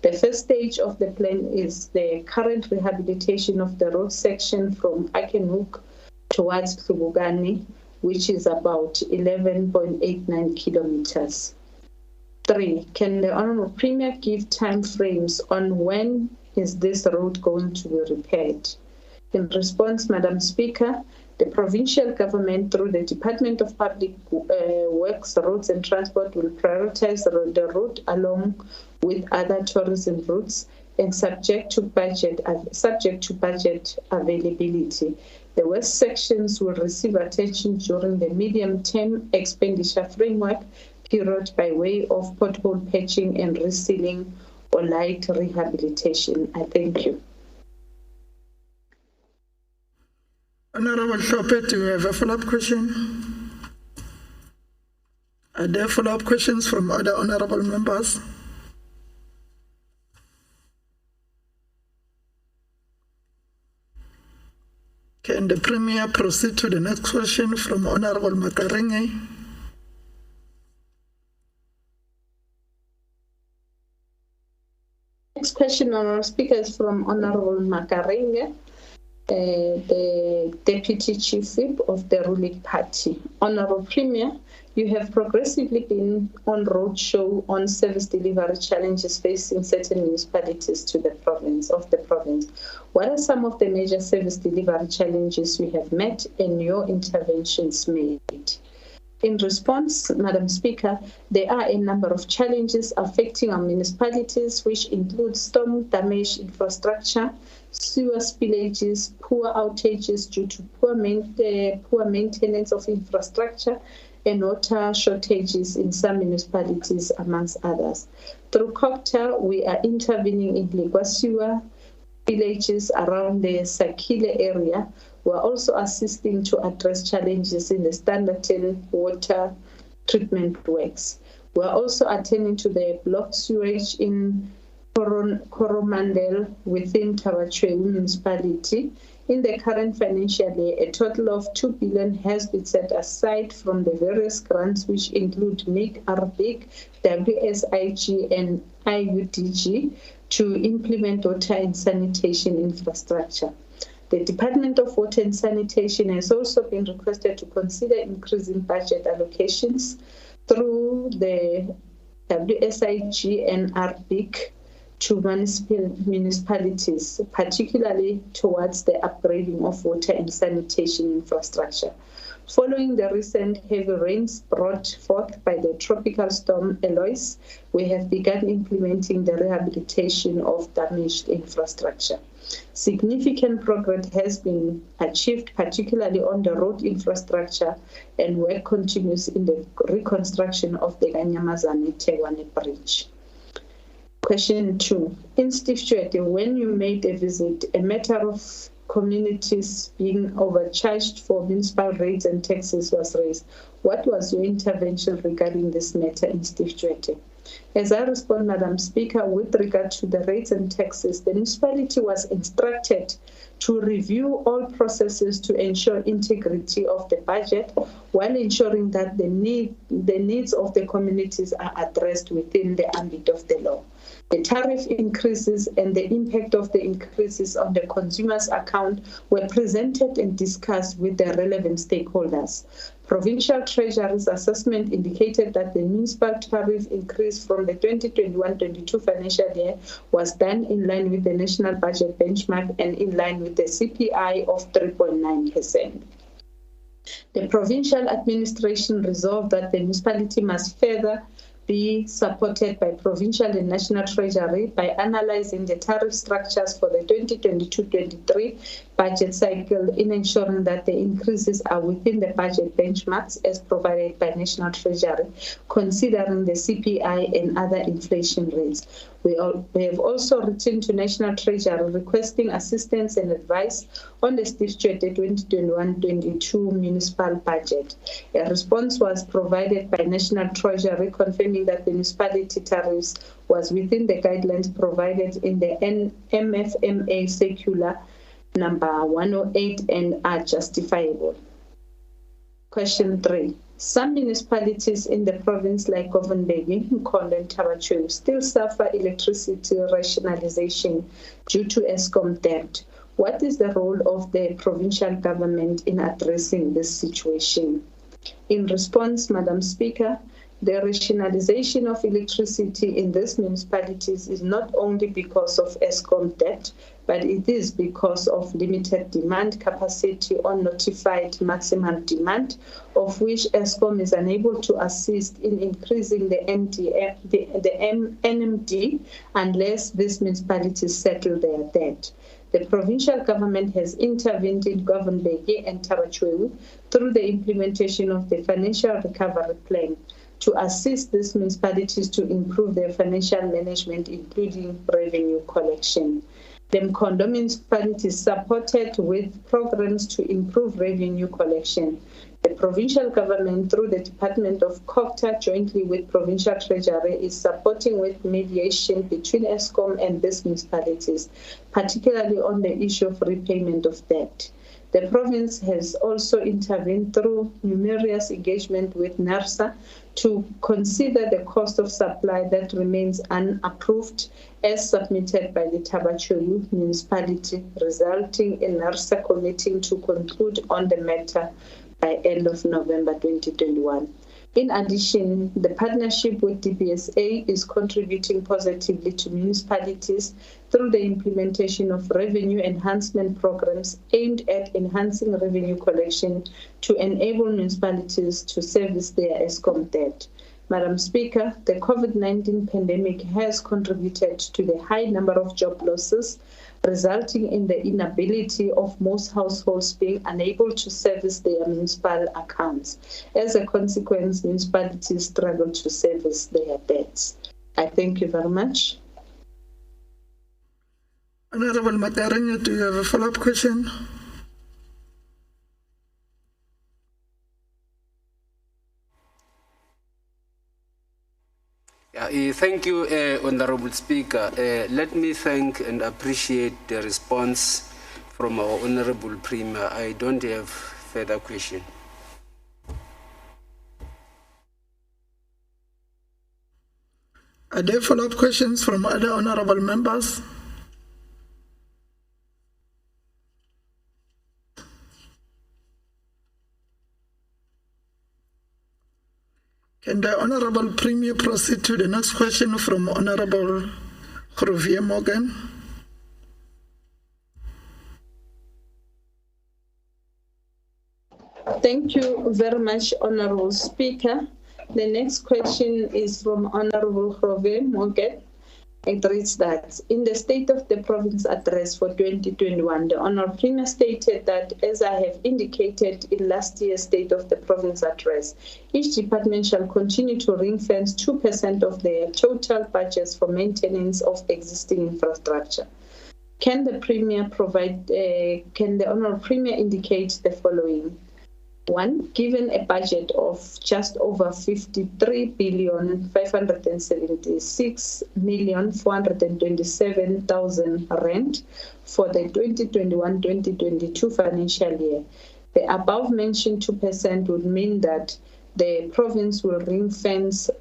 Speaker 9: The first stage of the plan is the current rehabilitation of the road section from Akenhoek towards Tlubugani, which is about 11.89 kilometers. 3. Can the Honourable Premier give time frames on when is this road going to be repaired? In response, Madam Speaker, the provincial government, through the Department of Public Works, Roads and Transport, will prioritize the road along with other tourism routes and subject to budget availability. The west sections will receive attention during the medium-term expenditure framework period by way of pothole patching and resealing or light rehabilitation. I thank you.
Speaker 1: Honorable Hlophe, do you have a follow-up question? Are there follow-up questions from other honorable members? Can the Premier proceed to the next question from Honorable Makarenge?
Speaker 9: Next question, Honorable Speaker, is from Honorable Makarenge, the Deputy Chief Whip of the ruling party. Honorable Premier,
Speaker 10: You have progressively been on roadshow on service delivery challenges facing certain municipalities of the province. What are some of the major service delivery challenges you have met and your interventions made? In response, Madam Speaker, there are a number of challenges affecting our municipalities, which include storm damaged infrastructure, sewer spillages, poor outages due to poor maintenance of infrastructure, and water shortages in some municipalities, amongst others. Through COCTA, we are intervening in Ligwa sewer villages around the Sakile area. We are also assisting to address challenges in the standard water treatment works. We are also attending to the blocked sewage in Coromandel within Tabachwe municipality. In the current financial year, a total of 2 billion has been set aside from the various grants, which include MIG, RBIG, WSIG, and IUDG, to implement water and sanitation infrastructure. The Department of Water and Sanitation has also been requested to consider increasing budget allocations through the WSIG and RBIG to municipalities, particularly towards the upgrading of water and sanitation infrastructure. Following the recent heavy rains brought forth by the tropical storm Eloise, we have begun implementing the rehabilitation of damaged infrastructure. Significant progress has been achieved, particularly on the road infrastructure, and work continues in the reconstruction of the Kanyamazane-Tegwane Bridge. Question 2. In Steve Tshwete, when you made a visit, a matter of communities being overcharged for municipal rates and taxes was raised. What was your intervention regarding this matter in Steve Tshwete? As I respond, Madam Speaker, with regard to the rates and taxes, the municipality was instructed to review all processes to ensure integrity of the budget while ensuring that the needs of the communities are addressed within the ambit of the law. The tariff increases and the impact of the increases on the consumer's account were presented and discussed with the relevant stakeholders. Provincial Treasury's assessment indicated that the municipal tariff increase from the 2021-22 financial year was done in line with the national budget benchmark and in line with the CPI of 3.9%. The provincial administration resolved that the municipality must further be supported by provincial and national treasury by analyzing the tariff structures for the 2022-23 budget cycle in ensuring that the increases are within the budget benchmarks as provided by national treasury, considering the CPI and other inflation rates. We have also written to National Treasury requesting assistance and advice on the Steve Tshwete 2021-22 municipal budget. A response was provided by National Treasury confirming that the municipality tariffs was within the guidelines provided in the MFMA circular number 108 and are justifiable. Question 3. Some municipalities in the province like Governbegi, Mkondo and Tabachwe still suffer electricity rationalization due to ESCOM debt. What is the role of the provincial government in addressing this situation? In response, Madam Speaker, the rationalization of electricity in these municipalities is not only because of ESCOM debt, but it is because of limited demand capacity on notified maximum demand, of which ESCOM is unable to assist in increasing the NMD unless these municipalities settle their debt. The provincial government has intervened in Governbegi and Tabachwe through the implementation of the financial recovery plan to assist these municipalities to improve their financial management, including revenue collection. The Mkondo municipality is supported with programs to improve revenue collection. The provincial government, through the Department of COCTA, jointly with Provincial Treasury, is supporting with mediation between ESCOM and these municipalities, particularly on the issue of repayment of debt. The province has also intervened through numerous engagement with NERSA to consider the cost of supply that remains unapproved as submitted by the Tabachwe municipality, resulting in NERSA committing to conclude on the matter by end of November 2021. In addition, the partnership with DBSA is contributing positively to municipalities through the implementation of revenue enhancement programs aimed at enhancing revenue collection to enable municipalities to service their ESCOM debt. Madam Speaker, the COVID-19 pandemic has contributed to the high number of job losses, resulting in the inability of most households being unable to service their municipal accounts. As a consequence, municipalities struggle to service their debts. I thank you very much.
Speaker 1: Honorable Mataranya, do you have a follow-up question?
Speaker 4: Thank you, Honorable Speaker. Let me thank and appreciate the response from our Honorable Premier. I don't have further question.
Speaker 1: Are there follow-up questions from other honorable members? Can the Honorable Premier proceed to the next question from Honorable Hiv Morgan?
Speaker 10: Thank you very much, Honorable Speaker. The next question is from Honorable Hiv Morgan. It reads that in the State of the Province address for 2021, the Honorable Premier stated that, as I have indicated in last year's State of the Province address, each department shall continue to ring-fence 2% of their total budgets for maintenance of existing infrastructure. Can the Honorable Premier indicate the following? 1, given a budget of just over 53,576,427,000 rand for the 2021-2022 financial year, the above-mentioned 2% would mean that the province will ring-fence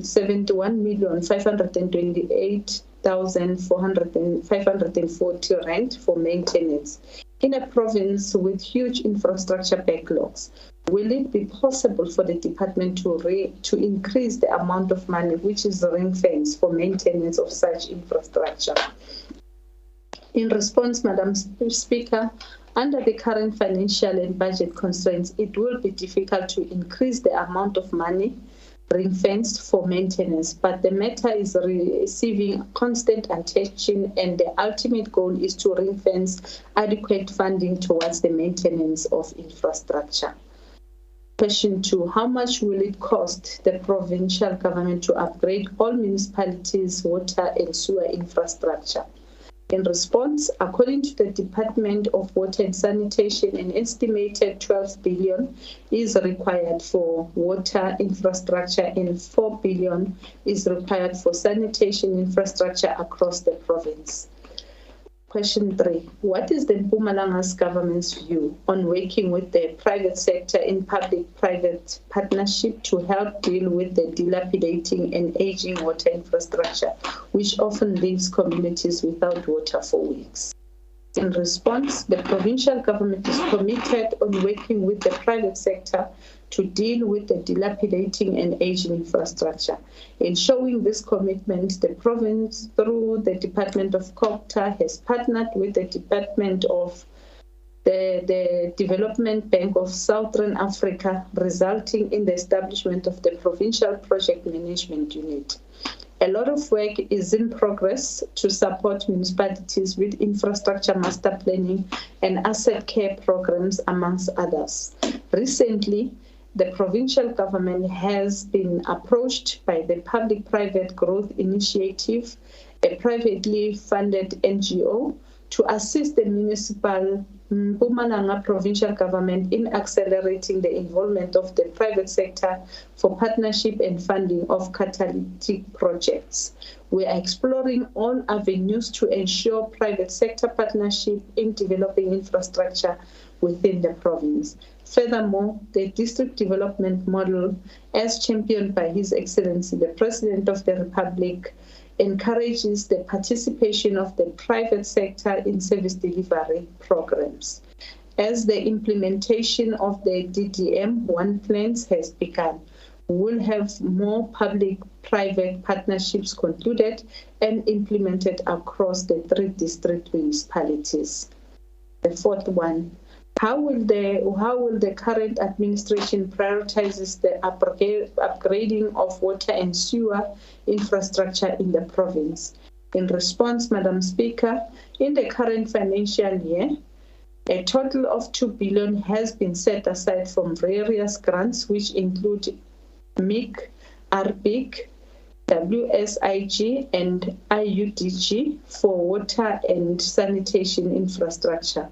Speaker 10: 71,540 rand for maintenance. In a province with huge infrastructure backlogs, will it be possible for the department to increase the amount of money which is ring-fenced for maintenance of such infrastructure? In response, Madam Speaker, under the current financial and budget constraints, it will be difficult to increase the amount of money ring-fenced for maintenance, but the matter is receiving constant attention, and the ultimate goal is to ring-fence adequate funding towards the maintenance of infrastructure. Question 2, how much will it cost the provincial government to upgrade all municipalities' water and sewer infrastructure? In response, according to the Department of Water and Sanitation, an estimated 12 billion is required for water infrastructure and 4 billion is required for sanitation infrastructure across the province. Question 3, what is the Mpumalanga's government's view on working with the private sector in public-private partnership to help deal with the dilapidating and aging water infrastructure, which often leaves communities without water for weeks? In response, the provincial government is committed on working with the private sector to deal with the dilapidating and aging infrastructure. In showing this commitment, the province, through the Department of COGTA, has partnered with the Department of the Development Bank of Southern Africa, resulting in the establishment of the Provincial Project Management Unit. A lot of work is in progress to support municipalities with infrastructure master planning and asset care programs, amongst others. Recently, the provincial government has been approached by the Public-Private Growth Initiative, a privately funded NGO, to assist the municipal Mpumalanga provincial government in accelerating the involvement of the private sector for partnership and funding of catalytic projects. We are exploring all avenues to ensure private sector partnership in developing infrastructure within the province. Furthermore, the district development model, as championed by His Excellency the President of the Republic,
Speaker 9: encourages the participation of the private sector in service delivery programs. As the implementation of the DDM-1 plans has begun, we will have more public-private partnerships concluded and implemented across the 3 district municipalities. The fourth one, how will the current administration prioritize the upgrading of water and sewer infrastructure in the province? In response, Madam Speaker, in the current financial year, a total of 2 billion has been set aside from various grants, which include MIC, RBIC, WSIG, and IUDG for water and sanitation infrastructure.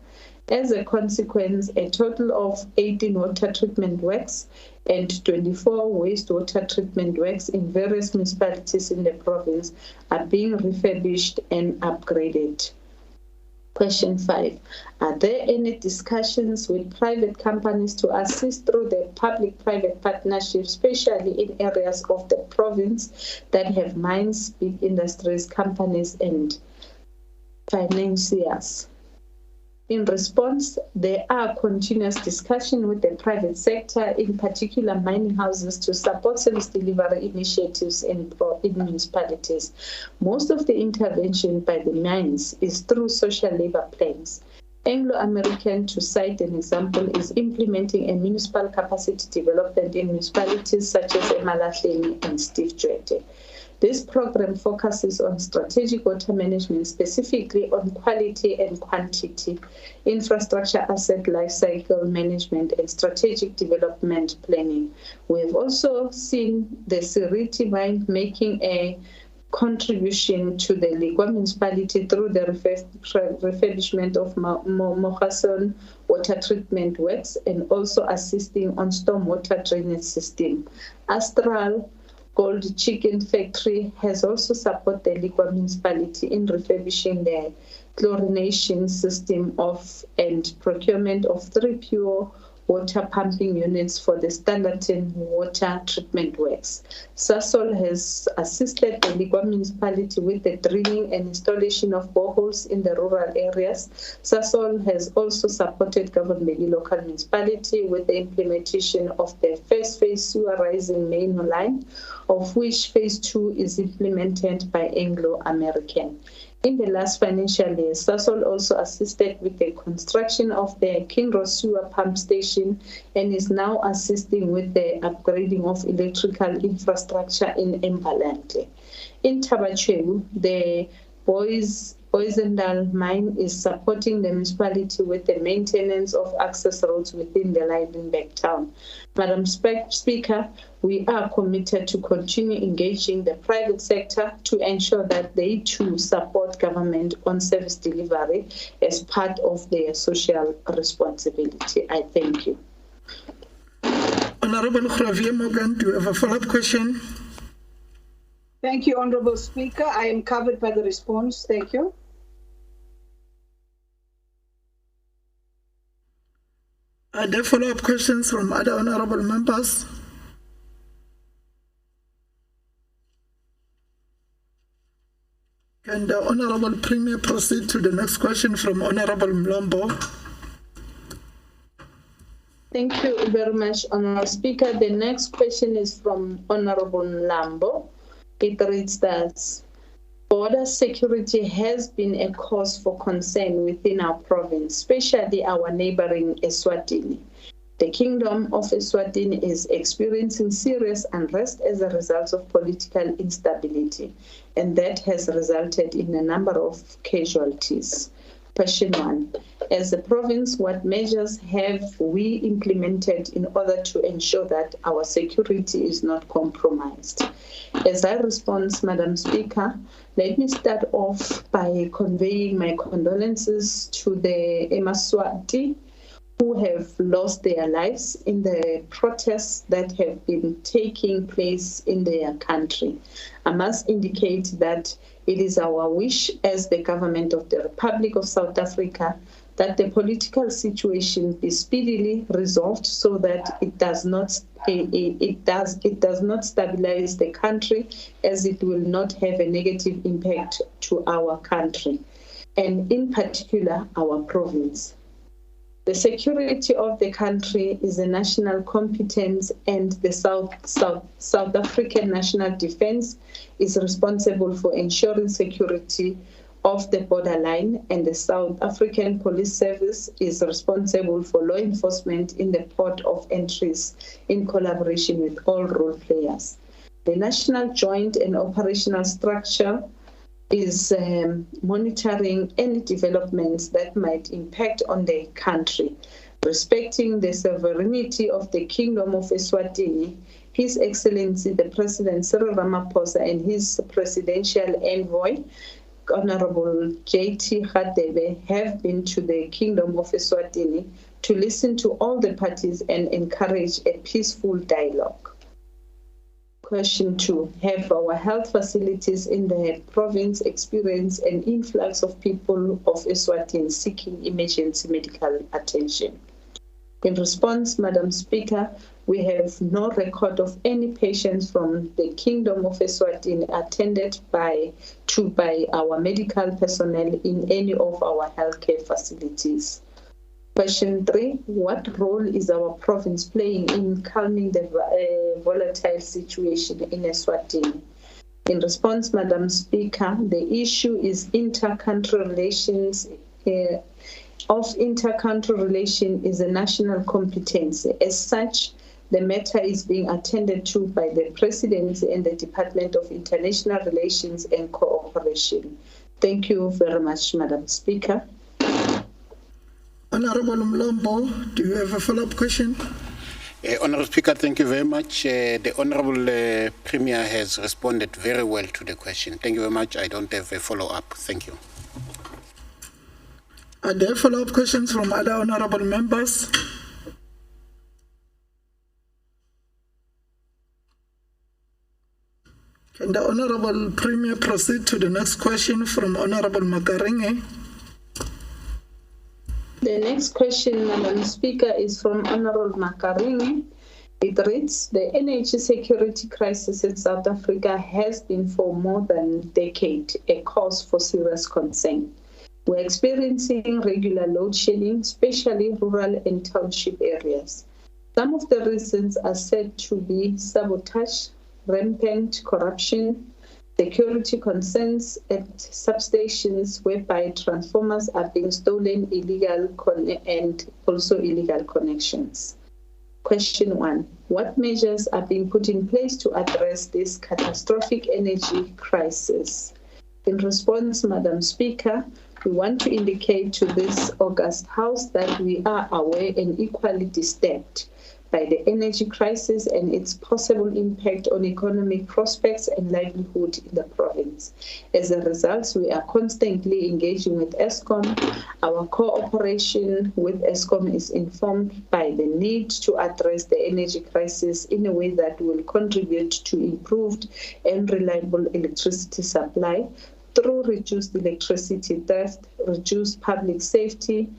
Speaker 9: As a consequence, a total of 18 water treatment works and 24 wastewater treatment works in various municipalities in the province are being refurbished and upgraded. Question 5. Are there any discussions with private companies to assist through the public-private partnership, especially in areas of the province that have mines, big industries, companies, and financiers? In response, there are continuous discussions with the private sector, in particular mining houses, to support service delivery initiatives in municipalities. Most of the intervention by the mines is through social labor plans. Anglo-American, to cite an example, is implementing a municipal capacity development in municipalities such as Emalahleni and Steve Jwete. This program focuses on strategic water management, specifically on quality and quantity, infrastructure asset lifecycle management, and strategic development planning. We have also seen the Siriti mine making a contribution to the Ligwa municipality through the refurbishment of Mogason water treatment works and also assisting on stormwater drainage system. Astral Gold Chicken Factory has also supported the Ligwa municipality in refurbishing the chlorination system and procurement of 3 pure water pumping units for the Standerton water treatment works. Sasol has assisted the Ligwa municipality with the drilling and installation of boreholes in the rural areas. Sasol has also supported Government local municipality with the implementation of the first phase sewer rising main line, of which phase 2 is implemented by Anglo-American. In the last financial year, Sasol also assisted with the construction of the Kinross sewer pump station and is now assisting with the upgrading of electrical infrastructure in Mbalanhle. In Tabachewu, the Boisendal mine is supporting the municipality with the maintenance of access roads within the Lydenburg town. Madam Speaker, we are committed to continue engaging the private sector to ensure that they too support government on service delivery as part of their social responsibility. I thank you.
Speaker 1: Honorable Javier Morgan, do you have a follow-up question?
Speaker 13: Thank you, Honorable Speaker. I am covered by the response. Thank you.
Speaker 1: Are there follow-up questions from other honorable members? Can the Honorable Premier proceed to the next question from Honorable Mlombo?
Speaker 9: Thank you very much, Honorable Speaker. The next question is from Honorable Mlambo. It reads thus: border security has been a cause for concern within our province, especially our neighboring Eswatini. The Kingdom of Eswatini is experiencing serious unrest as a result of political instability, and that has resulted in a number of casualties. Question 1. As a province, what measures have we implemented in order to ensure that our security is not compromised? As I respond, Madam Speaker, let me start off by conveying my condolences to the Emaswati who have lost their lives in the protests that have been taking place in their country. I must indicate that it is our wish as the government of the Republic of South Africa that the political situation be speedily resolved so that it does not stabilize the country, as it will not have a negative impact to our country, and in particular our province. The security of the country is a national competence, and the South African National Defence is responsible for ensuring security of the borderline, and the South African Police Service is responsible for law enforcement in the port of entries in collaboration with all role players. The National Joint and Operational Structure is monitoring any developments that might impact on the country. Respecting the sovereignty of the Kingdom of Eswatini, His Excellency the President Cyril Ramaphosa and his presidential envoy, Honorable J.T. Radebe, have been to the Kingdom of Eswatini to listen to all the parties and encourage a peaceful dialogue. Question 2. Have our health facilities in the province experienced an influx of people of Eswatini seeking emergency medical attention? In response, Madam Speaker, we have no record of any patients from the Kingdom of Eswatini attended by our medical personnel in any of our healthcare facilities. Question 3, what role is our province playing in calming the volatile situation in Eswatini? In response, Madam Speaker, the issue is inter-country relations. Inter-country relation is a national competence. As such, the matter is being attended to by the Presidency and the Department of International Relations and Cooperation. Thank you very much, Madam Speaker.
Speaker 1: Honorable Mlombo, do you have a follow-up question?
Speaker 2: Honorable Speaker, thank you very much. The Honorable Premier has responded very well to the question. Thank you very much. I don't have a follow-up. Thank you.
Speaker 1: Are there follow-up questions from other honorable members? Can the Honorable Premier proceed to the next question from Honorable Makaringe?
Speaker 9: The next question, Madam Speaker, is from Honorable Makaringe. It reads, the energy security crisis in South Africa has been for more than a decade a cause for serious concern. We're experiencing regular load shedding, especially rural and township areas. Some of the reasons are said to be sabotage, rampant corruption, security concerns at substations whereby transformers are being stolen, and also illegal connections. Question 1. What measures are being put in place to address this catastrophic energy crisis? In response, Madam Speaker, we want to indicate to this august House that we are aware and equally disturbed by the energy crisis and its possible impact on economic prospects and livelihood in the province. As a result, we are constantly engaging with Eskom. Our cooperation with Eskom is informed by the need to address the energy crisis in a way that will contribute to improved and reliable electricity supply through reduced electricity theft, reduced public safety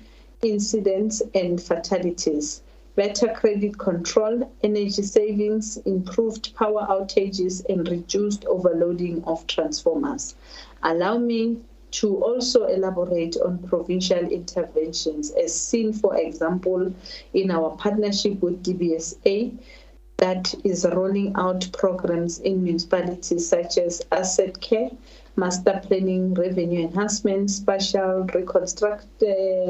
Speaker 9: incidents and fatalities, better credit control, energy savings, improved power outages, and reduced overloading of transformers. Allow me to also elaborate on provincial interventions as seen, for example, in our partnership with DBSA that is rolling out programs in municipalities such as asset care, master planning, revenue enhancement, spatial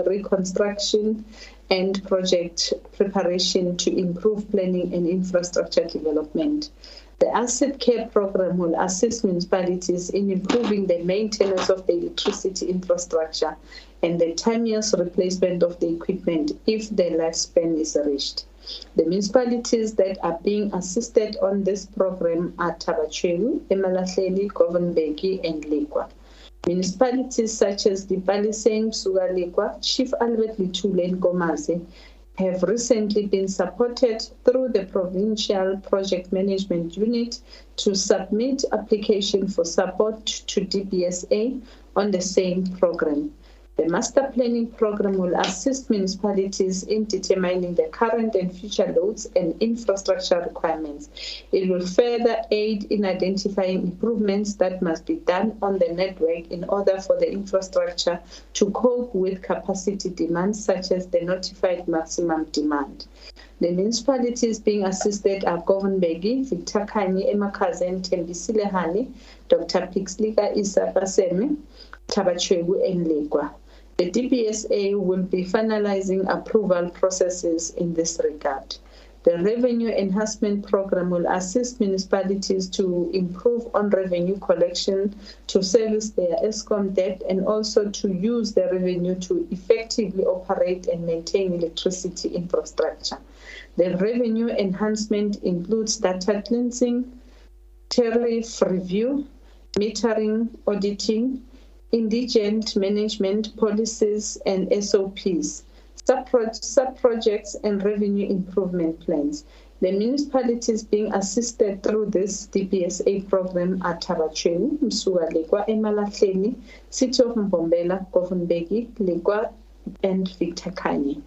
Speaker 9: reconstruction, and project preparation to improve planning and infrastructure development. The asset care program will assist municipalities in improving the maintenance of the electricity infrastructure and the timeous replacement of the equipment if the lifespan is reached. The municipalities that are being assisted on this program are Tabachelu, Emalahleni, Govenbeki, and Lekwa. Municipalities such as Dipaliseng, Sugalekwa, Chief Albert Litule, and Gomazi have recently been supported through the Provincial Project Management Unit to submit application for support to DBSA on the same program.
Speaker 10: The master planning program will assist municipalities in determining the current and future loads and infrastructure requirements. It will further aid in identifying improvements that must be done on the network in order for the infrastructure to cope with capacity demands such as the notified maximum demand. The municipalities being assisted are Governbegi, Victor Kanye, Emakhazen, Tembisile Hani, Dr. Pixlika Isabaseme, Tabachwebu, and Legwa. The DPSA will be finalizing approval processes in this regard. The Revenue Enhancement Program will assist municipalities to improve on revenue collection, to service their ESCOM debt, and also to use the revenue to effectively operate and maintain electricity infrastructure. The revenue enhancement includes data cleansing, tariff review, metering, auditing, indigent management policies and SOPs, sub-projects and revenue improvement plans. The municipalities being assisted through this DPSA program are Tabachwebu, Msuga Legwa, Emalahleni, City of Mbombela, Governbegi, Legwa, and Victor Kanye.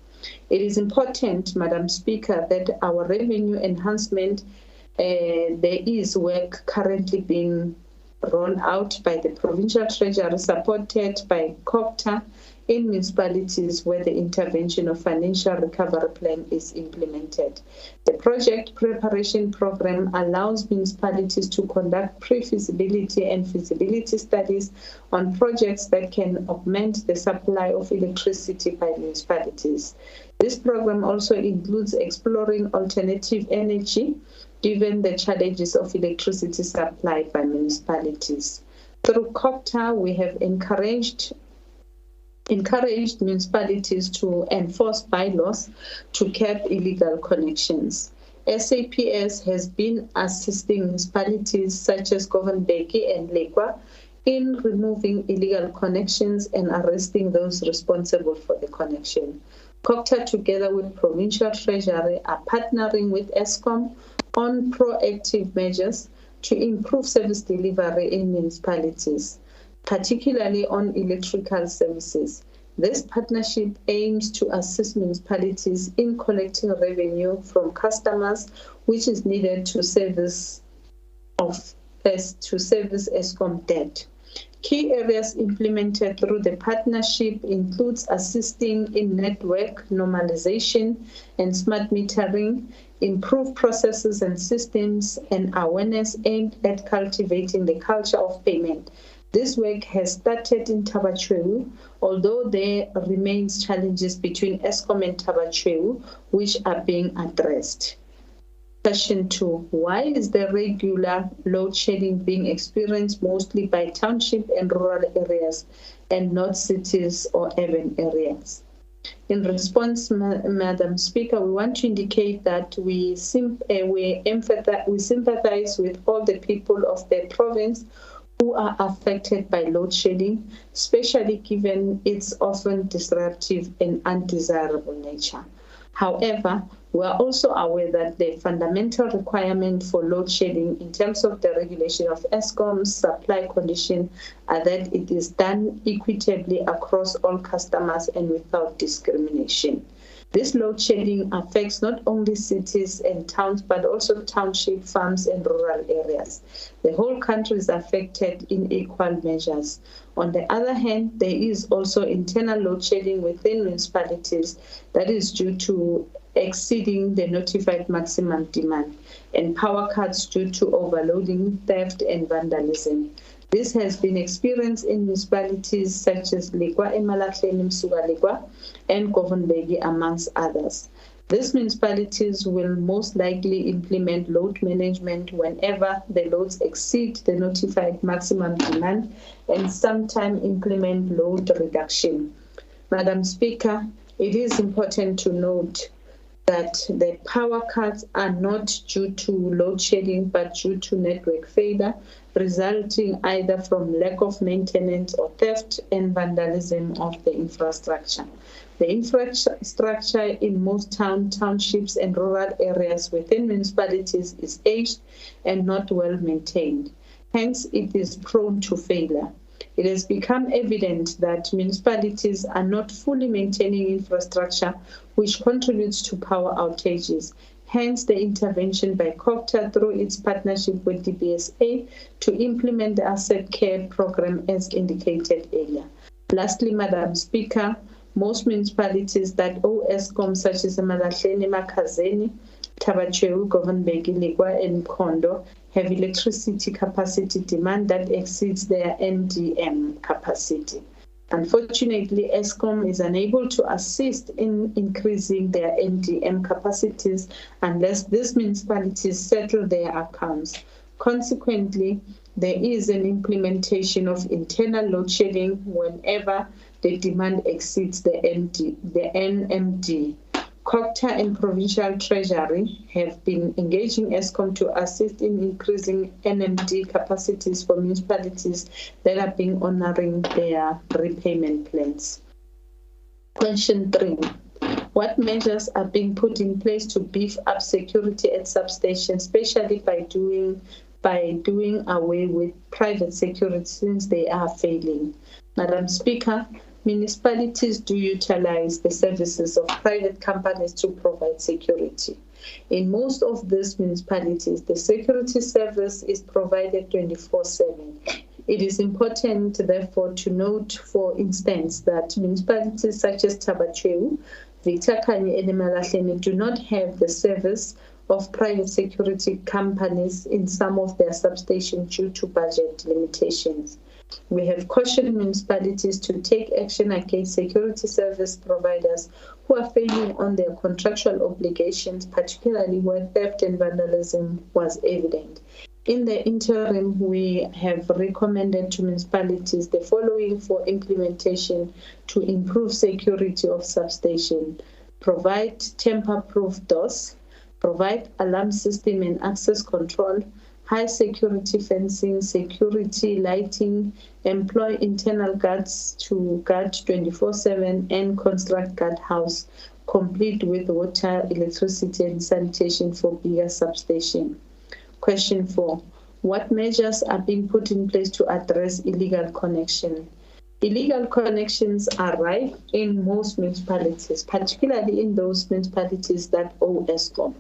Speaker 10: It is important, Madam Speaker, that our revenue enhancement, there is work currently being rolled out by the Provincial Treasury, supported by COPTA in municipalities where the intervention of financial recovery plan is implemented. The project preparation program allows municipalities to conduct pre-feasibility and feasibility studies on projects that can augment the supply of electricity by municipalities. This program also includes exploring alternative energy given the challenges of electricity supply by municipalities. Through COPTA, we have encouraged municipalities to enforce bylaws to curb illegal connections. SAPS has been assisting municipalities such as Governbegi and Legwa in removing illegal connections and arresting those responsible for the connection. COPTA, together with Provincial Treasury, are partnering with ESCOM on proactive measures to improve service delivery in municipalities, particularly on electrical services. This partnership aims to assist municipalities in collecting revenue from customers, which is needed to service ESCOM debt. Key areas implemented through the partnership includes assisting in network normalization and smart metering, improved processes and systems, and awareness aimed at cultivating the culture of payment. This work has started in Tabachwebu, although there remains challenges between ESCOM and Tabachwebu, which are being addressed. Question 2. Why is the regular load shedding being experienced mostly by township and rural areas and not cities or urban areas? In response, Madam Speaker, we want to indicate that we sympathize with all the people of the province who are affected by load shedding, especially given its often disruptive and undesirable nature. However, we are also aware that the fundamental requirement for load shedding in terms of the regulation of ESCOM's supply condition are that it is done equitably across all customers and without discrimination. This load shedding affects not only cities and towns, but also township, farms, and rural areas. The whole country is affected in equal measures. On the other hand, there is also internal load shedding within municipalities that is due to exceeding the notified maximum demand, and power cuts due to overloading, theft, and vandalism. This has been experienced in municipalities such as Legwa, Emalahleni, Msuga Legwa, and Governbegi, amongst others. These municipalities will most likely implement load management whenever the loads exceed the notified maximum demand, and sometime implement load reduction. Madam Speaker, it is important to note that the power cuts are not due to load shedding, but due to network failure, resulting either from lack of maintenance or theft and vandalism of the infrastructure. The infrastructure in most townships and rural areas within municipalities is aged and not well maintained. Hence, it is prone to failure. It has become evident that municipalities are not fully maintaining infrastructure, which contributes to power outages. Hence, the intervention by COGTA through its partnership with DBSA to implement the asset care program as indicated earlier. Lastly, Madam Speaker, most municipalities that owe ESCOM, such as Malahleni, Makhazeni, Tabachewu, Governbeki, Ligwa, and Kondo, have electricity capacity demand that exceeds their NDM capacity. Unfortunately, ESCOM is unable to assist in increasing their NDM capacities unless these municipalities settle their accounts. Consequently, there is an implementation of internal load shedding whenever the demand exceeds the NMD. COGTA and Provincial Treasury have been engaging ESCOM to assist in increasing NMD capacities for municipalities that are being honoring their repayment plans. Question 3. What measures are being put in place to beef up security at substations, especially by doing away with private security since they are failing? Madam Speaker, municipalities do utilize the services of private companies to provide security. In most of these municipalities, the security service is provided 24/7. It is important, therefore, to note, for instance, that municipalities such as Tabachewu, Victor Khanye, and Malahleni do not have the service of private security companies in some of their substations due to budget limitations. We have cautioned municipalities to take action against security service providers who are failing on their contractual obligations, particularly where theft and vandalism was evident. In the interim, we have recommended to municipalities the following for implementation to improve security of substation: provide tamper-proof doors, provide alarm system and access control, high security fencing, security lighting, employ internal guards to guard 24/7, and construct guardhouse, complete with water, electricity, and sanitation for bigger substation. Question 4. What measures are being put in place to address illegal connection? Illegal connections are rife in most municipalities, particularly in those municipalities that owe ESCOM.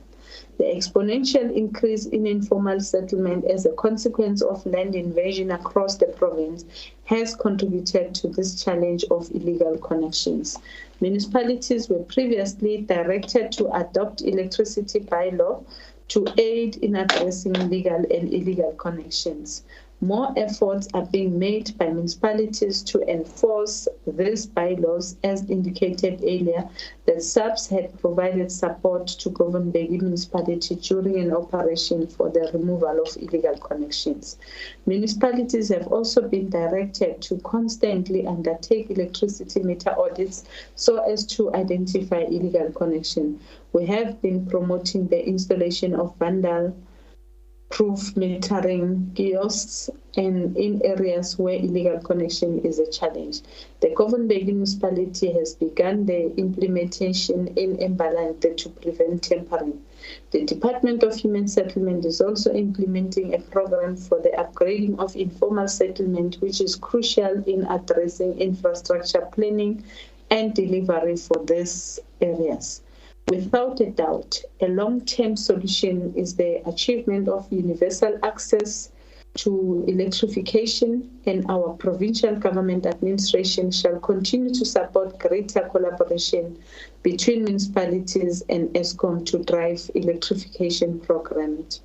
Speaker 10: The exponential increase in informal settlement as a consequence of land invasion across the province has contributed to this challenge of illegal connections. Municipalities were previously directed to adopt electricity bylaw to aid in addressing legal and illegal connections. More efforts are being made by municipalities to enforce these bylaws, as indicated earlier, that SAPS had provided support to Governbeki municipality during an operation for the removal of illegal connections. Municipalities have also been directed to constantly undertake electricity meter audits so as to identify illegal connection. We have been promoting the installation of vandal-proof metering kiosks and in areas where illegal connection is a challenge. The Governbeki municipality has begun the implementation in Mbalante to prevent tampering. The Department of Human Settlement is also implementing a program for the upgrading of informal settlement, which is crucial in addressing infrastructure planning and delivery for these areas. Without a doubt, a long-term solution is the achievement of universal access to electrification, and our provincial government administration shall continue to support greater collaboration between municipalities and ESCOM to drive electrification programs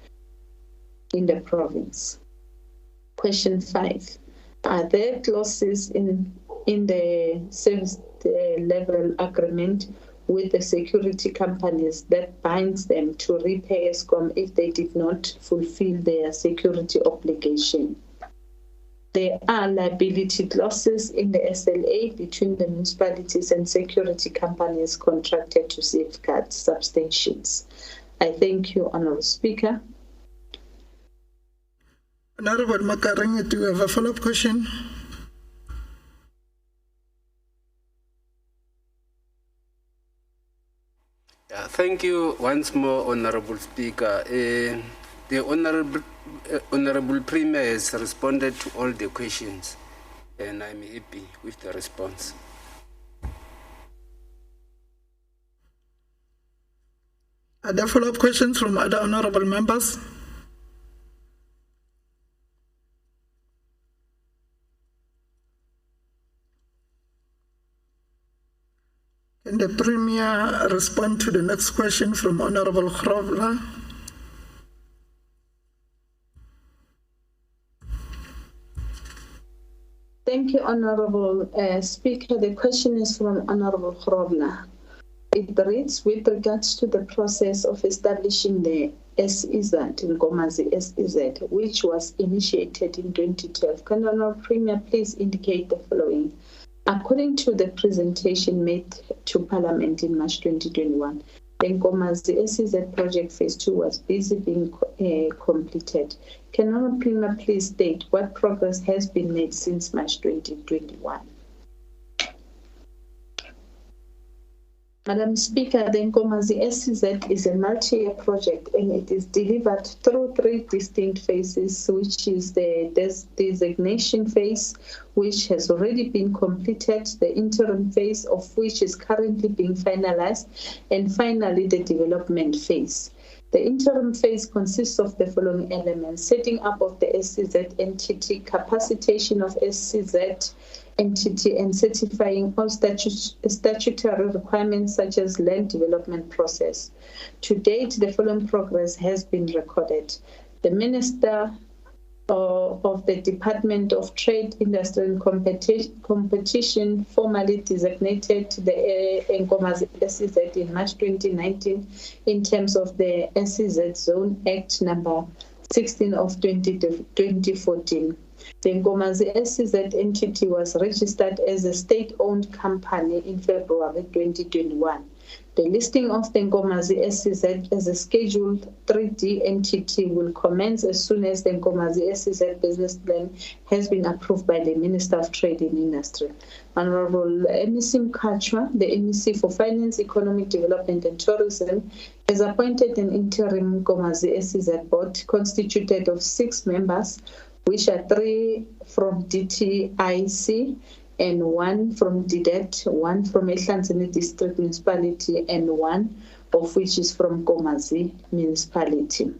Speaker 10: in the province. Question 5. Are there clauses in the service level agreement with the security companies that binds them to repay ESCOM if they did not fulfill their security obligation? There are liability clauses in the SLA between the municipalities and security companies contracted to safeguard substations. I thank you, Honourable Speaker.
Speaker 1: Honourable Makareng, do you have a follow-up question?
Speaker 4: Thank you once more, Honourable Speaker. The Honourable Premier has responded to all the questions. and I'm happy with the response.
Speaker 1: Are there follow-up questions from other honorable members? Can the Premier respond to the next question from Honorable Khrovla?
Speaker 9: Thank you, Honorable Speaker. The question is from Honorable Khrovla. It reads, with regards to the process of establishing the SEZ, Nkomazi SEZ, which was initiated in 2012, can Honorable Premier please indicate the following? According to the presentation made to Parliament in March 2021, the Nkomazi SEZ project phase 2 was busy being completed. Can Honorable Premier please state what progress has been made since March 2021? Madam Speaker, the Nkomazi SEZ is a multi-year project and it is delivered through 3 distinct phases, which is the designation phase, which has already been completed, the interim phase of which is currently being finalized, and finally the development phase. The interim phase consists of the following elements: setting up of the SEZ entity, capacitation of SEZ entity, and certifying all statutory requirements such as land development process. To date, the following progress has been recorded. The Minister of the Department of Trade, Industry and Competition formally designated the Nkomazi SEZ in March 2019 in terms of the SEZ Zone Act number 16 of 2014. The Nkomazi SEZ entity was registered as a state-owned company in February 2021. The listing of the Nkomazi SEZ as a Scheduled 3D entity will commence as soon as the Nkomazi SEZ business plan has been approved by the Minister of Trade and Industry. Honorable MEC Mkhatshwa, the MEC for Finance, Economic Development and Tourism, has appointed an interim Nkomazi SEZ board constituted of 6 members, which are 3 from DTIC, and 1 from DDET, 1 from Ehlanzeni District Municipality, and 1 of which is from Nkomazi Municipality.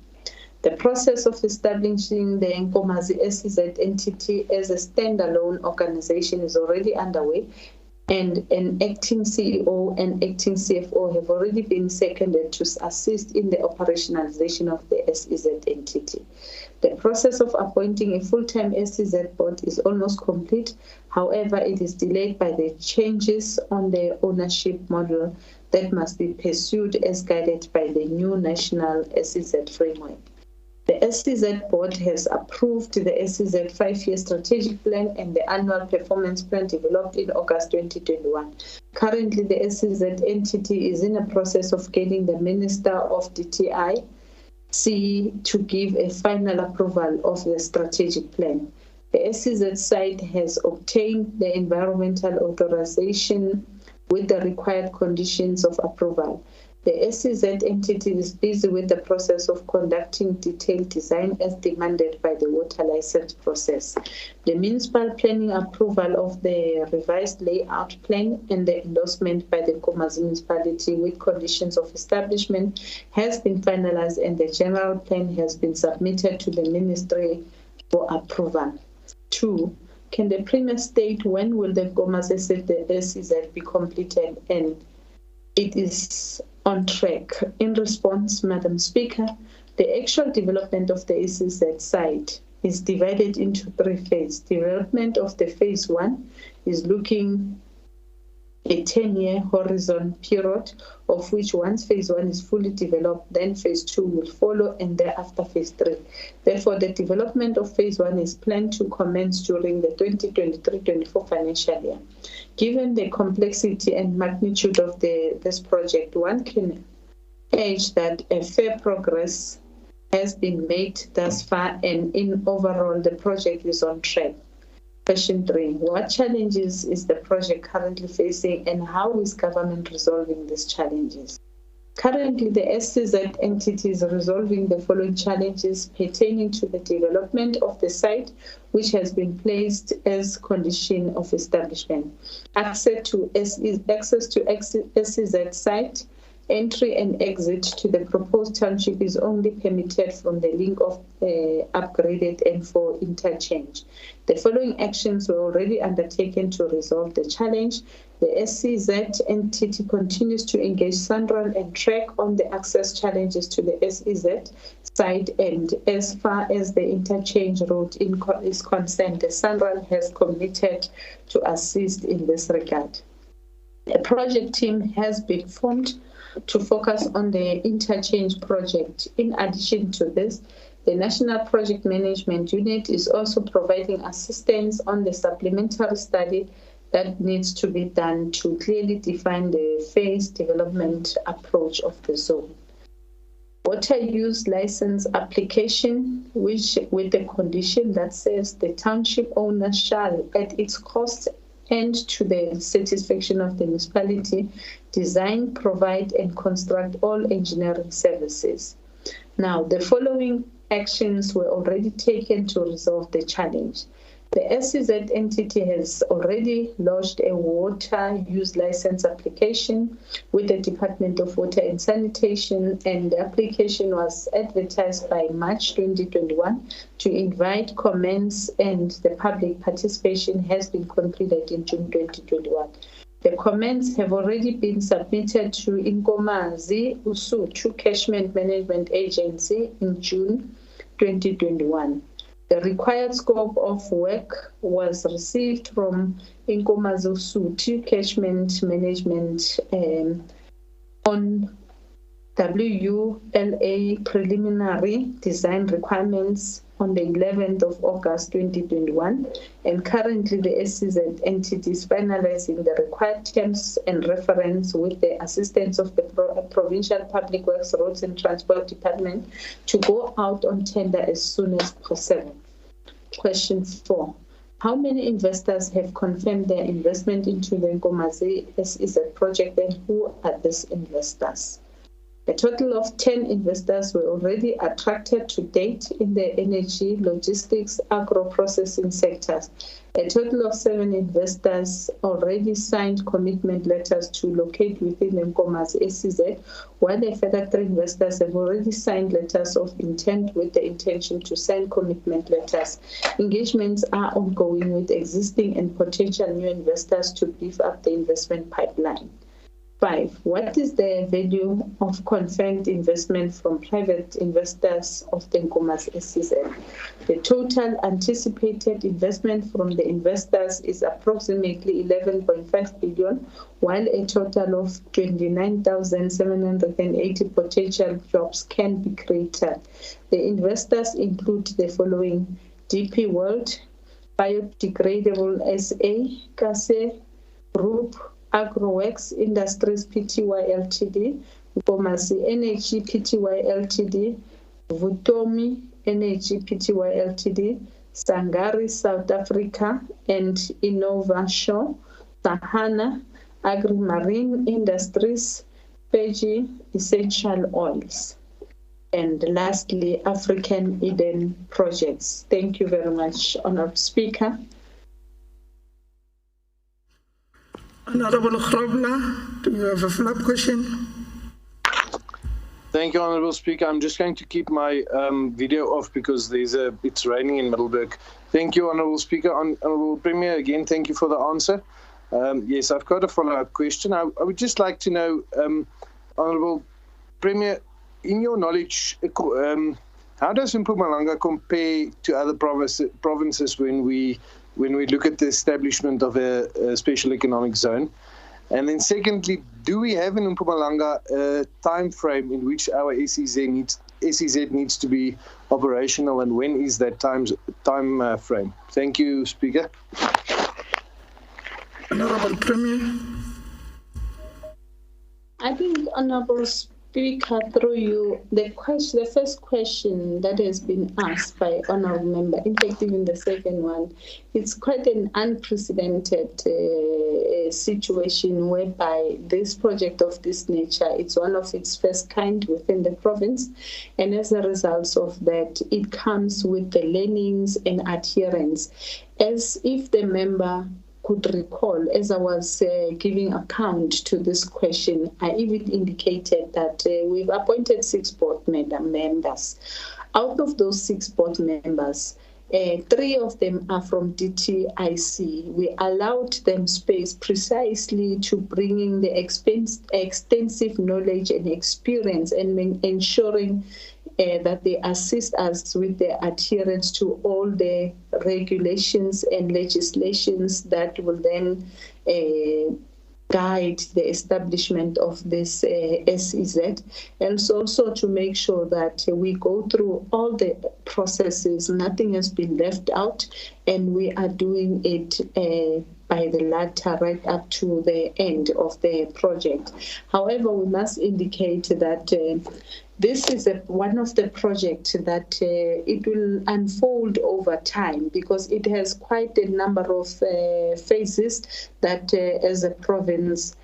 Speaker 9: The process of establishing the Nkomazi SEZ entity as a standalone organization is already underway, and an acting CEO and acting CFO have already been seconded to assist in the operationalization of the SEZ entity. The process of appointing a full-time SEZ board is almost complete. However, it is delayed by the changes on the ownership model that must be pursued as guided by the new national SEZ framework. The SEZ board has approved the SEZ 5-year strategic plan and the annual performance plan developed in August 2021. Currently, the SEZ entity is in a process of getting the Minister of DTI to give a final approval of the strategic plan. The SEZ site has obtained the environmental authorization with the required conditions of approval. The SEZ entity is busy with the process of conducting detailed design as demanded by the water license process. The municipal planning approval of the revised layout plan and the endorsement by the Nkomazi municipality with conditions of establishment has been finalized, and the general plan has been submitted to the ministry for approval. 2. Can the Premier state when will the Nkomazi SEZ be completed and it is on track? In response, Madam Speaker, the actual development of the SEZ site is divided into 3 phases. Development of the phase 1 is looking a 10-year horizon period, of which once phase 1 is fully developed, then phase 2 will follow, and thereafter phase 3. Therefore, the development of phase 1 is planned to commence during the 2023-24 financial year. Given the complexity and magnitude of this project, one can urge that a fair progress has been made thus far, and in overall, the project is on track. Question 3. What challenges is the project currently facing, and how is government resolving these challenges? Currently, the SEZ entity is resolving the following challenges pertaining to the development of the site,
Speaker 10: which has been placed as condition of establishment. Access to SEZ site, entry and exit to the proposed township is only permitted from the link of upgraded N4 interchange. The following actions were already undertaken to resolve the challenge. The SEZ entity continues to engage Sanral and track on the access challenges to the SEZ side, and as far as the interchange road is concerned, the Sanral has committed to assist in this regard. A project team has been formed to focus on the interchange project. In addition to this, the National Project Management Unit is also providing assistance on the supplementary study that needs to be done to clearly define the phased development approach of the zone. Water use license application, which with the condition that says the township owner shall, at its cost and to the satisfaction of the municipality, design, provide, and construct all engineering services. Now, the following actions were already taken to resolve the challenge. The SEZ entity has already lodged a water use license application with the Department of Water and Sanitation, and the application was advertised by March 2021 to invite comments, and the public participation has been concluded in June 2021. The comments have already been submitted to Inkomazi Usutu Catchment Management Agency in June 2021. The required scope of work was received from Inkomazi Usutu Catchment Management on WULA preliminary design requirements on the 11th of August 2021, and currently the SEZ entity is finalizing the required terms and reference with the assistance of the Provincial Public Works, Roads and Transport Department to go out on tender as soon as possible. Question 4. How many investors have confirmed their investment into the Nkomazi SEZ project, and who are these investors? A total of 10 investors were already attracted to date in the energy, logistics, agro-processing sectors. A total of 7 investors already signed commitment letters to locate within the Nkomazi SEZ, while a further 3 investors have already signed letters of intent with the intention to sign commitment letters. Engagements are ongoing with existing and potential new investors to beef up the investment pipeline. 5. What is the value of confirmed investment from private investors of the Nkomazi SEZ? The total anticipated investment from the investors is approximately 11.5 billion, while a total of 29,780 potential jobs can be created. The investors include the following: DP World, Biodegradable SA, Kase Group, AgroWorks Industries Pty Ltd, Nkomazi Energy Pty Ltd, Vutomi Energy Pty Ltd, Sangari South Africa, and Innovation, Sahana Agri-Marine Industries, Peji Essential Oils, and lastly, African Eden Projects. Thank you very much, Honourable Speaker.
Speaker 1: Honorable Grobler, do you have a follow-up question?
Speaker 18: Thank you, Honourable Speaker. I'm just going to keep my video off because it's raining in Middelburg. Thank you, Honourable Speaker. Honourable Premier, again, thank you for the answer. Yes, I've got a follow-up question. I would just like to know, Honourable Premier, in your knowledge, how does Mpumalanga compare to other provinces when we look at the establishment of a special economic zone? And then secondly, do we have in Mpumalanga a time frame in which our SEZ needs to be operational, and when is that time frame? Thank you, Speaker.
Speaker 1: Honourable Premier.
Speaker 9: I think, Honourable
Speaker 10: Speaker, through you, the first question that has been asked by honourable member, in fact even the second one, it's quite an unprecedented situation whereby this project of this nature, it's one of its first kind within the province, and as a result of that, it comes with the learnings and adherence. As if the member could recall, as I was giving account to this question, I even indicated that we've appointed 6 board members. Out of those 6 board members, 3 of them are from DTIC. We allowed them space precisely to bring in the extensive knowledge and experience and ensuring that they assist us with the adherence to all the regulations and legislations that will then guide the establishment of this SEZ, and also to make sure that we go through all the processes, nothing has been left out, and we are doing it by the latter right up to the end of the project. However, we must indicate that this is one of the projects that it will unfold over time because it has quite a number of phases that as a province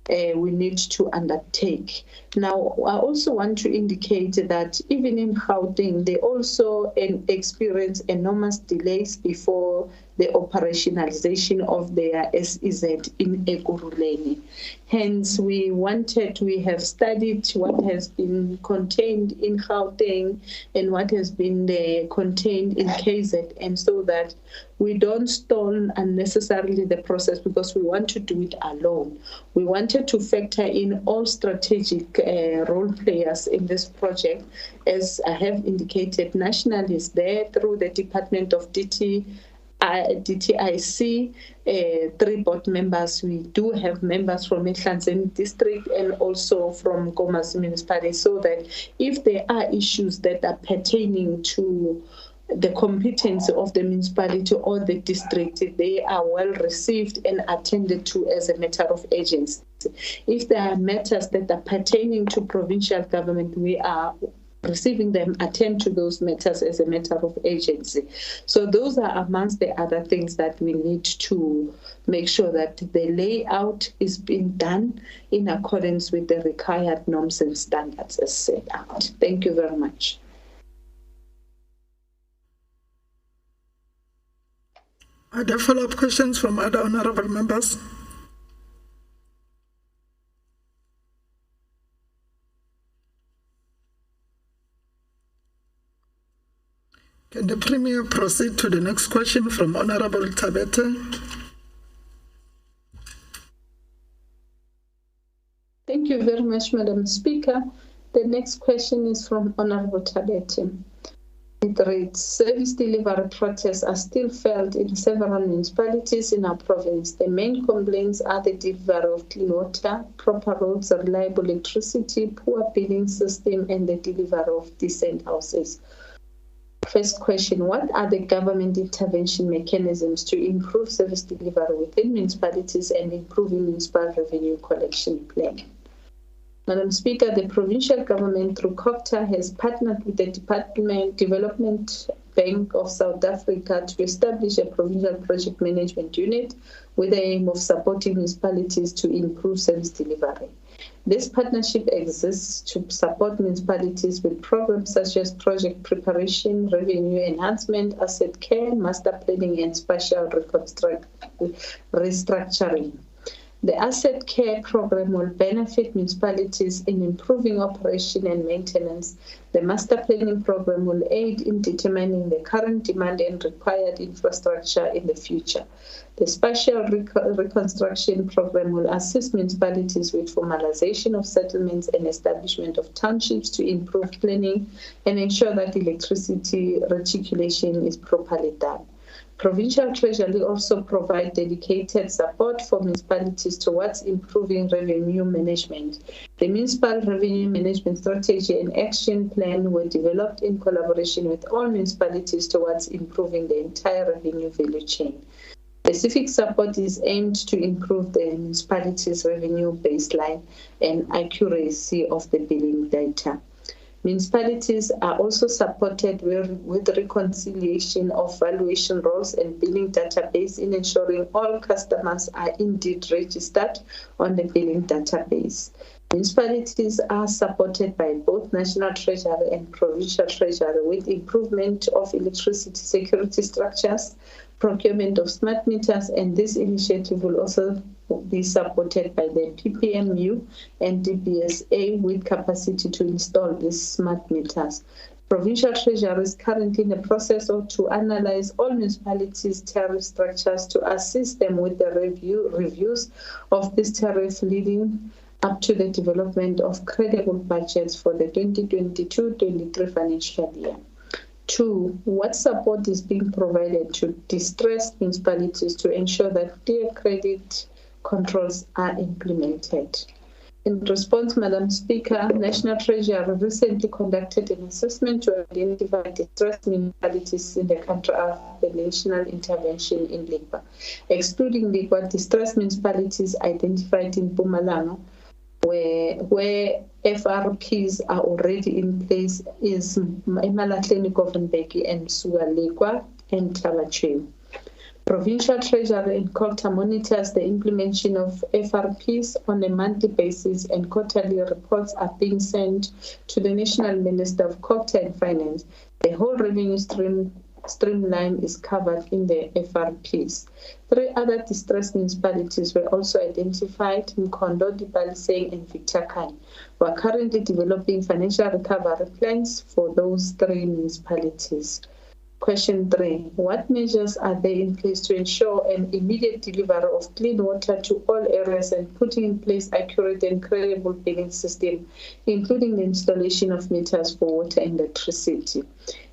Speaker 10: we need to undertake. Now, I also want to indicate that even in Gauteng, they also experience enormous delays before the operationalization of their SEZ in Ekurhuleni. Hence, we have studied what has been contained in Gauteng and what has been contained in KZN so that we don't stall unnecessarily the process because we want to do it alone. We wanted to factor in all strategic role players in this project. As I have indicated, National is there through the Department of DTIC, 3 board members. We do have members from Ehlanzeni district and also from Gomas municipality, so that if there are issues that are pertaining to the competence of the municipality or the district, they are well received and attended to as a matter of urgency. If there are matters that are pertaining to provincial government, we are receiving them, attend to those matters as a matter of agency. So those are amongst the other things that we need to make sure that the layout is being done in accordance with the required norms and standards as set out. Thank you very much.
Speaker 1: Are there follow-up questions from other honorable members? Can the Premier proceed to the next question from Honorable Tabete?
Speaker 10: Thank you very much, Madam Speaker. The next question is from Honorable Tabete. It reads, service delivery protests are still felt in several municipalities in our province. The main complaints are the delivery of clean water, proper roads, reliable electricity, poor billing system, and the delivery of decent houses. First question, what are the government intervention mechanisms to improve service delivery within municipalities and improving municipal revenue collection plan? Madam Speaker, the provincial government through COPTA has partnered with the Development Bank of South Africa to establish a provincial project management unit with the aim of supporting municipalities to improve service delivery. This partnership exists to support municipalities with programs such as project preparation, revenue enhancement, asset care, master planning, and spatial restructuring. The asset care program will benefit municipalities in improving operation and maintenance. The master planning program will aid in determining the current demand and required infrastructure in the future. The spatial reconstruction program will assist municipalities with formalization of settlements and establishment of townships to improve planning and ensure that electricity reticulation is properly done. Provincial Treasury also provide dedicated support for municipalities towards improving revenue management. The Municipal Revenue Management Strategy and Action Plan were developed in collaboration with all municipalities towards improving the entire revenue value chain. Specific support is aimed to improve the municipality's revenue baseline and accuracy of the billing data. Municipalities are also supported with reconciliation of valuation roles and billing database in ensuring all customers are indeed registered on the billing database. Municipalities are supported by both National Treasury and Provincial Treasury with improvement of electricity security structures, procurement of smart meters, and this initiative will also be supported by the PPMU and DBSA with capacity to install these smart meters. Provincial Treasury is currently in the process to analyze all municipalities' tariff structures to assist them with the reviews of this tariff leading up to the development of credible budgets for the 2022-23 financial year. 2, what support is being provided to distressed municipalities to ensure that clear credit controls are implemented? In response, Madam Speaker, National Treasury recently conducted an assessment to identify distressed municipalities in the country after the national intervention in Liqua. Excluding Liqua, distressed municipalities identified in Mpumalanga, where FRPs are already in place, is Emalahleni, Governbeki, and Sugalekwa and Tabachweni. Provincial Treasury and COGTA monitors the implementation of FRPs on a monthly basis, and quarterly reports are being sent to the National Minister of COGTA and Finance. The whole revenue streamline is covered in the FRPs. 3 other distressed municipalities were also identified: Mkondo, Dibaliseng, and Victor Khanye. We are currently developing financial recovery plans for those 3 municipalities. Question 3. What measures are there in place to ensure an immediate delivery of clean water to all areas and putting in place accurate and credible billing system, including the installation of meters for water and electricity?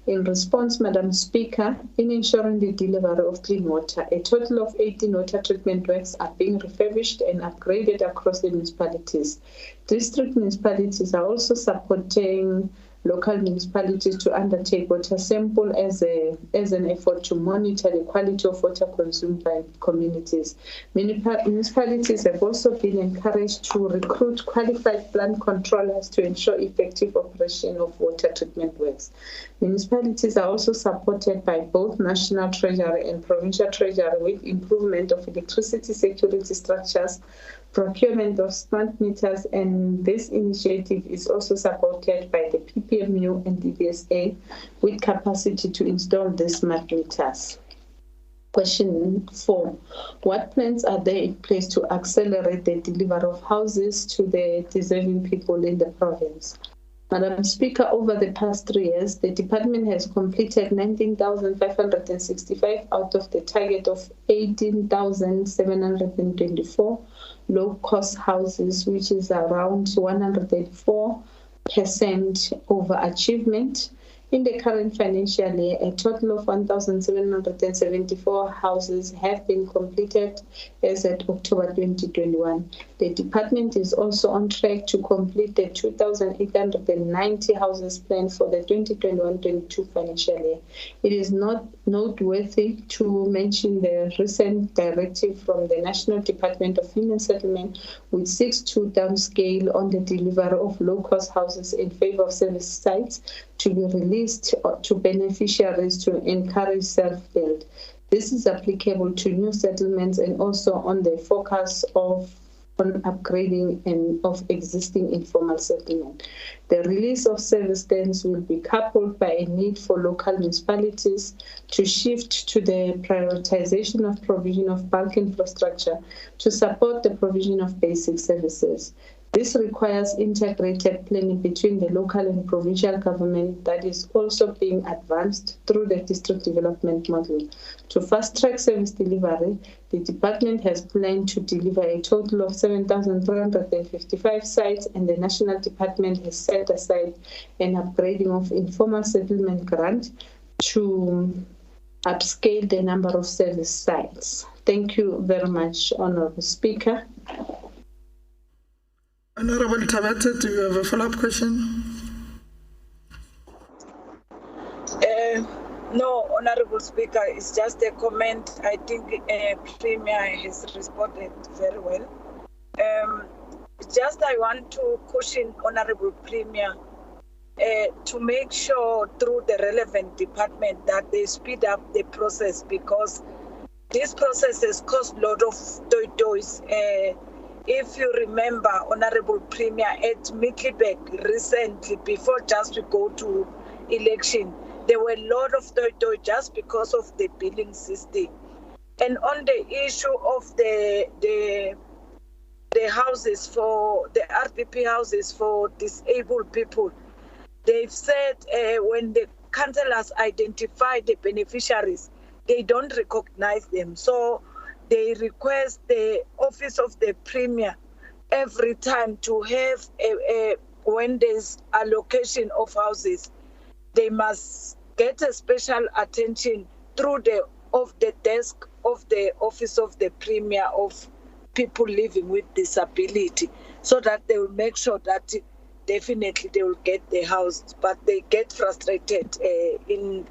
Speaker 10: In response, Madam Speaker, in ensuring the delivery of clean water, a total of 18 water treatment works are being refurbished and upgraded across the municipalities. District municipalities are also supporting local municipalities to undertake water sample as an effort to monitor the quality of water consumed by communities. Municipalities have also been encouraged to recruit qualified plant controllers to ensure effective operation of water treatment works. Municipalities are also supported by both National Treasury and Provincial Treasury with improvement of electricity security structures, procurement of smart meters, and this initiative is also supported by the PPMU and DBSA with capacity to install these smart meters. Question 4. What plans are there in place to accelerate the delivery of houses to the deserving people in the province? Madam Speaker, over the past 3 years, the department has completed 19,565 out of the target of 18,724 low-cost houses, which is around 134% overachievement. In the current financial year, a total of 1,774 houses have been completed as at October 2021. The department is also on track to complete the 2,890 houses planned for the 2021-22 financial year. It is not noteworthy to mention the recent directive from the National Department of Human Settlement, which seeks to downscale on the delivery of low-cost houses in favor of service sites to be released to beneficiaries to encourage self-build. This is applicable to new settlements and also on the focus on upgrading and of existing informal settlement. The release of service stands will be coupled by a need for local municipalities to shift to the prioritization of provision of bulk infrastructure to support the provision of basic services. This requires integrated planning between the local and provincial government that is also being advanced through the district development model. To fast-track service delivery, the department has planned to deliver a total of 7,355 sites, and the National Department has set aside an upgrading of informal settlement grant to upscale the number of service sites. Thank you very much, Honourable Speaker.
Speaker 1: Honourable Tabata, do you have a follow-up question?
Speaker 9: No, Honorable Speaker, it's just a comment. I think Premier has responded very well. Just I want to caution Honorable Premier to make sure through the relevant department that they speed up the process, because this process has caused a lot of toys. If you remember, Honorable Premier, at Middelburg recently, before just we go to election, there were a lot of toy just because of the billing system. And on the issue of the houses for the RPP houses for disabled people, they've said when the councillors identify the beneficiaries, they don't recognize them. So they request the Office of the Premier every time to have when there's allocation of houses, they must get a special attention through the desk of the Office of the Premier of people living with disability, so that they will make sure that definitely they will get the house, but they get frustrated in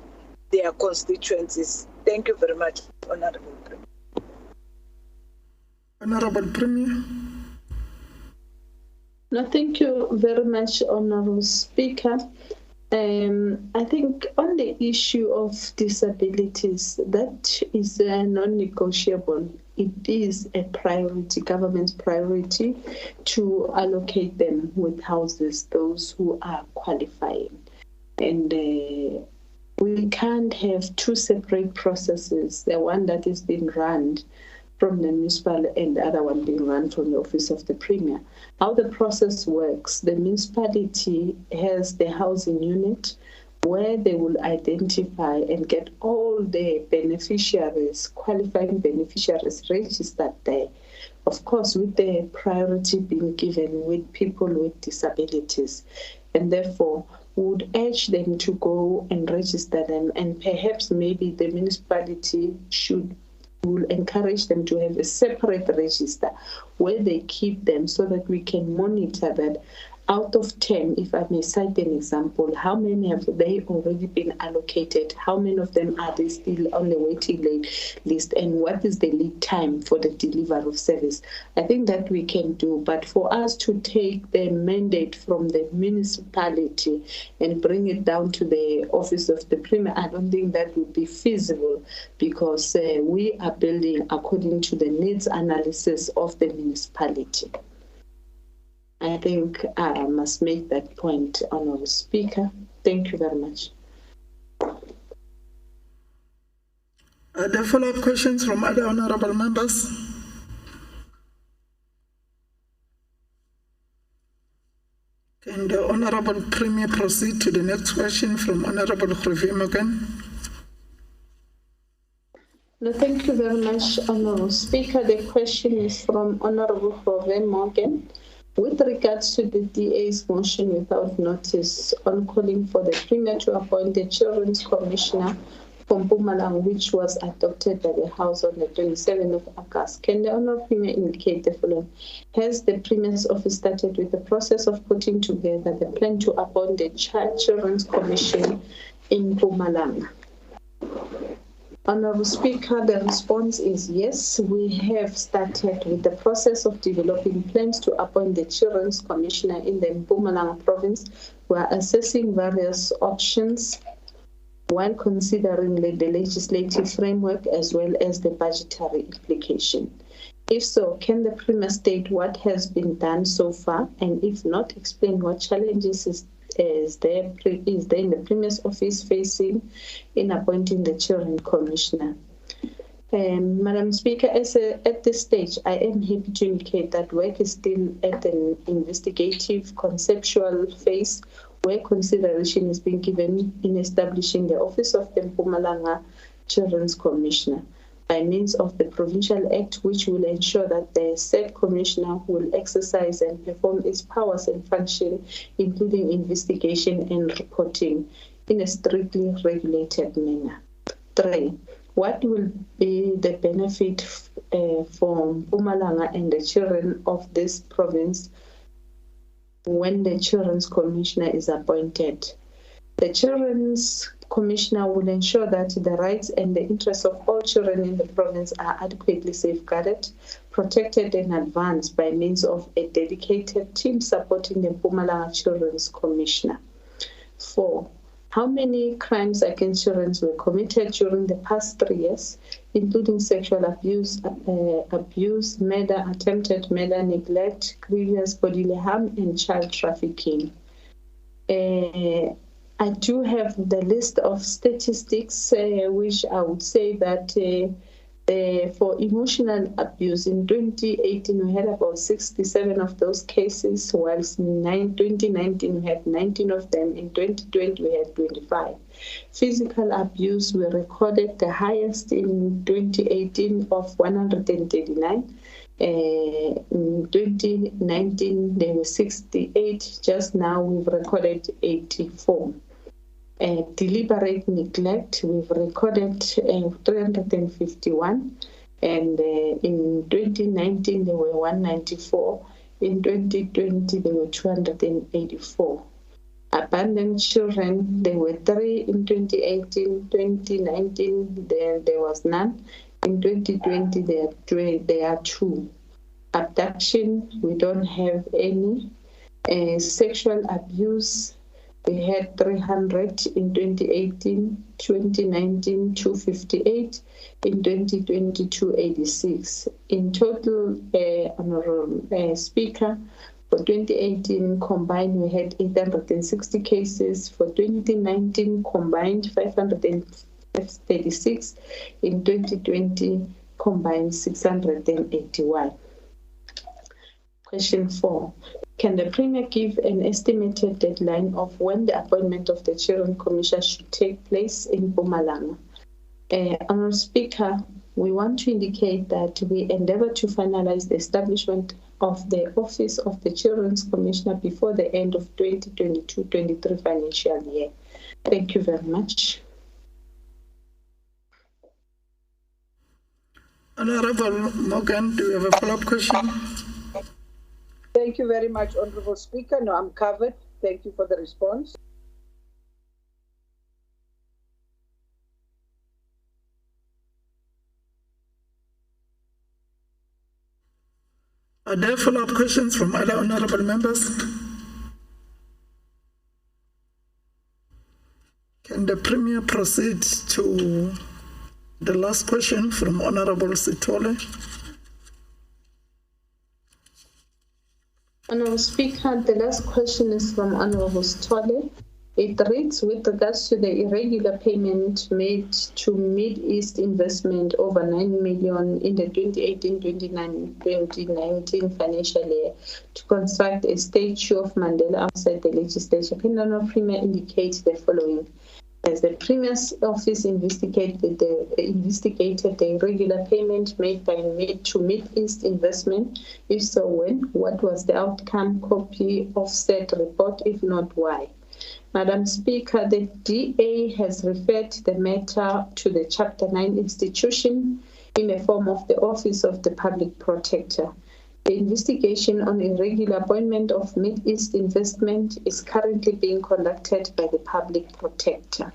Speaker 9: their constituencies. Thank you very much, Honorable Premier.
Speaker 1: Honorable Premier.
Speaker 21: No, thank you very much, Honorable Speaker. I think on the issue of disabilities, that is non-negotiable. It is a priority, government's priority, to allocate them with houses, those who are qualifying. And we can't have two separate processes, the one that is being run from the municipal and the other one being run from the Office of the Premier. How the process works, the municipality has the housing unit where they will identify and get all the beneficiaries, qualifying beneficiaries registered there. Of course, with the priority being given with people with disabilities. And therefore, would urge them to go and register them, and perhaps maybe the municipality will encourage them to have a separate register where they keep them, so that we can monitor that out of 10, if I may cite an example, how many have they already been allocated? How many of them are they still on the waiting list? And what is the lead time for the delivery of service? I think that we can do, but for us to take the mandate from the municipality and bring it down to the Office of the Premier, I don't think that would be feasible, because we are building according to the needs analysis of the municipality. I think I must make that point, Honourable Speaker. Thank you very much.
Speaker 1: Are there follow-up questions from other honourable members? Can the Honourable Premier proceed to the next question from Honourable Hiv Morgan?
Speaker 21: No, thank you very much, Honourable Speaker. The question is from Honourable Hiv Morgan. With regards to the DA's motion without notice on calling for the Premier to appoint the Children's Commissioner from Mpumalanga, which was adopted by the House on the 27th of August, can the Honourable Premier indicate the following? Has the Premier's office started with the process of putting together the plan to appoint the Children's Commission in Mpumalanga? Honourable Speaker, the response is yes. We have started with the process of developing plans to appoint the Children's Commissioner in the Mpumalanga province. We are assessing various options while considering the legislative framework as well as the budgetary implication. If so, can the Premier state what has been done so far, and if not, explain what challenges is there in the Premier's office facing in appointing the Children Commissioner? Madam Speaker, at this stage, I am happy to indicate that work is still at an investigative, conceptual phase, where consideration is being given in establishing the Office of the Mpumalanga Children's Commissioner by means of the Provincial Act, which will ensure that the said commissioner will exercise and perform its powers and function, including investigation and reporting, in a strictly regulated manner. 3. What will be the benefit for Mpumalanga and the children of this province when the Children's Commissioner is appointed? The Children's Commissioner will ensure that the rights and the interests of all children in the province are adequately safeguarded, protected and advanced by means of a dedicated team supporting the Mpumalanga Children's Commissioner. 4. How many crimes against children were committed during the past 3 years, including sexual abuse, murder, attempted murder, neglect, grievous bodily harm, and child trafficking? I do have the list of statistics, which I would say that for emotional abuse in 2018, we had about 67 of those cases, whilst in 2019 we had 19 of them. In 2020, we had 25. Physical abuse, we recorded the highest in 2018 of 139. In 2019, there were 68. Just now, we've recorded 84. Deliberate neglect, we've recorded 351. And in 2019, there were 194. In 2020, there were 284. Abandoned children, there were 3 in 2018. 2019, there was none. In 2020, there are 2. Abduction, we don't have any. Sexual abuse, we had 300 in 2018, 2019, 258, in 2020, 286. In total, Honourable Speaker, for 2018 combined, we had 860 cases. For 2019 combined, 536. In 2020 combined, 681. Question 4. Can the Premier give an estimated deadline of when the appointment of the Children Commissioner should take place in Mpumalanga? Honourable Speaker, we want to indicate that we endeavour to finalise the establishment of the Office of the Children's Commissioner before the end of 2022-23 financial year. Thank you very much.
Speaker 1: Honourable Morgan, do you have a follow-up question?
Speaker 13: Thank you very much, Honourable Speaker. No, I'm covered. Thank you for the response.
Speaker 1: Are there follow-up questions from other honourable members? Can the Premier proceed to the last question from Honourable Sithole?
Speaker 21: Honourable Speaker, the last question is from Honourable Sithole. It reads, with regards to the irregular payment made to Mid-East Investment over 9 million in the 2018-2019 financial year to construct a statue of Mandela outside the legislature, can the Honourable Premier indicate the following? Has the Premier's office investigated the irregular payment made by to Mid-East Investment? If so, when? What was the outcome? Copy of said report? If not, why? Madam Speaker, the DA has referred the matter to the Chapter 9 institution in the form of the Office of the Public Protector. The investigation on irregular appointment of Mid-East Investment is currently being conducted by the Public Protector.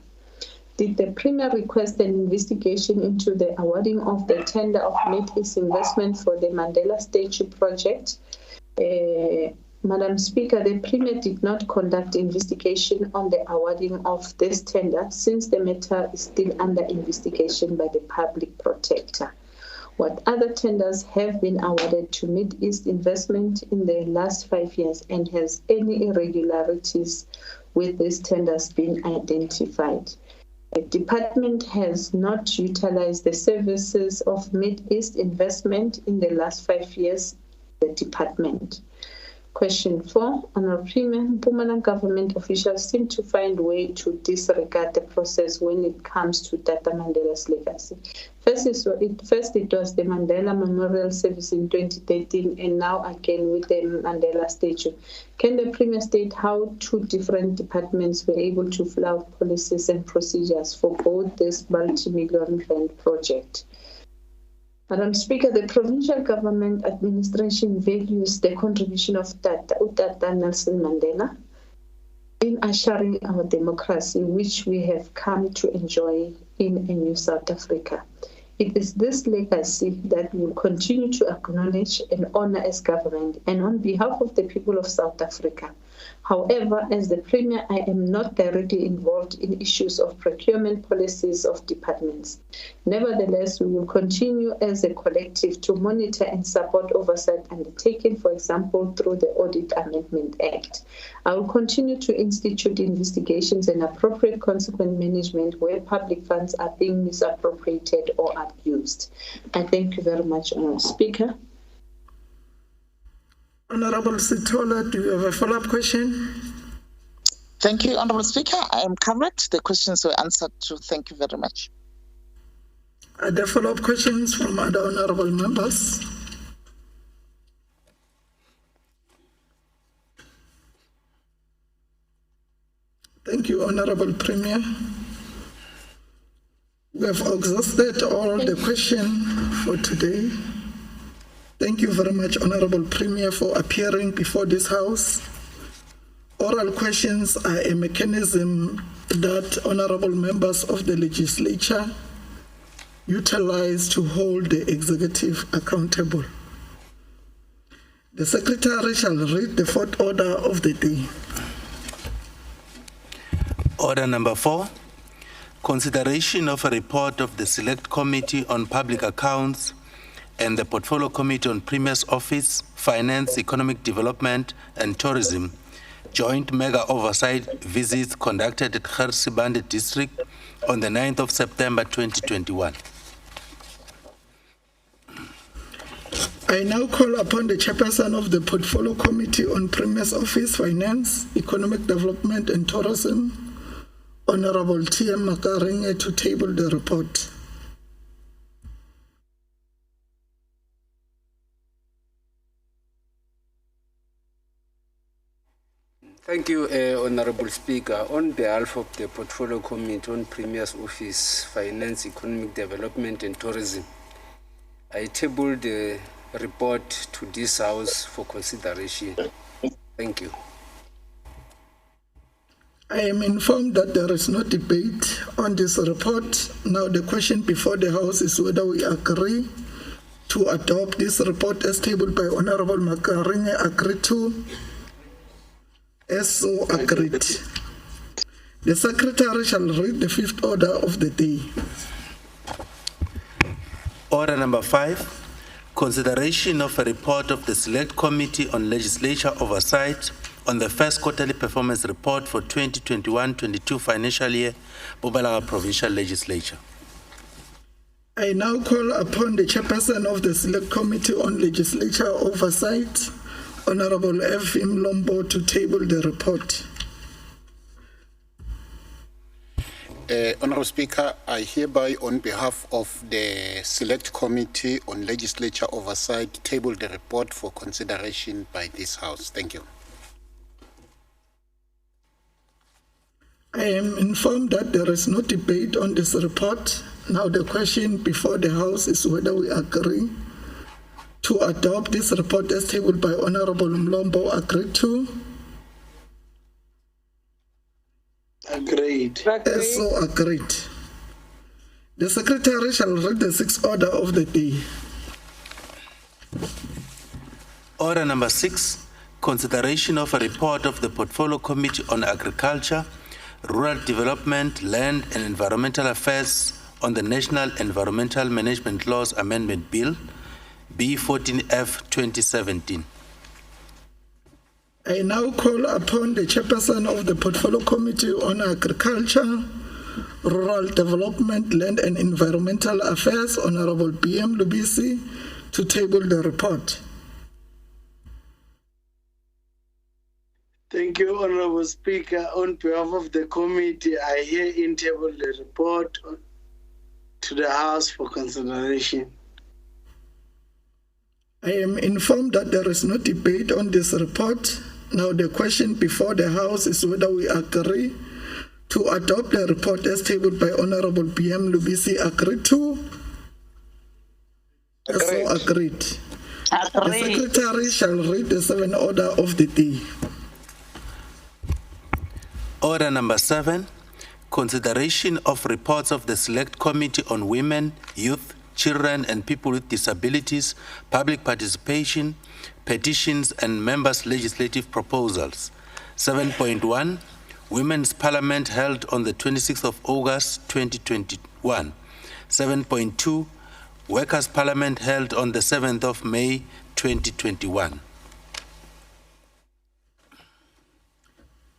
Speaker 21: Did the Premier request an investigation into the awarding of the tender of Mid-East Investment for the Mandela Statue project? Madam Speaker, the Premier did not conduct investigation on the awarding of this tender since the matter is still under investigation by the Public Protector. What other tenders have been awarded to Mid-East Investment in the last 5 years, and has any irregularities with these tenders been identified? The department has not utilized the services of Mid-East Investment in the last 5 years. The department. Question 4. Honourable Premier, Mpumalanga government officials seem to find a way to disregard the process when it comes to Tata Mandela's legacy. First it was the Mandela Memorial Service in 2013, and now again with the Mandela statue. Can the Premier state how 2 different departments were able to flout policies and procedures for both this multi-million rand project? Madam Speaker, the provincial government administration values the contribution of Tata Nelson Mandela. in ushering our democracy, which we have come to enjoy in a new South Africa. It is this legacy that we will continue to acknowledge and honor as government and on behalf of the people of South Africa. However, as the Premier, I am not directly involved in issues of procurement policies of departments. Nevertheless, we will continue as a collective to monitor and support oversight undertaken, for example, through the Audit Amendment Act. I will continue to institute investigations and appropriate consequent management where public funds are being misappropriated or abused. I thank you very much, Honourable Speaker.
Speaker 1: Honourable Sitola, do you have a follow-up question?
Speaker 6: Thank you, Honourable Speaker. I am covered. The questions were answered too. Thank you very much.
Speaker 1: Are there follow-up questions from other honourable members? Thank you, Honourable Premier. We have exhausted all the questions for today. Thank you very much, Honourable Premier, for appearing before this House. Oral questions are a mechanism that honourable members of the legislature utilize to hold the executive accountable. The Secretary shall read the fourth order of the day.
Speaker 14: Order number 4, consideration of a report of the Select Committee on Public Accounts and the Portfolio Committee on Premier's Office, Finance, Economic Development and Tourism, joint mega oversight visits conducted at Gersibande District on the 9th of September 2021.
Speaker 1: I now call upon the Chairperson of the Portfolio Committee on Premier's Office, Finance, Economic Development and Tourism, Honourable T.M. Makaringe, to table the report.
Speaker 4: Thank you, Honourable Speaker. On behalf of the Portfolio Committee on Premier's Office, Finance, Economic Development and Tourism, I table the report to this House for consideration. Thank you.
Speaker 1: I am informed that there is no debate on this report. Now the question before the House is whether we agree to adopt this report as tabled by Honourable Makaringe. Agreed to? As so agreed. The Secretary shall read the fifth order of the day.
Speaker 14: Order number 5, consideration of a report of the Select Committee on Legislature Oversight on the first quarterly performance report for 2021-22 financial year, Mpumalanga Provincial Legislature.
Speaker 1: I now call upon the Chairperson of the Select Committee on Legislature Oversight, Honourable F. Mlombo, to table the report.
Speaker 2: Honourable Speaker, I hereby, on behalf of the Select Committee on Legislature Oversight, table the report for consideration by this House. Thank you.
Speaker 1: I am informed that there is no debate on this report. Now the question before the House is whether we agree to adopt this report as tabled by Honourable Mlombo. Agreed to?
Speaker 5: Agreed.
Speaker 1: As so agreed. The Secretary shall read the sixth order of the day.
Speaker 14: Order number 6, consideration of a report of the Portfolio Committee on Agriculture, Rural Development, Land and Environmental Affairs on the National Environmental Management Laws Amendment Bill, B14F 2017.
Speaker 1: I now call upon the Chairperson of the Portfolio Committee on Agriculture, Rural Development, Land and Environmental Affairs, Honourable B.M. Lubisi, to table the report.
Speaker 11: Thank you, Honourable Speaker. On behalf of the committee, I herewith table the report to the House for consideration.
Speaker 1: I am informed that there is no debate on this report. Now the question before the House is whether we agree to adopt the report as tabled by Honourable B.M. Lubisi. Agreed to? Agreed. So agreed. The Secretary shall read the seventh order of the day.
Speaker 14: Order number 7, consideration of reports of the Select Committee on Women, Youth, Children and People with Disabilities, Public Participation, Petitions and Members' Legislative Proposals. 7.1, Women's Parliament held on the 26th of August 2021. 7.2, Workers' Parliament held on the 7th of May 2021.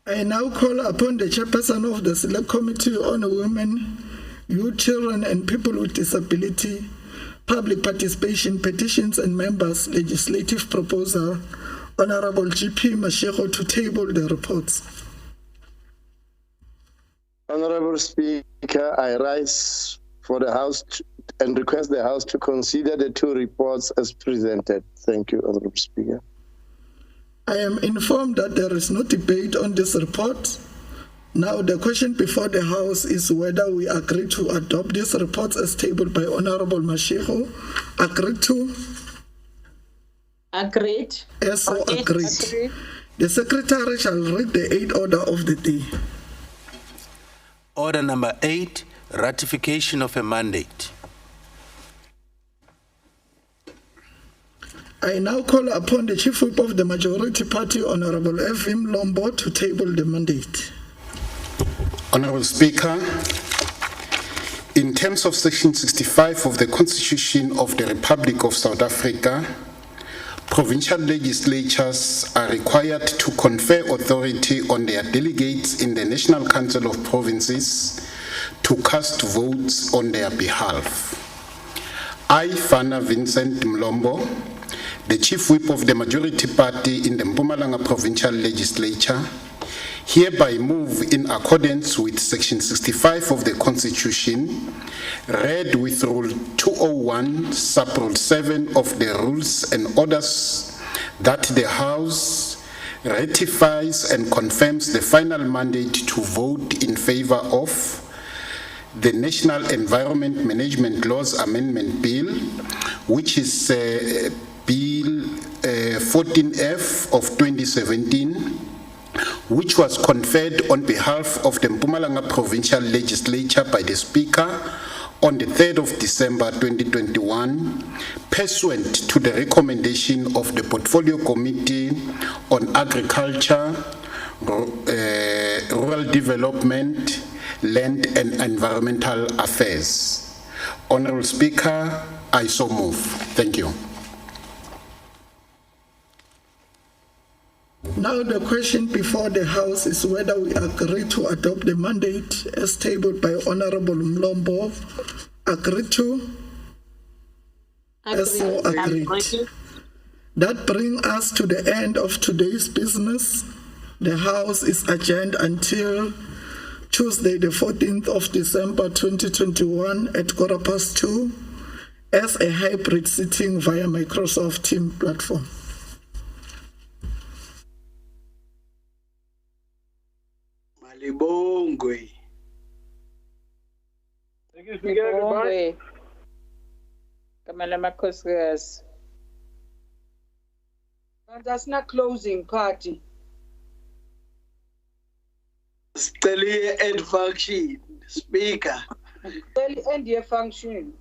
Speaker 1: I now call upon the chairperson of the Select Committee on Women, Youth, Children and People with Disability, Public Participation, Petitions and Members' Legislative Proposal, Honorable GP Mashego, to table the reports.
Speaker 12: Honorable Speaker, I rise for the House and request the House to consider the 2 reports as presented. Thank you, Honorable Speaker.
Speaker 1: I am informed that there is no debate on this report. Now, the question before the House is whether we agree to adopt these reports as tabled by Honorable Mashego. Agreed to?
Speaker 9: Agreed.
Speaker 1: Yes, so agreed. The Secretary shall read the 8th order of the day.
Speaker 14: Order number 8, ratification of a mandate.
Speaker 1: I now call upon the Chief Whip of the Majority Party, Honorable F.M. Lombo, to table the mandate.
Speaker 2: Honorable Speaker, in terms of Section 65 of the Constitution of the Republic of South Africa, provincial legislatures are required to confer authority on their delegates in the National Council of Provinces to cast votes on their behalf. I, Fana Vincent Mlombo, the Chief Whip of the Majority Party in the Mpumalanga Provincial Legislature, hereby move in accordance with Section 65 of the Constitution, read with Rule 201, Subrule 7 of the Rules and Orders, that the House ratifies and confirms the final mandate to vote in favor of the National Environment Management Laws Amendment Bill, which is Bill 14F of 2017, which was conferred on behalf of the Mpumalanga Provincial Legislature by the Speaker on the 3rd of December 2021, pursuant to the recommendation of the Portfolio Committee on Agriculture, Rural Development, Land and Environmental Affairs. Honorable Speaker, I so move. Thank you.
Speaker 1: Now the question before the House is whether we agree to adopt the mandate as tabled by Honorable Mlombo. Agreed to? As so agreed. That brings us to the end of today's business. The House is adjourned until Tuesday, the 14th of December 2021 at 2:15 as a hybrid sitting via Microsoft Teams platform.
Speaker 11: Malibongwe.
Speaker 10: Thank you, Speaker. Goodbye. Kamala Makoskas.
Speaker 13: That's not closing party.
Speaker 11: Still end function, Speaker.
Speaker 13: Still end your function.